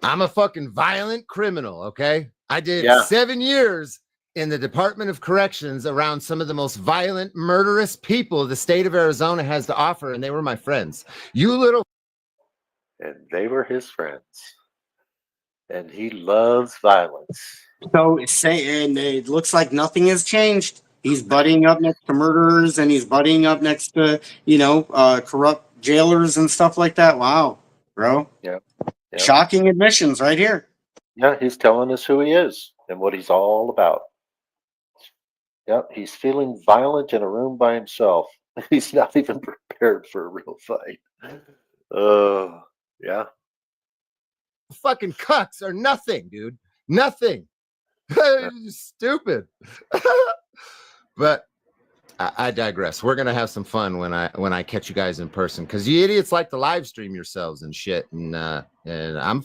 I'm a fucking violent criminal, okay? I did 7 years in the Department of Corrections around some of the most violent, murderous people the state of Arizona has to offer, and they were my friends. You little... And they were his friends. And he loves violence. So, and it looks like nothing has changed. He's buddying up next to murderers, and he's buddying up next to, you know, corrupt jailers and stuff like that. Wow, bro. Yeah. Shocking admissions right here. Yeah, he's telling us who he is and what he's all about. Yep, he's feeling violent in a room by himself. He's not even prepared for a real fight. Yeah. Fucking cucks are nothing, dude. Nothing. Stupid. But I digress. We're gonna have some fun when I catch you guys in person, because you idiots like to live stream yourselves and shit. And I'm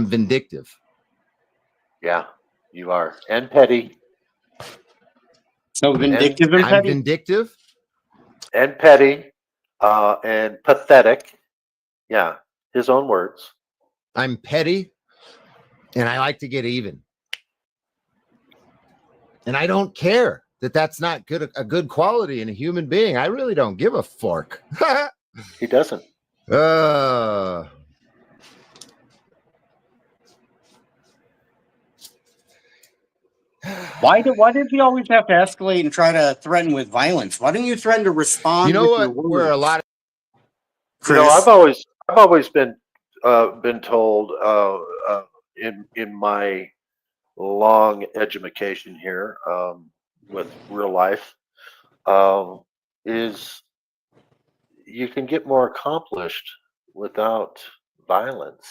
vindictive. Yeah, you are. And petty. So vindictive and petty. I'm vindictive. And petty. And pathetic. Yeah, his own words. I'm petty, and I like to get even. And I don't care that that's not a good quality in a human being. I really don't give a fork. He doesn't. Why did you always have to escalate and try to threaten with violence? Why don't you threaten to respond? You know with what? Where a lot of Chris? You know, I've always been told in my long education here with real life is you can get more accomplished without violence,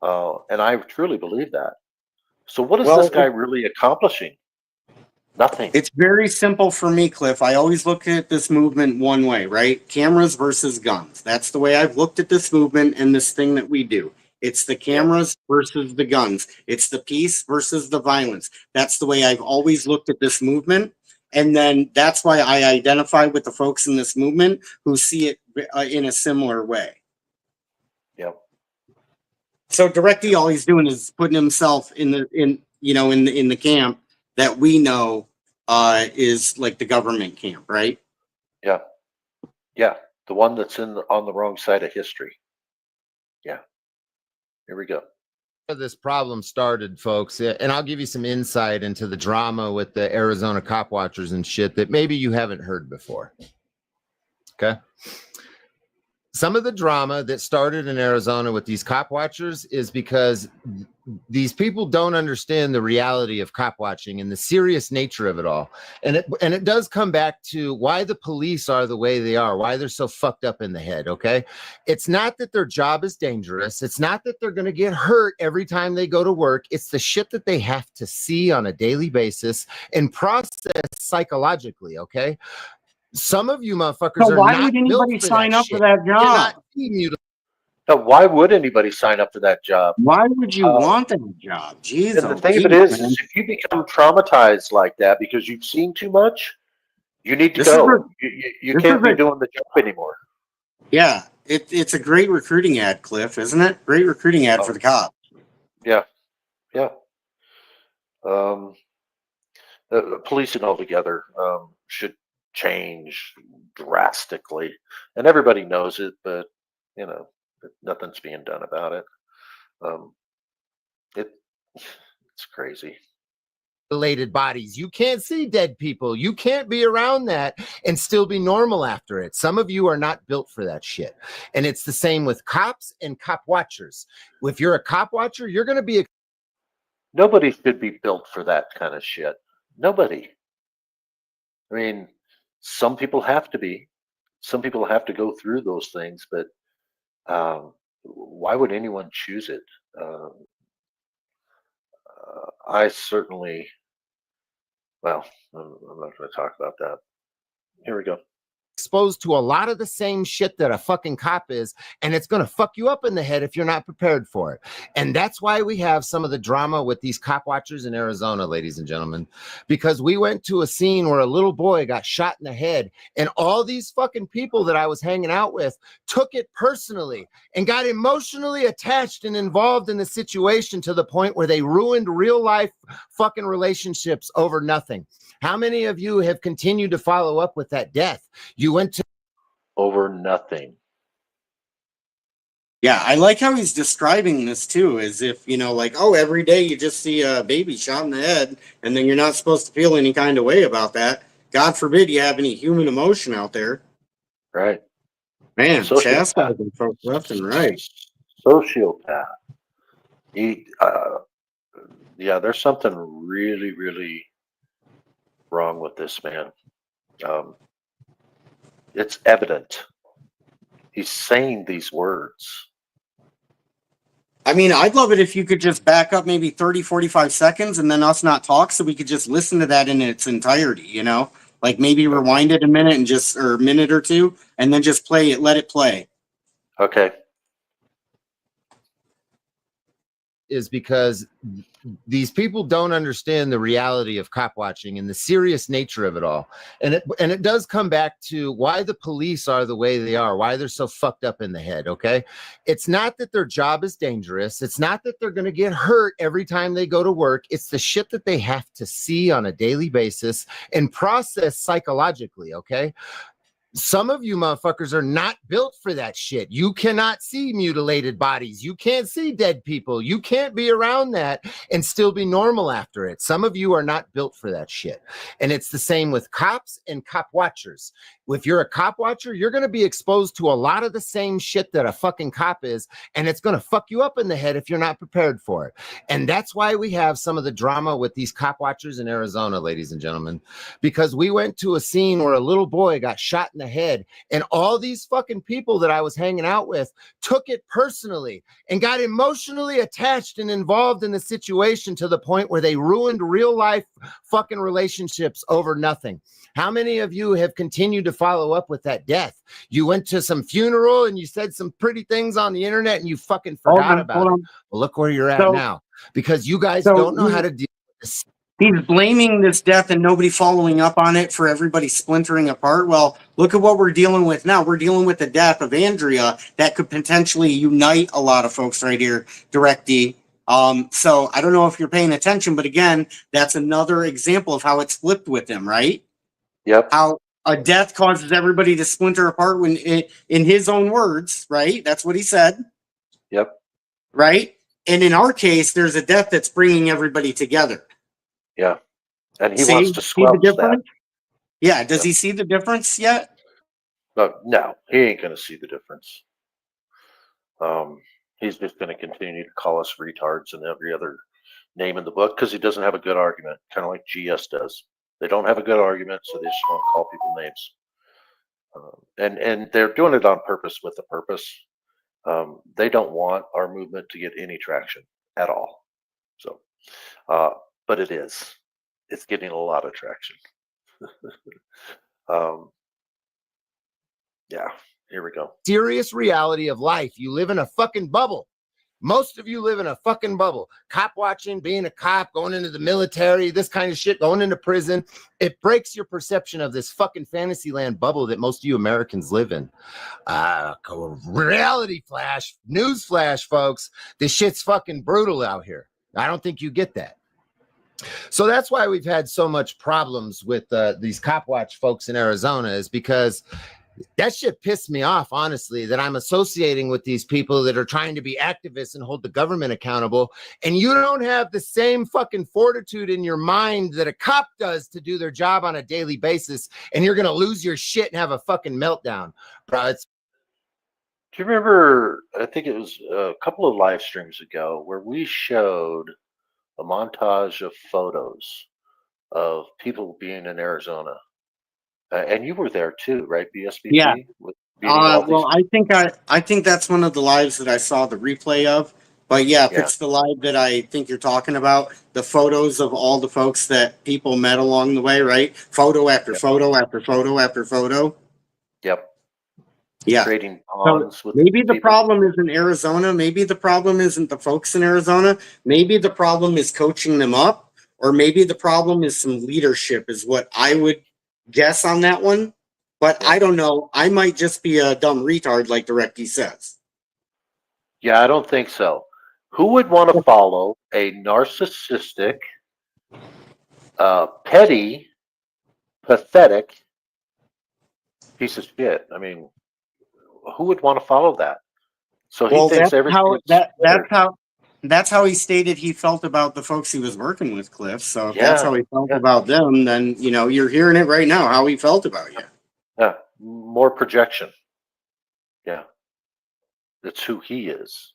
and I truly believe that. So what is this guy really accomplishing? Nothing. It's very simple for me, Cliff. I always look at this movement one way, right? Cameras versus guns. That's the way I've looked at this movement and this thing that we do. It's the cameras versus the guns. It's the peace versus the violence. That's the way I've always looked at this movement. And then that's why I identify with the folks in this movement who see it in a similar way. Yep. So directly, all he's doing is putting himself in the camp that we know is like the government camp, right? Yeah. Yeah. The one that's on the wrong side of history. Yeah. Here we go. This problem started, folks, and I'll give you some insight into the drama with the Arizona cop watchers and shit that maybe you haven't heard before. Okay. some of the drama that started in Arizona with these cop watchers is because these people don't understand the reality of cop watching and the serious nature of it all. And it does come back to why the police are the way they are, why they're so fucked up in the head, okay? It's not that their job is dangerous. It's not that they're going to get hurt every time they go to work. It's the shit that they have to see on a daily basis and process psychologically, okay? Some of you motherfuckers So are why not would anybody built for sign that up shit. for that You're job? not mutilated. Now, why would anybody sign up for that job? Why would you Uh, want that job? Jeez, And the oh, thing of it geez, is, man. if you become traumatized like that because you've seen too much, you need to This is go. a- You this can't is be a- doing the job anymore. Yeah, it's a great recruiting ad, Cliff, isn't it? Great recruiting ad for the cop. Yeah, yeah. Policing altogether should change drastically, and everybody knows it, but you know, nothing's being done about it. It's crazy. Bodies. You can't see dead people. You can't be around that and still be normal after it. Some of you are not built for that shit. And it's the same with cops and cop watchers. If you're a cop watcher, you're going to be Nobody should be built for that kind of shit. Nobody. I mean, some people have to be. Some people have to go through those things, but why would anyone choose it? I certainly. Well, I'm not going to talk about that. Here we go. exposed to a lot of the same shit that a fucking cop is, and it's going to fuck you up in the head if you're not prepared for it. And that's why we have some of the drama with these cop watchers in Arizona, ladies and gentlemen, because we went to a scene where a little boy got shot in the head, and all these fucking people that I was hanging out with took it personally and got emotionally attached and involved in the situation to the point where they ruined real life fucking relationships over nothing. How many of you have continued to follow up with that death? You went to Over nothing. Yeah, I like how he's describing this too, as if, you know, like, oh, every day you just see a baby shot in the head, and then you're not supposed to feel any kind of way about that. God forbid you have any human emotion out there. Right. Man, Sociopath. chastising folks left and right. Sociopath. Yeah, there's something really, really wrong with this man. It's evident. He's saying these words. I mean, I'd love it if you could just back up maybe 30, 45 seconds and then us not talk so we could just listen to that in its entirety, you know? Like maybe rewind it a minute and just, or a minute or two, and then just play it, let it play. Okay. is because these people don't understand the reality of cop watching and the serious nature of it all. And it does come back to why the police are the way they are, why they're so fucked up in the head, okay? It's not that their job is dangerous. It's not that they're going to get hurt every time they go to work. It's the shit that they have to see on a daily basis and process psychologically, okay? Some of you motherfuckers are not built for that shit. You cannot see mutilated bodies. You can't see dead people. You can't be around that and still be normal after it. Some of you are not built for that shit. And it's the same with cops and cop watchers. If you're a cop watcher, you're going to be exposed to a lot of the same shit that a fucking cop is, and it's going to fuck you up in the head if you're not prepared for it. And that's why we have some of the drama with these cop watchers in Arizona, ladies and gentlemen, because we went to a scene where a little boy got shot in the head, and all these fucking people that I was hanging out with took it personally and got emotionally attached and involved in the situation to the point where they ruined real life fucking relationships over nothing. How many of you have continued to follow up with that death? You went to some funeral and you said some pretty things on the internet and you fucking forgot about it. Well, look where you're at now, because you guys don't know how to deal with this. He's blaming this death and nobody following up on it for everybody splintering apart. Well, look at what we're dealing with now. We're dealing with the death of Andrea that could potentially unite a lot of folks right here, Direct D. So I don't know if you're paying attention, but again, that's another example of how it's flipped with him, right? Yep. How a death causes everybody to splinter apart when in his own words, right? That's what he said. Yep. Right? And in our case, there's a death that's bringing everybody together. Yeah. And he wants to squelch that. Yeah. Does he see the difference yet? No, he ain't going to see the difference. He's just going to continue to call us retards and every other name in the book because he doesn't have a good argument, kind of like GS does. They don't have a good argument, so they just want to call people names. And they're doing it on purpose with a purpose. They don't want our movement to get any traction at all. So, but it is. It's getting a lot of traction. Yeah, here we go. Serious reality of life. You live in a fucking bubble. Most of you live in a fucking bubble. Cop watching, being a cop, going into the military, this kind of shit, going into prison. It breaks your perception of this fucking fantasy land bubble that most of you Americans live in. Reality flash, news flash, folks. This shit's fucking brutal out here. I don't think you get that. So that's why we've had so much problems with these cop watch folks in Arizona, is because that shit pissed me off, honestly, that I'm associating with these people that are trying to be activists and hold the government accountable. And you don't have the same fucking fortitude in your mind that a cop does to do their job on a daily basis. And you're going to lose your shit and have a fucking meltdown, bro. It's Do you remember, I think it was a couple of live streams ago, where we showed a montage of photos of people being in Arizona? And you were there too, right? BSBT? Yeah. With meeting all these- Well, I think that's one of the lives that I saw the replay of. But yeah, if it's the live that I think you're talking about, the photos of all the folks that people met along the way, right? Photo after photo after photo after photo. Yep. Yeah. Trading pawns with Maybe the people. problem isn't Arizona. Maybe the problem isn't the folks in Arizona. Maybe the problem is coaching them up, or maybe the problem is some leadership, is what I would guess on that one. But I don't know. I might just be a dumb retard, like Directy says. Yeah, I don't think so. Who would want to follow a narcissistic, petty, pathetic piece of shit? I mean, who would want to follow that? So he thinks everything. That's how he stated he felt about the folks he was working with, Cliff. So if that's how he felt about them, then you're hearing it right now, how he felt about you. Yeah, more projection. Yeah, that's who he is,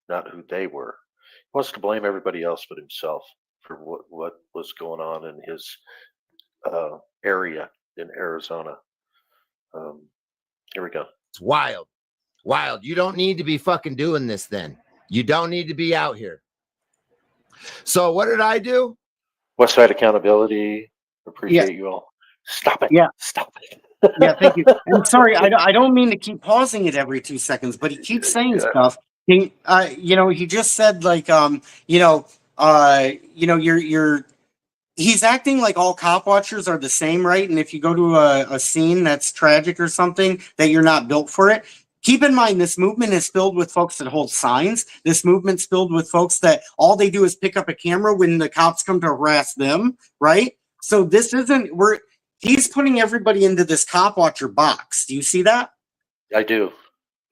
not who they were. He wants to blame everybody else but himself for what was going on in his area in Arizona. Here we go. It's wild. Wild. You don't need to be fucking doing this then. You don't need to be out here. So what did I do? Westside Accountability. Appreciate you all. Stop it. Yeah. Stop it. Yeah, thank you. I'm sorry, I don't mean to keep pausing it every 2 seconds, but he keeps saying stuff. He just said like, he's acting like all cop watchers are the same, right? And if you go to a scene that's tragic or something, that you're not built for it. Keep in mind, this movement is filled with folks that hold signs. This movement's filled with folks that all they do is pick up a camera when the cops come to harass them, right? So this isn't, he's putting everybody into this cop watcher box. Do you see that? I do.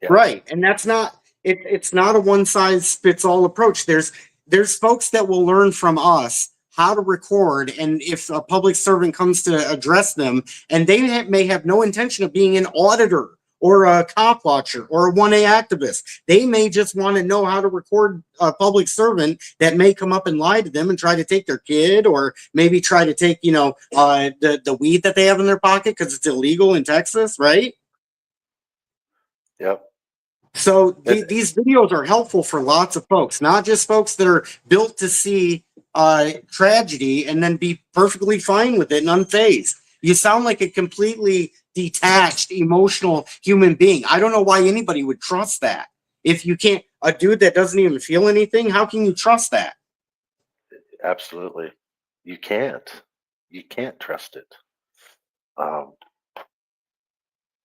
Yeah. Right. And that's not, it's not a one size fits all approach. There's folks that will learn from us how to record. And if a public servant comes to address them, and they may have no intention of being an auditor or a cop watcher or a 1A activist, they may just want to know how to record a public servant that may come up and lie to them and try to take their kid, or maybe try to take, the weed that they have in their pocket because it's illegal in Texas, right? Yep. So these videos are helpful for lots of folks, not just folks that are built to see tragedy and then be perfectly fine with it and unfazed. You sound like a completely detached, emotional human being. I don't know why anybody would trust that. If you can't, a dude that doesn't even feel anything, how can you trust that? Absolutely. You can't. You can't trust it.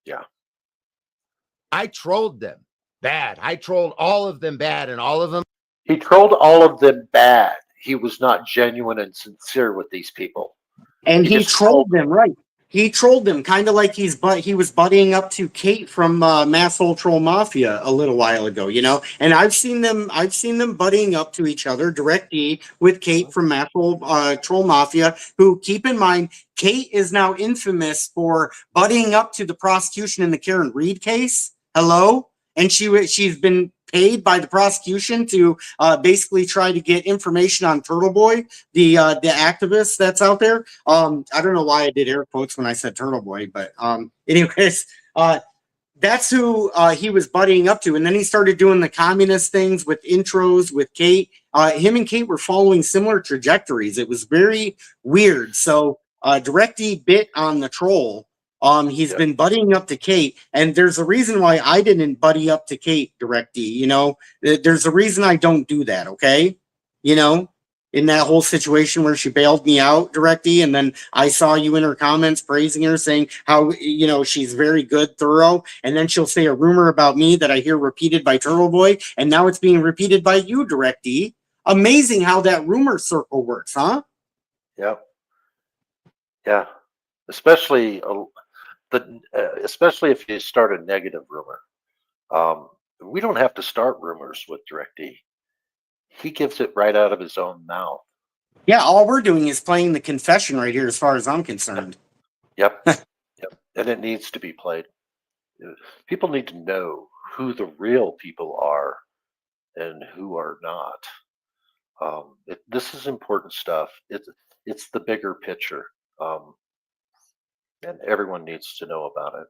Yeah. I trolled them bad. I trolled all of them bad, and all of them. He trolled all of them bad. He was not genuine and sincere with these people. And he trolled them, right? He trolled them kind of like he was buddying up to Kate from Masshole Troll Mafia a little while ago, you know. And I've seen them buddying up to each other. Direct D with Kate from Masshole Troll Mafia, who, keep in mind, Kate is now infamous for buddying up to the prosecution in the Karen Reed case. Hello, and she's been paid by the prosecution to basically try to get information on Turtle Boy, the activist that's out there. I don't know why I did air quotes when I said Turtle Boy, but anyways, that's who he was buddying up to. And then he started doing the communist things with intros with Kate. Him and Kate were following similar trajectories. It was very weird. So Direct D bit on the troll. He's been buddying up to Kate, and there's a reason why I didn't buddy up to Kate, Direct D. You know, there's a reason I don't do that. Okay, you know, in that whole situation where she bailed me out, Direct D, and then I saw you in her comments praising her, saying how, you know, she's very good, thorough, and then she'll say a rumor about me that I hear repeated by Turtle Boy, and now it's being repeated by you, Direct D. Amazing how that rumor circle works, huh? Yep. Yeah. Especially especially if you start a negative rumor. We don't have to start rumors with Direct D. He gives it right out of his own mouth. Yeah, all we're doing is playing the confession right here, as far as I'm concerned. Yep. Yep. And it needs to be played. People need to know who the real people are and who are not. This is important stuff. It's the bigger picture. And everyone needs to know about it.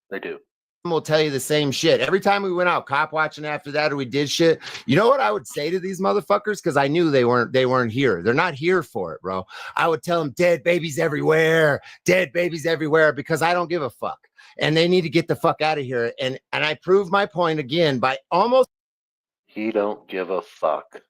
They do. Will tell you the same shit. Every time we went out cop watching after that, or we did shit, you know what I would say to these motherfuckers? Because I knew they weren't here. They're not here for it, bro. I would tell them dead babies everywhere, because I don't give a fuck. And they need to get the fuck out of here. And I proved my point again by almost. He don't give a fuck.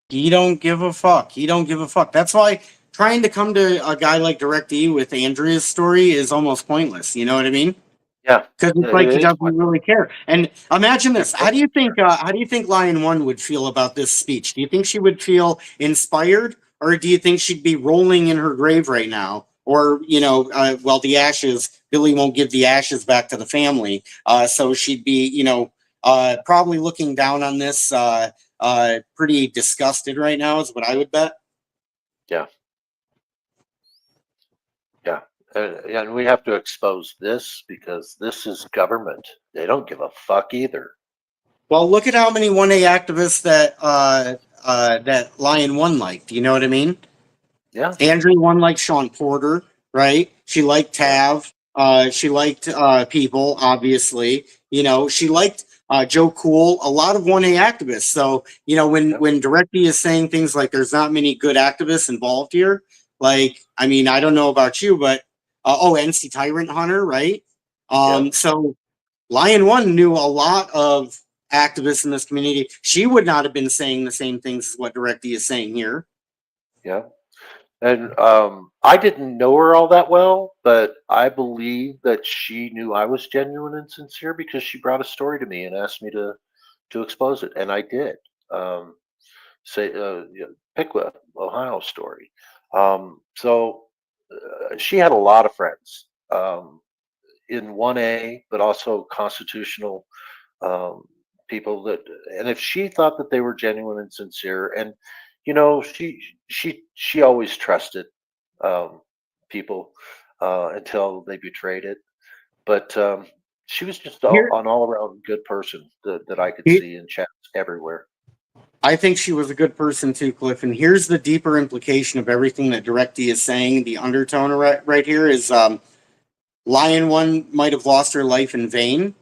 He don't give a fuck. He don't give a fuck. That's why trying to come to a guy like Direct D with Andrea's story is almost pointless. You know what I mean? Yeah, because it's like he doesn't really care. And imagine this: how do you think Lion One would feel about this speech? Do you think she would feel inspired, or do you think she'd be rolling in her grave right now? Or, you know, well, the ashes, Billy won't give the ashes back to the family, so she'd be, you know, probably looking down on this, pretty disgusted right now, is what I would bet. Yeah. Yeah. And we have to expose this because this is government. They don't give a fuck either. Well, look at how many 1A activists that that Lion One liked. You know what I mean? Yeah. Andrea One liked Sean Porter, right? She liked Tav. She liked people, obviously. You know, she liked Joe Cool, a lot of 1A activists. So, you know, when Direct D is saying things like there's not many good activists involved here, like, I mean, I don't know about you, but NC Tyrant Hunter, right? So Lion One knew a lot of activists in this community. She would not have been saying the same things as what Direct D is saying here. Yeah. And I didn't know her all that well, but I believe that she knew I was genuine and sincere because she brought a story to me and asked me to expose it, and I did. Piqua, Ohio story. So she had a lot of friends in 1A, but also constitutional people that, and if she thought that they were genuine and sincere, and you know, she always trusted people until they betrayed it. But she was just an all-around good person that I could see in chats everywhere. I think she was a good person too, Cliff. And here's the deeper implication of everything that Direct D is saying. The undertone right here is Lion One might have lost her life in vain.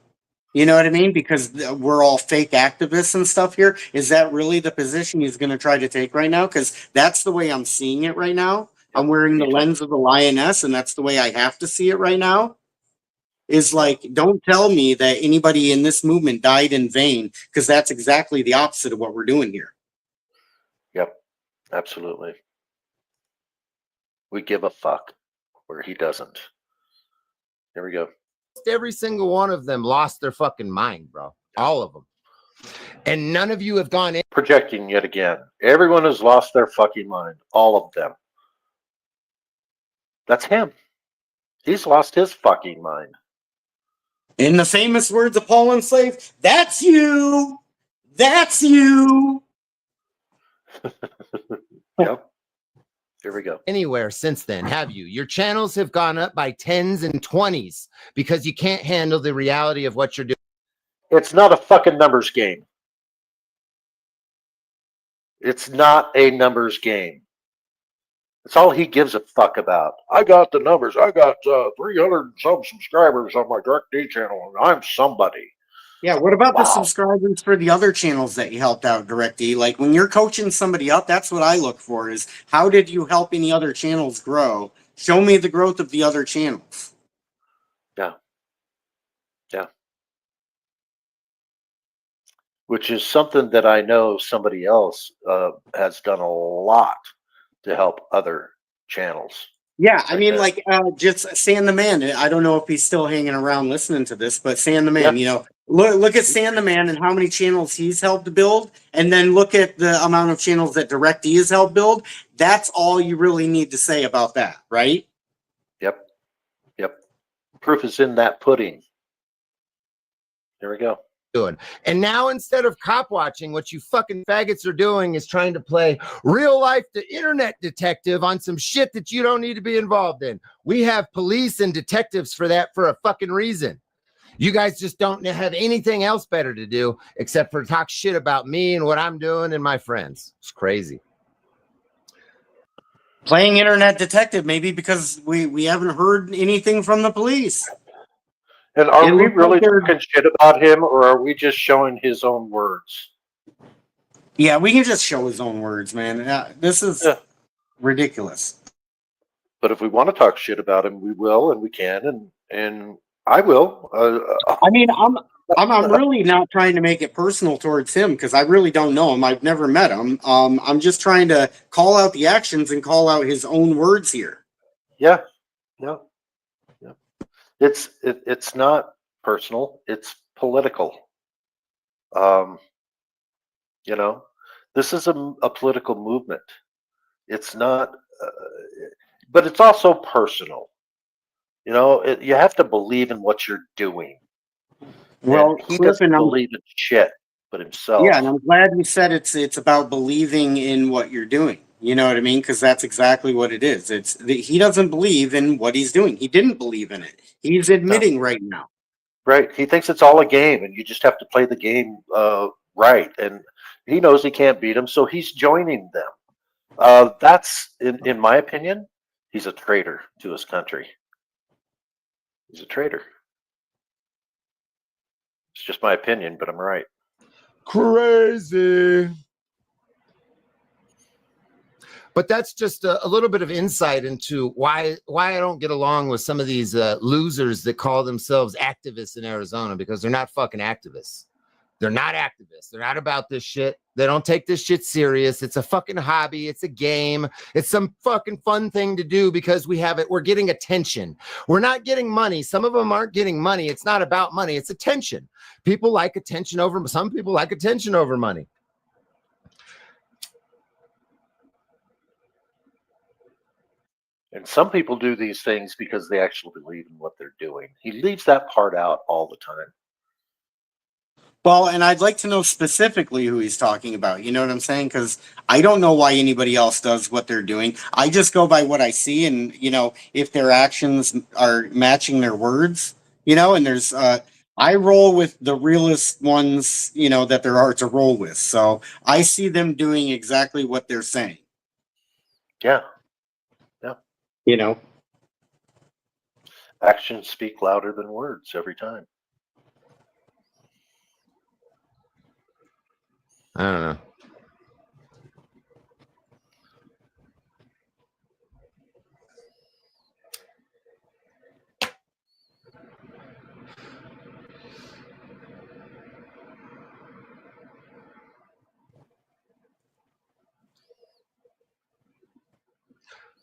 You know what I mean? Because we're all fake activists and stuff here. Is that really the position he's going to try to take right now? Because that's the way I'm seeing it right now. I'm wearing the lens of the lioness, and that's the way I have to see it right now. Is like, don't tell me that anybody in this movement died in vain, because that's exactly the opposite of what we're doing here. Yep, absolutely. We give a fuck where he doesn't. There we go. Every single one of them lost their fucking mind, bro. All of them. And none of you have gone in. Projecting yet again. Everyone has lost their fucking mind. All of them. That's him. He's lost his fucking mind. In the famous words of Paul and Slave, that's you. That's you. Yep. Here we go. Anywhere since then, have you? Your channels have gone up by 10s and 20s because you can't handle the reality of what you're doing. It's not a fucking numbers game. It's not a numbers game. It's all he gives a fuck about. I got the numbers. I got 300 and some subscribers on my Direct D channel, and I'm somebody. Yeah, what about the Wow. subscribers for the other channels that you helped out, DirectD? Like when you're coaching somebody up, that's what I look for is how did you help any other channels grow? Show me the growth of the other channels. Yeah. Yeah. Which is something that I know somebody else has done a lot to help other channels. Yeah, I Like mean, that. like just Sand the Man. I don't know if he's still hanging around listening to this, but Sand the Man, Yeah. you know, look at Sand the Man and how many channels he's helped build, and then look at the amount of channels that DirectD has helped build. That's all you really need to say about that, right? Yep. Yep. Proof is in that pudding. There we go. Doing. And now instead of cop watching, what you fucking faggots are doing is trying to play real life the internet detective on some shit that you don't need to be involved in. We have police and detectives for that for a fucking reason. You guys just don't have anything else better to do except for talk shit about me and what I'm doing and my friends. It's crazy. Playing internet detective, maybe because we haven't heard anything from the police. And are It we looks like really they're- talking shit about him, or are we just showing his own words? Yeah, we can just show his own words, man. This is Yeah. ridiculous. But if we want to talk shit about him, we will, and we can, and I will. I mean, I'm really not trying to make it personal towards him because I really don't know him. I've never met him. I'm just trying to call out the actions and call out his own words here. Yeah, yeah, yeah. It's not personal. It's political. You know, this is a political movement. It's not, but it's also personal. You know, you have to believe in what you're doing. Well, And he Cliff, doesn't believe in shit but himself. yeah, and I'm glad you said it's about believing in what you're doing. You know what I mean? Because that's exactly what it is. He doesn't believe in what he's doing. He didn't believe in it. He's admitting right now. Right. He thinks it's all a game, and you just have to play the game right. And he knows he can't beat him, so he's joining them. That's, in my opinion, he's a traitor to his country. He's a traitor. It's just my opinion, but I'm right. Crazy. But that's just a little bit of insight into why I don't get along with some of these losers that call themselves activists in Arizona, because they're not fucking activists. They're not activists. They're not about this shit. They don't take this shit serious. It's a fucking hobby. It's a game. It's some fucking fun thing to do because we have it. We're getting attention. We're not getting money. Some of them aren't getting money. It's not about money. It's attention. People like attention over, some people like attention over money. And some people do these things because they actually believe in what they're doing. He leaves that part out all the time. Well, and I'd like to know specifically who he's talking about. You know what I'm saying? Because I don't know why anybody else does what they're doing. I just go by what I see, and you know, if their actions are matching their words, you know, and there's I roll with the realest ones, you know, that there are to roll with. So I see them doing exactly what they're saying. Yeah. You know. Actions speak louder than words every time. I don't know.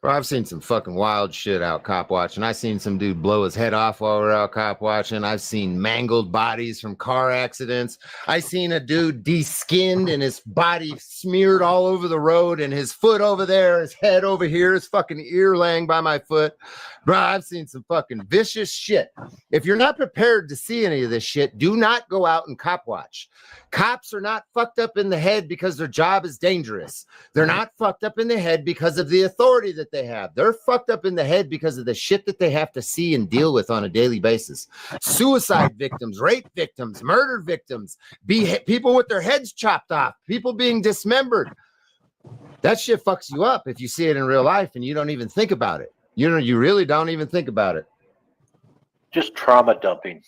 Bro, I've seen some fucking wild shit out cop watching. I seen some dude blow his head off while we're out cop watching. I've seen mangled bodies from car accidents. I seen a dude de-skinned and his body smeared all over the road and his foot over there, his head over here, his fucking ear laying by my foot. Bro, I've seen some fucking vicious shit. If you're not prepared to see any of this shit, do not go out and cop watch. Cops are not fucked up in the head because their job is dangerous. They're not fucked up in the head because of the authority that they have. They're fucked up in the head because of the shit that they have to see and deal with on a daily basis. Suicide victims, rape victims, murder victims, people with their heads chopped off, people being dismembered. That shit fucks you up if you see it in real life and you don't even think about it. You really don't even think about it. Just trauma dumping.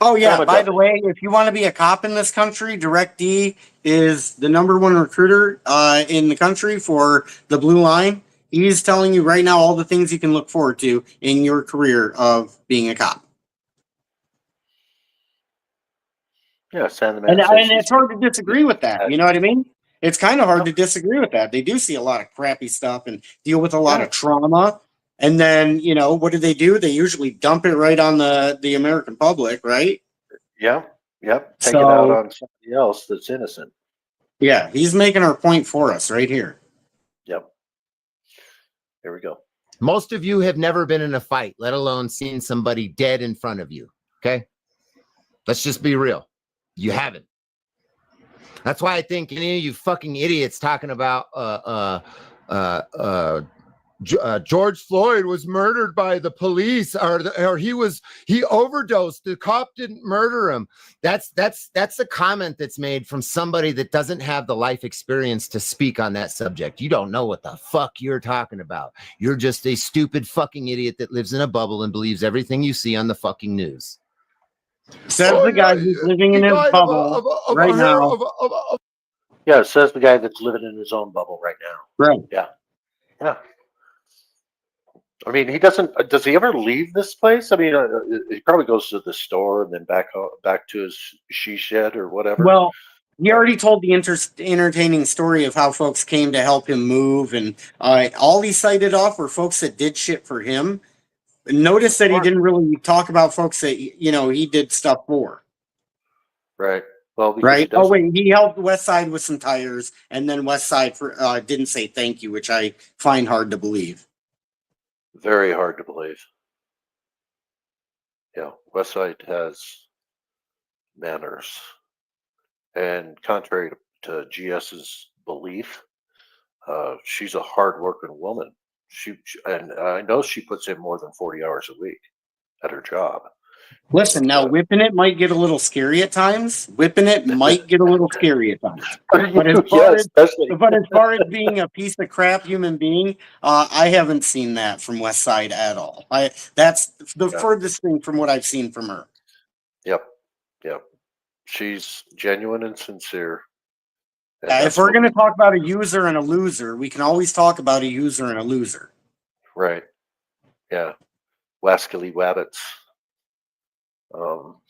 Oh yeah, Trauma by the dumping. way, if you want to be a cop in this country, Direct D is the #1 recruiter in the country for the Blue Line. He's telling you right now all the things you can look forward to in your career of being a cop. Yeah, send them. And it's hard to disagree with that. You know what I mean? It's kind of hard to disagree with that. They do see a lot of crappy stuff and deal with a lot of trauma. And then, you know, what do? They usually dump it right on the American public, right? Yep. Take it out on somebody else that's innocent. Yeah, he's making our point for us right here. Yep. Here we go. Most of you have never been in a fight, let alone seen somebody dead in front of you. Okay? Let's just be real. You haven't. That's why I think any of you fucking idiots talking about George Floyd was murdered by the police, or he overdosed. The cop didn't murder him. That's a comment that's made from somebody that doesn't have the life experience to speak on that subject. You don't know what the fuck you're talking about. You're just a stupid fucking idiot that lives in a bubble and believes everything you see on the fucking news. Says the guy who's living in his bubble right now. Yeah, it says the guy that's living in his own bubble right now. Right. Yeah. I mean, does he ever leave this place? I mean, he probably goes to the store and then back to his she shed or whatever. Well, he already told the entertaining story of how folks came to help him move, and all he cited off were folks that did shit for him. Notice that he didn't really talk about folks that, you know, he did stuff for. Right. Well, right. Oh, wait, he helped West Side with some tires, and then West Side didn't say thank you, which I find hard to believe. Very hard to believe. Yeah, West Side has manners, and contrary to GS's belief, she's a hard-working woman. And I know she puts in more than 40 hours a week at her job. Listen, now whipping it might get a little scary at times. But as far as being a piece of crap human being, I haven't seen that from West Side at all. That's the furthest thing from what I've seen from her. Yep. She's genuine and sincere. If we're going to talk about a user and a loser, we can always talk about a user and a loser. Right. Yeah. Wascally Wabbits. Well,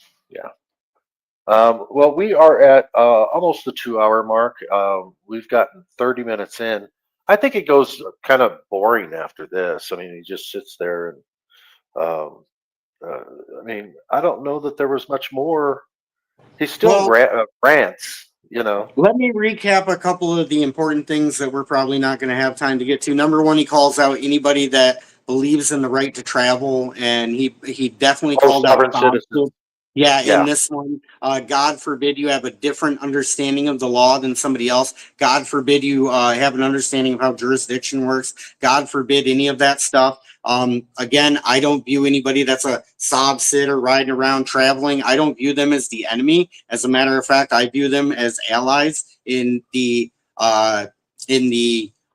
we are at almost the 2-hour mark. We've gotten 30 minutes in. I think it goes kind of boring after this. I mean, he just sits there and, I mean, I don't know that there was much more. He still rants. You know, let me recap a couple of the important things that we're probably not going to have time to get to. Number one, he calls out anybody that believes in the right to travel, and he definitely called out citizens. In this one, God forbid you have a different understanding of the law than somebody else. God forbid you have an understanding of how jurisdiction works. God forbid any of that stuff. Again, I don't view anybody that's a sob sitter riding around traveling. I don't view them as the enemy. As a matter of fact, I view them as allies in the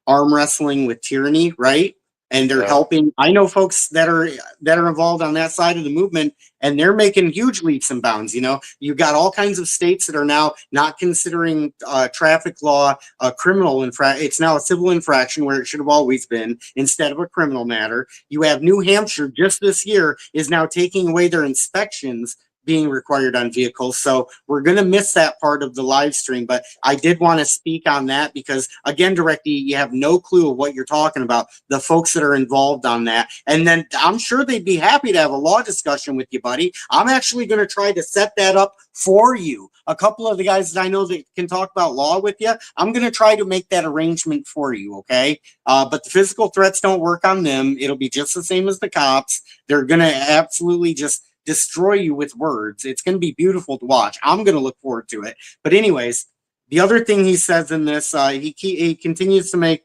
arm wrestling with tyranny, right? And they're helping. I know folks that are involved on that side of the movement, and they're making huge leaps and bounds. You know, you've got all kinds of states that are now not considering traffic law a criminal infraction. It's now a civil infraction where it should have always been instead of a criminal matter. You have New Hampshire just this year is now taking away their inspections being required on vehicles. So we're going to miss that part of the live stream, but I did want to speak on that because, again, Direct E, you have no clue of what you're talking about, the folks that are involved on that. And then I'm sure they'd be happy to have a law discussion with you, buddy. I'm actually going to try to set that up for you. A couple of the guys that I know that can talk about law with you, I'm going to try to make that arrangement for you, okay? But the physical threats don't work on them. It'll be just the same as the cops. They're going to absolutely just destroy you with words. It's going to be beautiful to watch. I'm going to look forward to it. But anyways, the other thing he says in this, he continues to make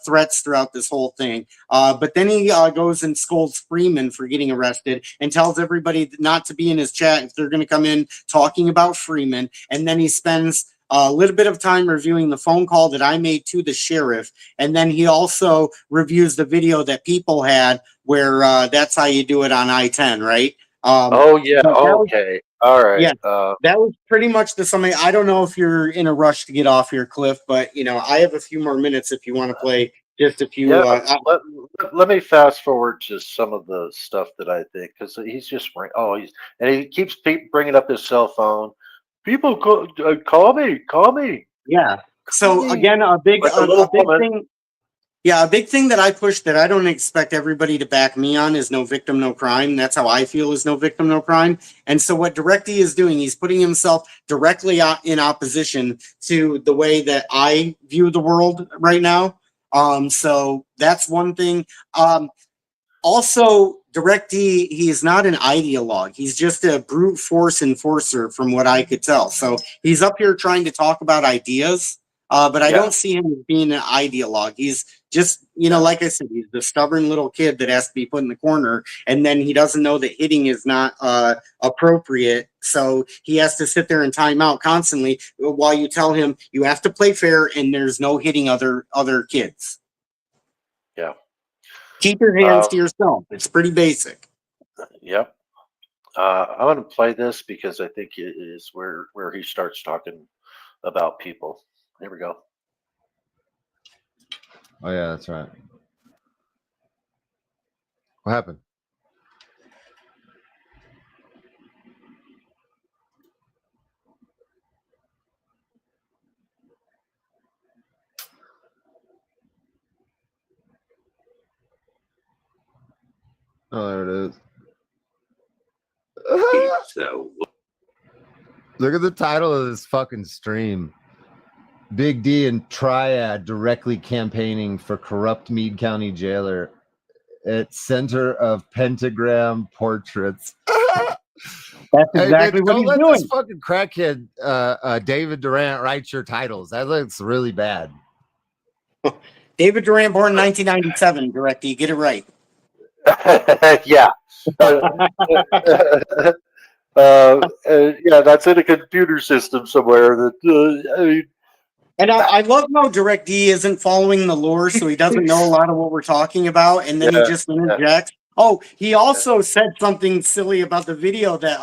threats throughout this whole thing. But then he goes and scolds Freeman for getting arrested and tells everybody not to be in his chat if they're going to come in talking about Freeman. And then he spends a little bit of time reviewing the phone call that I made to the sheriff. And then he also reviews the video that people had where that's how you do it on I-10, right? Oh, yeah. Okay. All right. Yeah, that was pretty much the summary. I don't know if you're in a rush to get off here, Cliff, but, you know, I have a few more minutes if you want to play just a few. Yeah, let me fast forward to some of the stuff that I think, because he's just, and he keeps bringing up his cell phone. People call me. Yeah. So again, a big thing. Yeah, a big thing that I push that I don't expect everybody to back me on is no victim, no crime. That's how I feel is no victim, no crime. And so what DirectE is doing, he's putting himself directly in opposition to the way that I view the world right now. So that's one thing. Also, DirectE, he is not an ideologue. He's just a brute force enforcer from what I could tell. So he's up here trying to talk about ideas, but I don't see him as being an ideologue. He's just, you know, like I said, he's the stubborn little kid that has to be put in the corner, and then he doesn't know that hitting is not appropriate. So he has to sit there and time out constantly while you tell him you have to play fair and there's no hitting other kids. Yeah. Keep your hands to yourself. It's pretty basic. Yep. I'm going to play this because I think it is where he starts talking about people. Here we go. Oh, yeah, that's right. What happened? Oh, there it is. So Look at the title of this fucking stream. Big D and Triad directly campaigning for corrupt Meade County jailer at center of pentagram portraits. That's exactly what he's don't let doing. this fucking crackhead David Durant write your titles. That looks really bad. David Durant, born 1997, DirectE. Get it right. Yeah. Yeah, that's in a computer system somewhere. That I mean, And I love how DirectE isn't following the lore, so he doesn't know a lot of what we're talking about, and then he just interjects. Oh, he also said something silly about the video that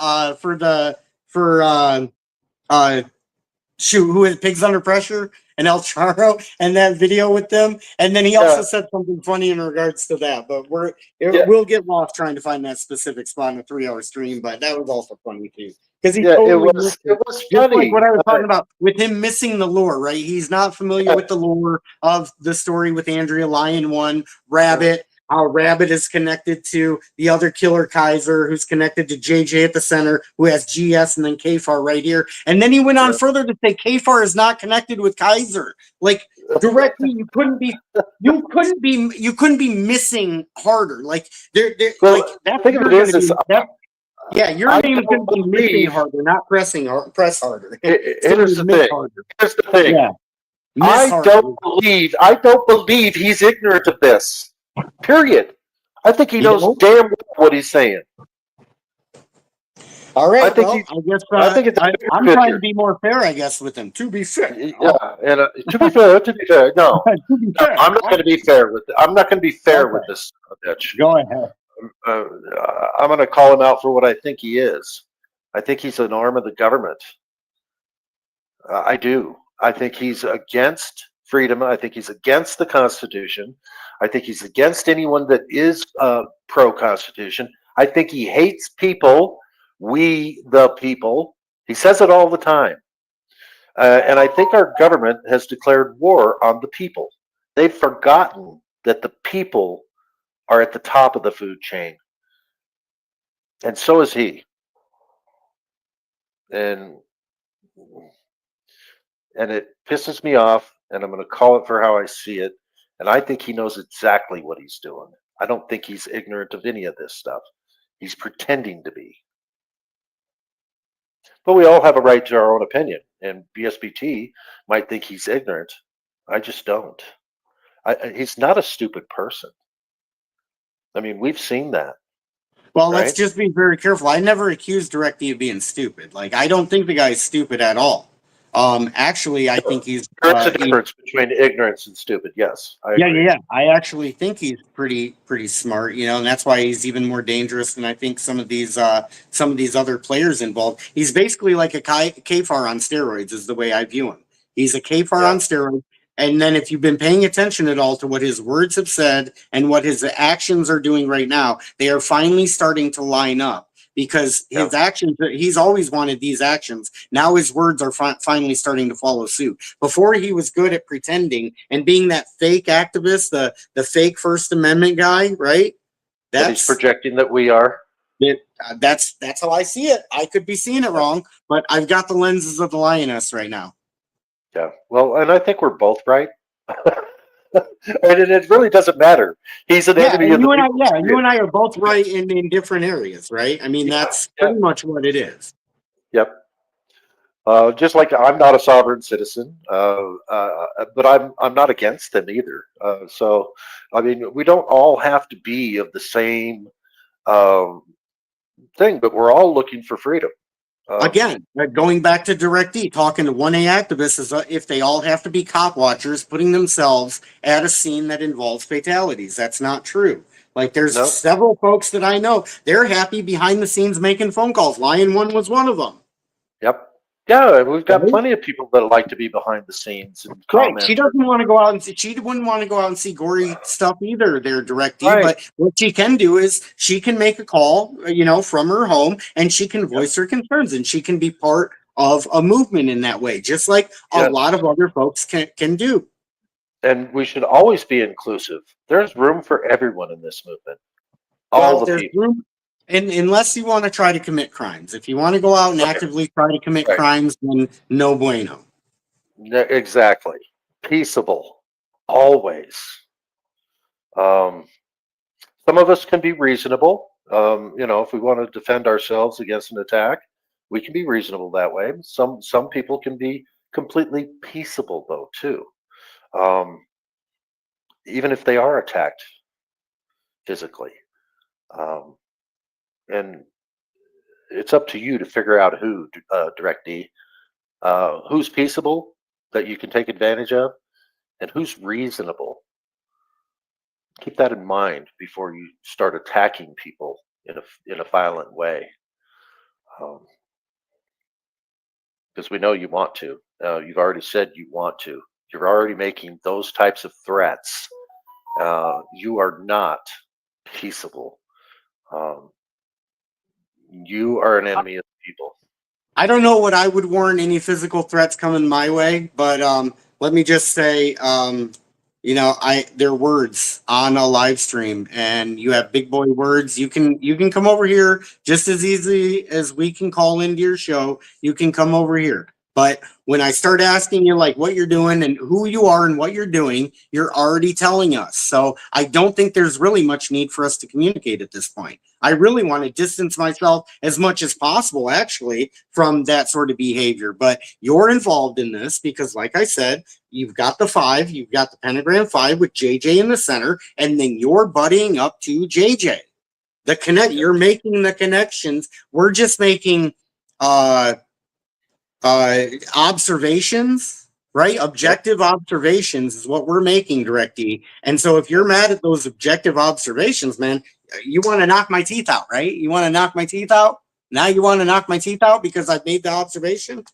who is Pigs Under Pressure and El Charo and that video with them, and then he also said something funny in regards to that. But we'll get lost trying to find that specific spot in a 3-hour stream. But that was also funny too. Because he totally missed it. it was Just funny. like what I was talking about with him missing the lore, right? He's not familiar with the lore of the story with Andrea Lion One, Rabbit, how Rabbit is connected to the other killer Kaiser, who's connected to JJ at the center, who has GS and then Kfar right here. And then he went on further to say Kfar is not connected with Kaiser. Like directly, you couldn't be missing harder. Like like that's think of it is yeah, your name is going to be missing harder, not press harder. Here's the thing. Here's the thing. Yeah. I don't believe he's ignorant of this. Period. I think he knows damn well what he's saying. All right. I think I'm trying to be more fair, I guess, with him. To be fair. Yeah, and to be fair, no. I'm not going to be fair with. I'm not going to be fair with this bitch. Go ahead. I'm going to call him out for what I think he is. I think he's an arm of the government. I do. I think he's against freedom. I think he's against the Constitution. I think he's against anyone that is pro-Constitution. I think he hates people We, the people. He says it all the time. And I think our government has declared war on the people. They've forgotten that the people are at the top of the food chain. And so is he. And it pisses me off, and I'm going to call it for how I see it. And I think he knows exactly what he's doing. I don't think he's ignorant of any of this stuff. He's pretending to be. But we all have a right to our own opinion, and BSBT might think he's ignorant. I just don't. He's not a stupid person. I mean, we've seen that. Well, right? let's just be very careful. I never accused DirectD of being stupid. Like, I don't think the guy's stupid at all. Actually, I think he's. There's a difference between ignorance and stupid. Yes. Yeah. I actually think he's pretty smart, you know, and that's why he's even more dangerous than I think some of these other players involved. He's basically like a KFAR on steroids, is the way I view him. He's a KFAR on steroids. And then if you've been paying attention at all to what his words have said and what his actions are doing right now, they are finally starting to line up, because his actions, he's always wanted these actions. Now his words are finally starting to follow suit. Before, he was good at pretending and being that fake activist, the fake First Amendment guy, right? He's projecting that we are. That's how I see it. I could be seeing it wrong, but I've got the lenses of the lioness right now. Yeah, well, and I think we're both right. And it really doesn't matter. He's an enemy of the people. You and I are both right in different areas, right? I mean, that's pretty much what it is. Yep. Just like I'm not a sovereign citizen, but I'm not against them either. So, I mean, we don't all have to be of the same thing, but we're all looking for freedom. Again, going back to DirectD, talking to 1A activists, is if they all have to be cop watchers, putting themselves at a scene that involves fatalities. That's not true. Like, there's several folks that I know, they're happy behind the scenes making phone calls. Lion One was one of them. Yep. Yeah, we've got plenty of people that like to be behind the scenes and comment. She doesn't want to go out and see, she wouldn't want to go out and see gory stuff either, there, DirectD. But what she can do is she can make a call, you know, from her home, and she can voice her concerns, and she can be part of a movement in that way, just like a lot of other folks can do. And we should always be inclusive. There's room for everyone in this movement. All the people. Room, and unless you want to try to commit crimes. If you want to go out and actively try to commit crimes, then no bueno. Exactly. Peaceable. Always. Some of us can be reasonable. You know, if we want to defend ourselves against an attack, we can be reasonable that way. Some people can be completely peaceable, though, too. Even if they are attacked physically. And it's up to you to figure out who, DirectD, who's peaceable that you can take advantage of, and who's reasonable. Keep that in mind before you start attacking people in a violent way, because we know you want to. You've already said you want to. You're already making those types of threats. You are not peaceable. You are an enemy of the people. I don't know what I would warn any physical threats coming my way, but let me just say, you know, they're words on a live stream, and you have big boy words. You can come over here just as easily as we can call into your show. You can come over here. But when I start asking you like what you're doing and who you are and what you're doing, you're already telling us. So I don't think there's really much need for us to communicate at this point. I really want to distance myself as much as possible, actually, from that sort of behavior. But you're involved in this because, like I said, you've got the 5, you've got the pentagram 5 with JJ in the center, and then you're buddying up to JJ. You're making the connections. We're just making observations, right? Objective observations is what we're making, DirectD. And so if you're mad at those objective observations, man, you want to knock my teeth out, right? You want to knock my teeth out? Now you want to knock my teeth out because I've made the observation?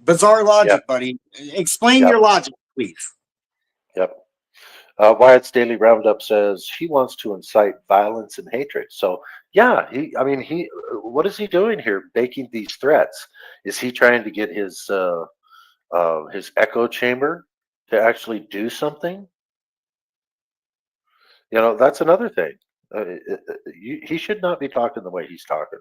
Bizarre logic, buddy. Explain your logic, please. Yep. Wyatt's Daily Roundup says he wants to incite violence and hatred. So yeah, what is he doing here? Making these threats? Is he trying to get his echo chamber to actually do something? You know, that's another thing. He should not be talking the way he's talking.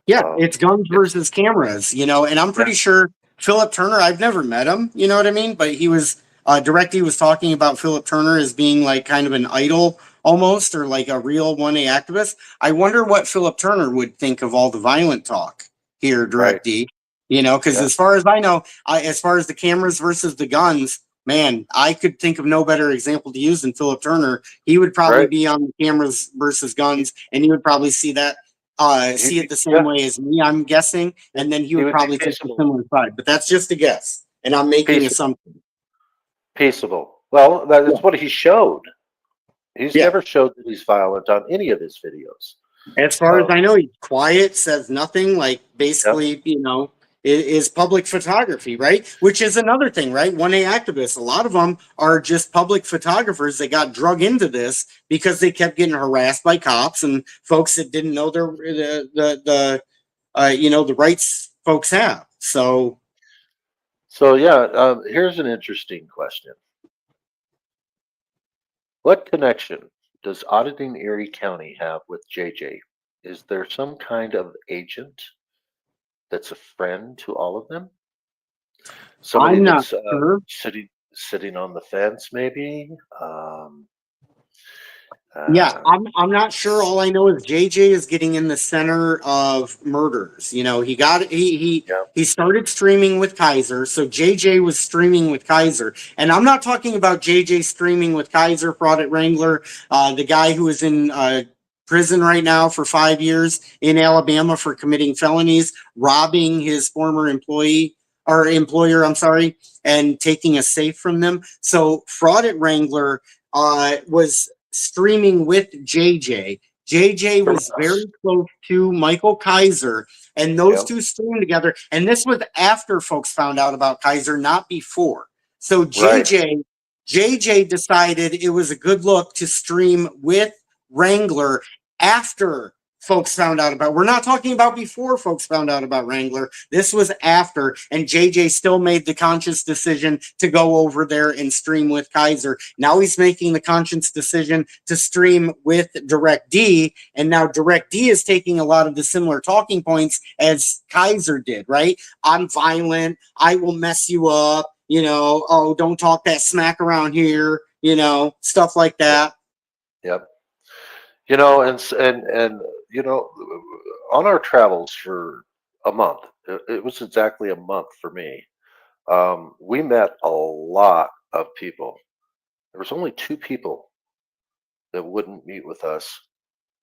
Yeah, it's guns versus cameras, you know, and I'm pretty sure Philip Turner, I've never met him, you know what I mean? But he was, Directy was talking about Philip Turner as being like kind of an idol almost, or like a real 1A activist. I wonder what Philip Turner would think of all the violent talk here, Directy, you know, because as far as I know, as far as the cameras versus the guns, man, I could think of no better example to use than Philip Turner. He would probably be on the cameras versus guns, and he would probably see that see it the same way as me, I'm guessing, and then he would probably take a similar side. But that's just a guess, and I'm making assumptions. Peaceable. Well, that's what he showed. He's never showed that he's violent on any of his videos. As far as I know, he's quiet, says nothing. Like basically, you know, is public photography, right? Which is another thing, right? 1A activists, a lot of them are just public photographers that got drug into this because they kept getting harassed by cops and folks that didn't know the rights folks have. So yeah, here's an interesting question. What connection does auditing Erie County have with JJ? Is there some kind of agent that's a friend to all of them? Somebody I'm not that's sure. sitting on the fence, maybe. Yeah, I'm not sure. All I know is JJ is getting in the center of murders. You know, he started streaming with Kaiser, so JJ was streaming with Kaiser, and I'm not talking about JJ streaming with Kaiser, Fraud Wrangler, the guy who is in prison right now for 5 years in Alabama for committing felonies, robbing his former employer, I'm sorry, and taking a safe from them. So Fraud Wrangler was streaming with JJ. JJ was very close to Michael Kaiser, and those two streamed together. And this was after folks found out about Kaiser, not before. So JJ decided it was a good look to stream with Wrangler after folks found out about. We're not talking about before folks found out about Wrangler. This was after, and JJ still made the conscious decision to go over there and stream with Kaiser. Now he's making the conscious decision to stream with Direct D, and now Direct D is taking a lot of the similar talking points as Kaiser did, right? I'm violent. I will mess you up. You know, oh, don't talk that smack around here. You know, stuff like that. Yep. You know, and you know, on our travels for a month, it was exactly a month for me. We met a lot of people. There was only 2 people that wouldn't meet with us,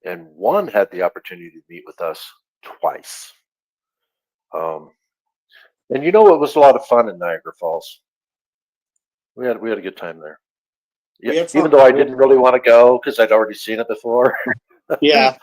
and one had the opportunity to meet with us twice. And you know, it was a lot of fun in Niagara Falls. We had a good time there. Yeah, even though I didn't really want to go because I'd already seen it before. Yeah.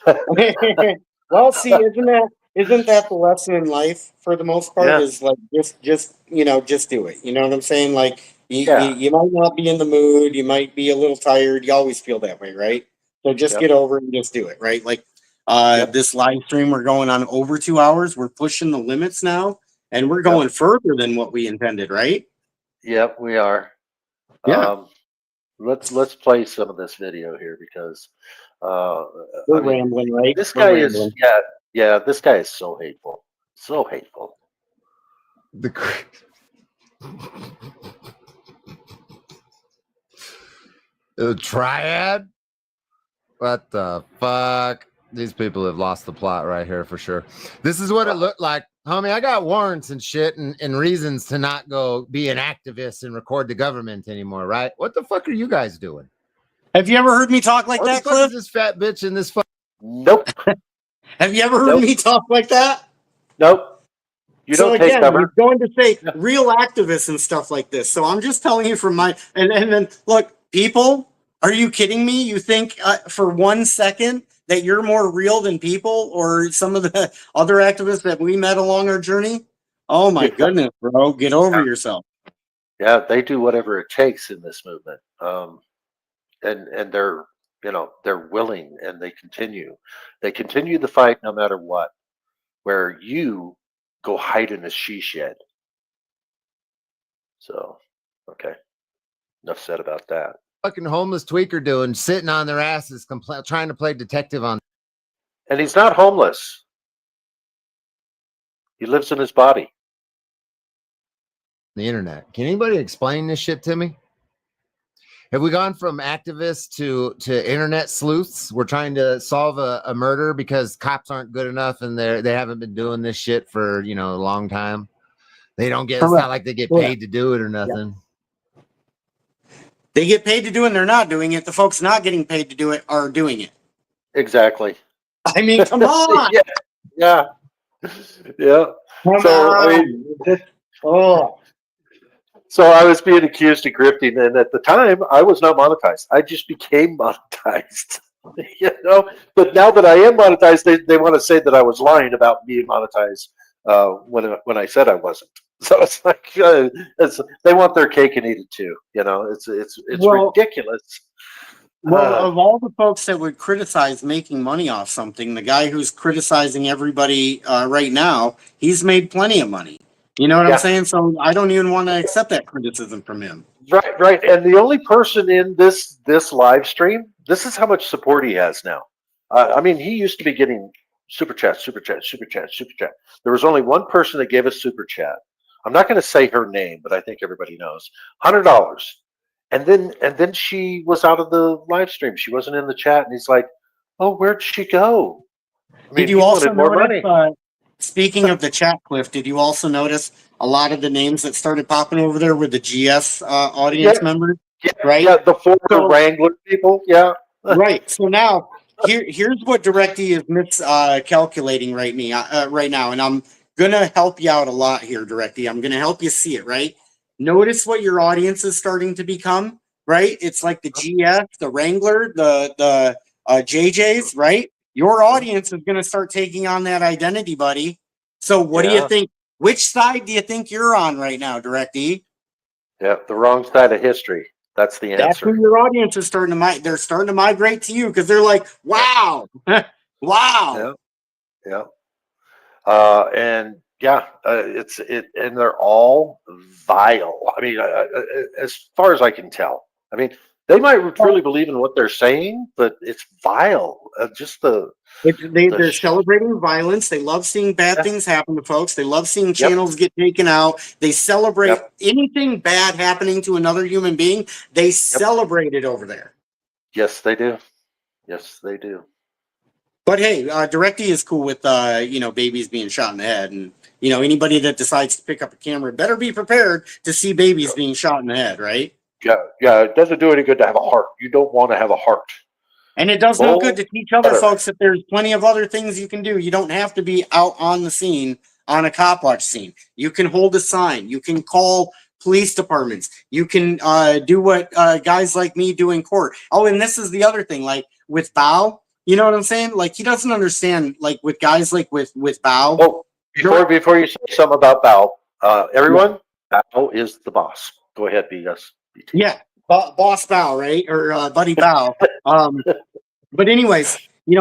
Well, see, isn't that the lesson in life for the most part? Yeah. Is like just do it. You know what I'm saying? Like Yeah. you might not be in the mood, you might be a little tired. You always feel that way, right? So just get over it and just do it, right? Like this live stream, we're going on over 2 hours. We're pushing the limits now, and we're going further than what we intended, right? Yep, we are. Yeah. Let's play some of this video here because We're rambling, right? This We're guy rambling. is this guy is so hateful. So hateful. The triad? What the fuck? These people have lost the plot right here for sure. This is what it looked like. Homie, I got warrants and shit and reasons to not go be an activist and record the government anymore, right? What the fuck are you guys doing? Have you ever heard me talk like that, What the fuck Cliff? is this fat bitch in this fuck? Nope. Have you ever heard me talk like that? Nope. You so don't again, take cover. he's going to say real activists and stuff like this. So I'm just telling you from my and then look, people, are you kidding me? You think for 1 second that you're more real than people or some of the other activists that we met along our journey? Oh my goodness, bro, get over yourself. Yeah, they do whatever it takes in this movement. and they're, you know, they're willing, and they continue the fight no matter what, where you go hide in a she shed. So, okay, enough said about that. Fucking homeless tweaker doing, sitting on their asses, trying to play detective on And he's not homeless. He lives in his body. the internet. Can anybody explain this shit to me? Have we gone from activists to internet sleuths? We're trying to solve a murder because cops aren't good enough, and they haven't been doing this shit for, you know, a long time. They don't get, it's not like they get paid to do it or nothing. Yeah. They get paid to do it and they're not doing it. The folks not getting paid to do it are doing it. Exactly. I mean, come on. Yeah. Come So, on. I mean, so I was being accused of grifting, and at the time, I was not monetized. I just became monetized, you know. But now that I am monetized, they want to say that I was lying about being monetized when I said I wasn't. So it's like they want their cake and eat it too. You know, it's ridiculous. Well, of all the folks that would criticize making money off something, the guy who's criticizing everybody right now, he's made plenty of money. You know what I'm saying? So I don't even want to accept that criticism from him. Right. And the only person in this live stream, this is how much support he has now. I mean, he used to be getting super chat. There was only one person that gave us super chat. I'm not going to say her name, but I think everybody knows. $100. And then she was out of the live stream. She wasn't in the chat, and he's like, "Oh, where'd she go?" I mean, did you also more money. Speaking of the chat, Cliff, did you also notice a lot of the names that started popping over there were the GS audience members? Right? Yeah, the former Wrangler people. Yeah. Right. So now here's what DirectE is miscalculating right now, and I'm gonna help you out a lot here, DirectE. I'm gonna help you see it. Right. Notice what your audience is starting to become. Right. It's like the GS, the Wrangler, the JJs. Right. Your audience is gonna start taking on that identity, buddy. So what do you think? Which side do you think you're on right now, DirectE? Yeah, the wrong side of history. That's the answer. That's who your audience is starting to migrate. They're starting to migrate to you because they're like, wow, wow. Yeah. And and they're all vile. I mean, as far as I can tell. I mean, they might truly believe in what they're saying, but it's vile. They're celebrating violence. They love seeing bad things happen to folks. They love seeing channels get taken out. They celebrate anything bad happening to another human being. They celebrate it over there. Yes, they do. Yes, they do. But hey, DirectE is cool with babies being shot in the head, and anybody that decides to pick up a camera better be prepared to see babies being shot in the head, right? Yeah. It doesn't do any good to have a heart. You don't want to have a heart. And it does no good to teach other folks that there's plenty of other things you can do. You don't have to be out on the scene on a cop watch scene. You can hold a sign. You can call police departments. You can do what guys like me do in court. Oh, and this is the other thing, like with Bao, you know what I'm saying? Like he doesn't understand, like with guys like with Bao. Oh, before you say something about Bao, everyone, Bao is the boss. Go ahead, BS. Yeah, Boss Bao, right? Or Buddy Bao. But anyways,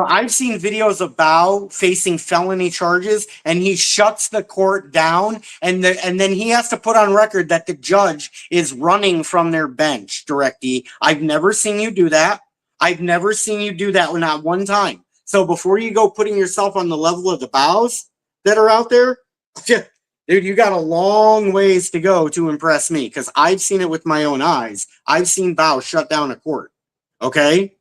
I've seen videos of Bao facing felony charges, and he shuts the court down, and then he has to put on record that the judge is running from their bench. DirectE, I've never seen you do that. I've never seen you do that, not one time. So before you go putting yourself on the level of the Baos that are out there, dude, you got a long ways to go to impress me, because I've seen it with my own eyes. I've seen Bao shut down a court. Okay?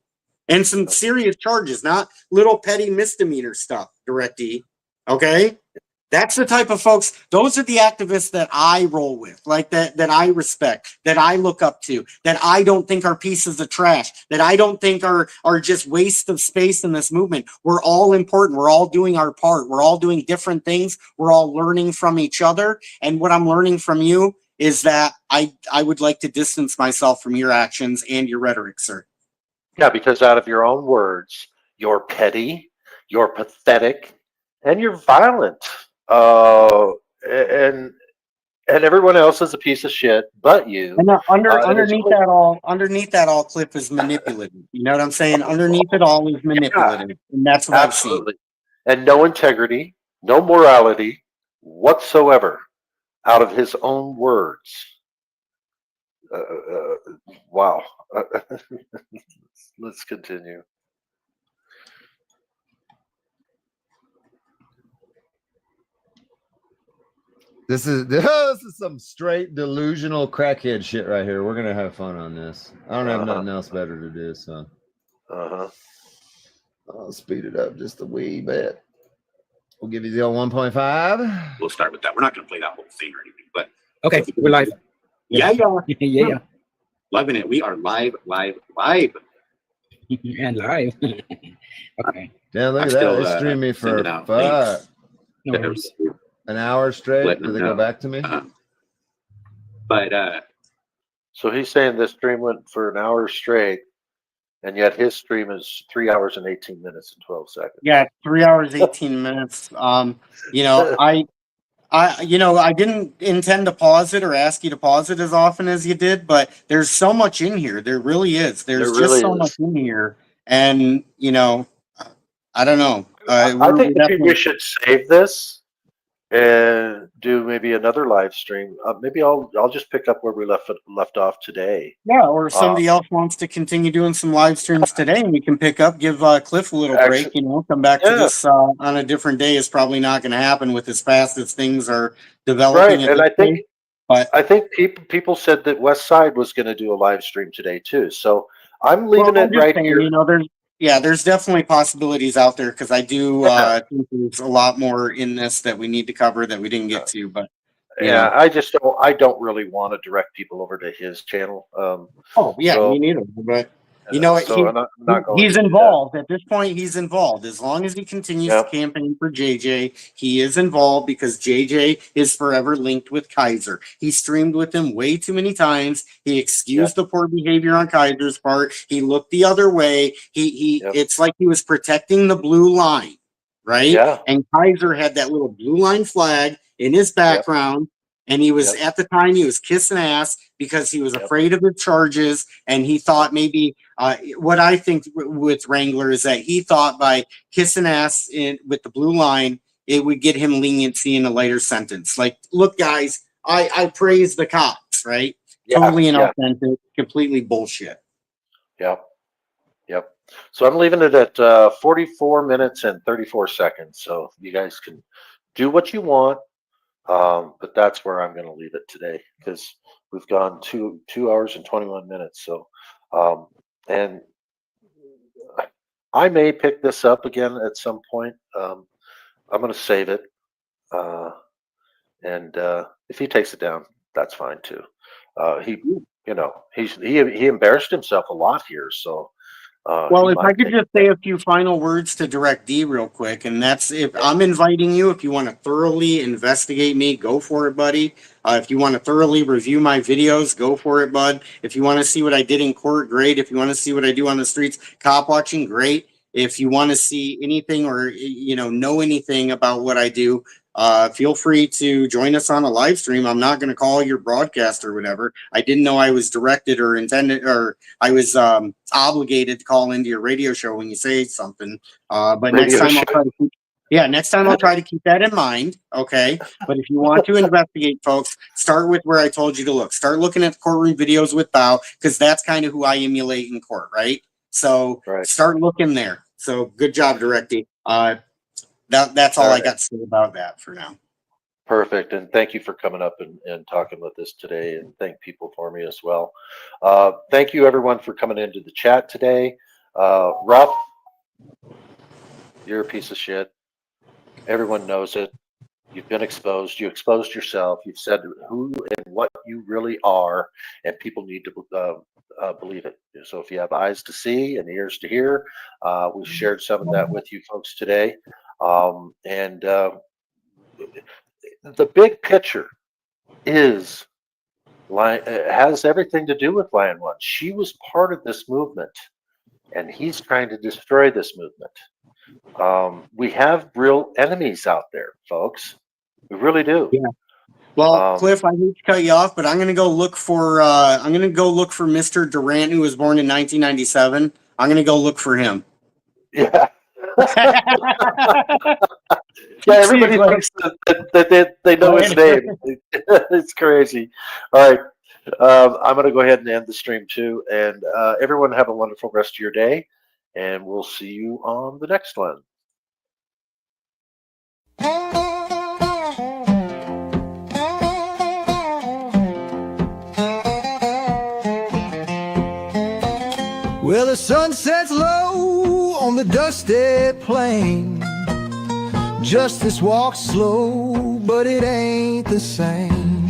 And some serious charges, not little petty misdemeanor stuff, DirectE. Okay? That's the type of folks, those are the activists that I roll with, like that I respect, that I look up to, that I don't think are pieces of trash, that I don't think are just waste of space in this movement. We're all important. We're all doing our part. We're all doing different things. We're all learning from each other. And what I'm learning from you is that I would like to distance myself from your actions and your rhetoric, sir. Yeah, because out of your own words, you're petty, you're pathetic, and you're violent. And and everyone else is a piece of shit, but you. And And it's underneath only- underneath that all, Cliff, is manipulative. You know what I'm saying? Underneath it all is manipulative, and that's what I've seen. absolutely, and no integrity, no morality whatsoever out of his own words. Wow. Let's continue. This is some straight delusional crackhead shit right here. We're gonna have fun on this. I don't have nothing else better to do, so I'll speed it up just a wee bit. We'll give you the old 1.5. We'll start with that. We're not going to play that whole thing or anything, but Okay, we're live. yeah. Yeah. Loving it. We are live. And live. Okay. Damn, look I'm at that. still, They streamed me for sending out fuck, links. No worries. an hour straight. Letting Did them they go know. back to me? But So he's saying this stream went for an hour straight, and yet his stream is 3 hours and 18 minutes and 12 seconds. Yeah, 3 hours, 18 minutes. You know, I didn't intend to pause it or ask you to pause it as often as you did, but there's so much in here. There really is. There's There just really so is. much in here, and you know, I don't know. I We're think maybe definitely- we should save this and do maybe another live stream. Maybe I'll just pick up where we left off today. Yeah, or if somebody else wants to continue doing some live streams today, and we can pick up, give Cliff a little break, you know, come back to this on a different day is probably not going to happen with as fast as things are developing. Right, and I think people said that West Side was going to do a live stream today too. So I'm leaving it right here. You know, there's definitely possibilities out there because I do think there's a lot more in this that we need to cover that we didn't get to, but. Yeah, I don't really want to direct people over to his channel. Me neither. But you know what? So I'm not going he's to do involved at this point. He's involved as long as he continues to campaign for JJ. He is involved because JJ is forever linked with Kaiser. He streamed with him way too many times. He excused the poor behavior on Kaiser's part. He looked the other way. It's like he was protecting the blue line, right? Yeah. And Kaiser had that little blue line flag in his background. And he was at the time he was kissing ass because he was afraid of the charges, and he thought maybe what I think with Wrangler is that he thought by kissing ass with the blue line it would get him leniency in a later sentence. Like, look, guys, I praise the cops, right? Totally inauthentic, completely bullshit. Yep. So I'm leaving it at 44 minutes and 34 seconds. So you guys can do what you want. But that's where I'm going to leave it today because we've gone 2 hours and 21 minutes. So, and I may pick this up again at some point. I'm going to save it. And if he takes it down, that's fine too. He embarrassed himself a lot here. So, well, if I could just say a few final words to Direct D real quick, and that's if I'm inviting you, if you want to thoroughly investigate me, go for it, buddy. If you want to thoroughly review my videos, go for it, bud. If you want to see what I did in court, great. If you want to see what I do on the streets, cop watching, great. If you want to see anything or, you know anything about what I do, feel free to join us on a live stream. I'm not going to call your broadcast or whatever. I didn't know I was directed or intended, or I was obligated to call into your radio show when you say something. But next time I'll try to keep that in mind. Okay. But if you want to investigate, folks, start with where I told you to look. Start looking at the courtroom videos with Bao, because that's kind of who I emulate in court, right? So start looking there. So good job, Directy. That's all I got to say about that for now. Perfect. And thank you for coming up and talking with us today, and thank people for me as well. Thank you everyone for coming into the chat today. Ruff, you're a piece of shit. Everyone knows it. You've been exposed. You exposed yourself. You've said who and what you really are, and people need to believe it. So if you have eyes to see and ears to hear, we shared some of that with you folks today. And the big picture has everything to do with Lion One. She was part of this movement, and he's trying to destroy this movement. We have real enemies out there, folks. We really do. Well, Cliff, I hate to cut you off, but I'm gonna go look for Mr. Durant, who was born in 1997. I'm gonna go look for him. Yeah. Yeah, everybody thinks that they know his name. It's crazy. All right. I'm going to go ahead and end the stream too. And everyone have a wonderful rest of your day. And we'll see you on the next one. Well, the sun sets low on the dusty plain. Justice walks slow, but it ain't the same.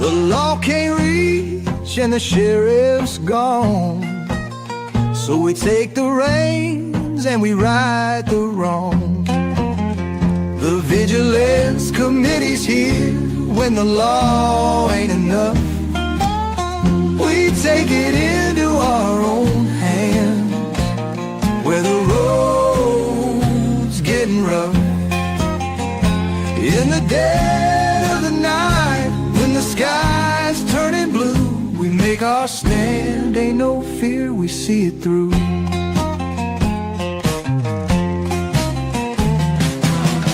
The law can't reach and the sheriff's gone. So we take the reins and we right the wrong. The vigilance committee's here when the law ain't enough. We take it into our own hand where the road's getting rough. In the dead of the night, when the sky's turning blue, we make our stand, ain't no fear, we see it through.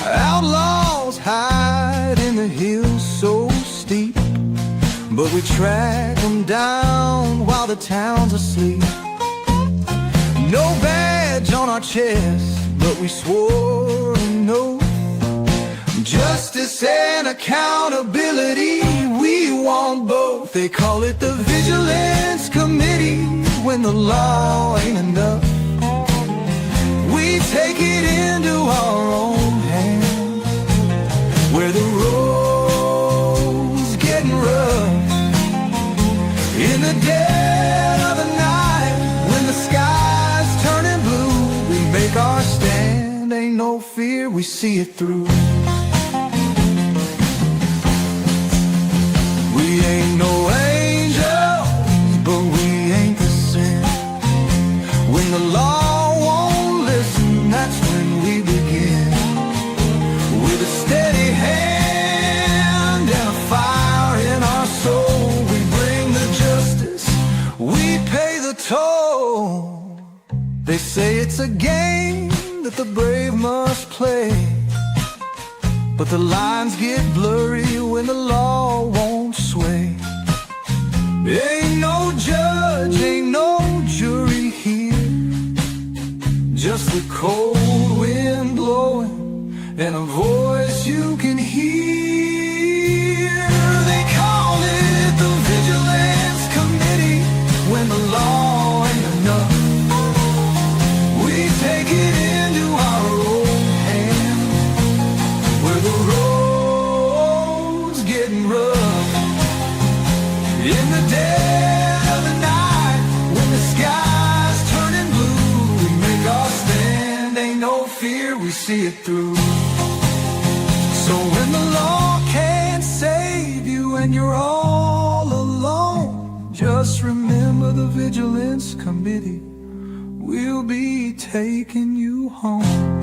Outlaws hide in the hills so steep, but we track them down while the town's asleep. No badge on our chest, but we swore an oath. Justice and accountability, we want both. They call it the Vigilance Committee when the law ain't enough. We take it into our own hands where the road's getting rough. In the dead of the night, when the sky's turning blue, we make our stand, ain't no fear, we see it through. We ain't no angels, but we ain't the sin. When the law won't listen, that's when we begin. With a steady hand and a fire in our soul, we bring the justice, we pay the toll. They say it's a game that the brave must play, but the lines get blurry when the law won't sway. Ain't no judge, ain't no jury here, just the cold wind blowing and a voice you can hear. They call it the Vigilance Committee when the law ain't enough. We take it into our own hands where the road's getting rough. In the dead of the night, when the sky's turning blue, we make our stand, ain't no fear, we see it through. So when the law can't save you and you're all alone, just remember the Vigilance Committee, we'll be taking you home.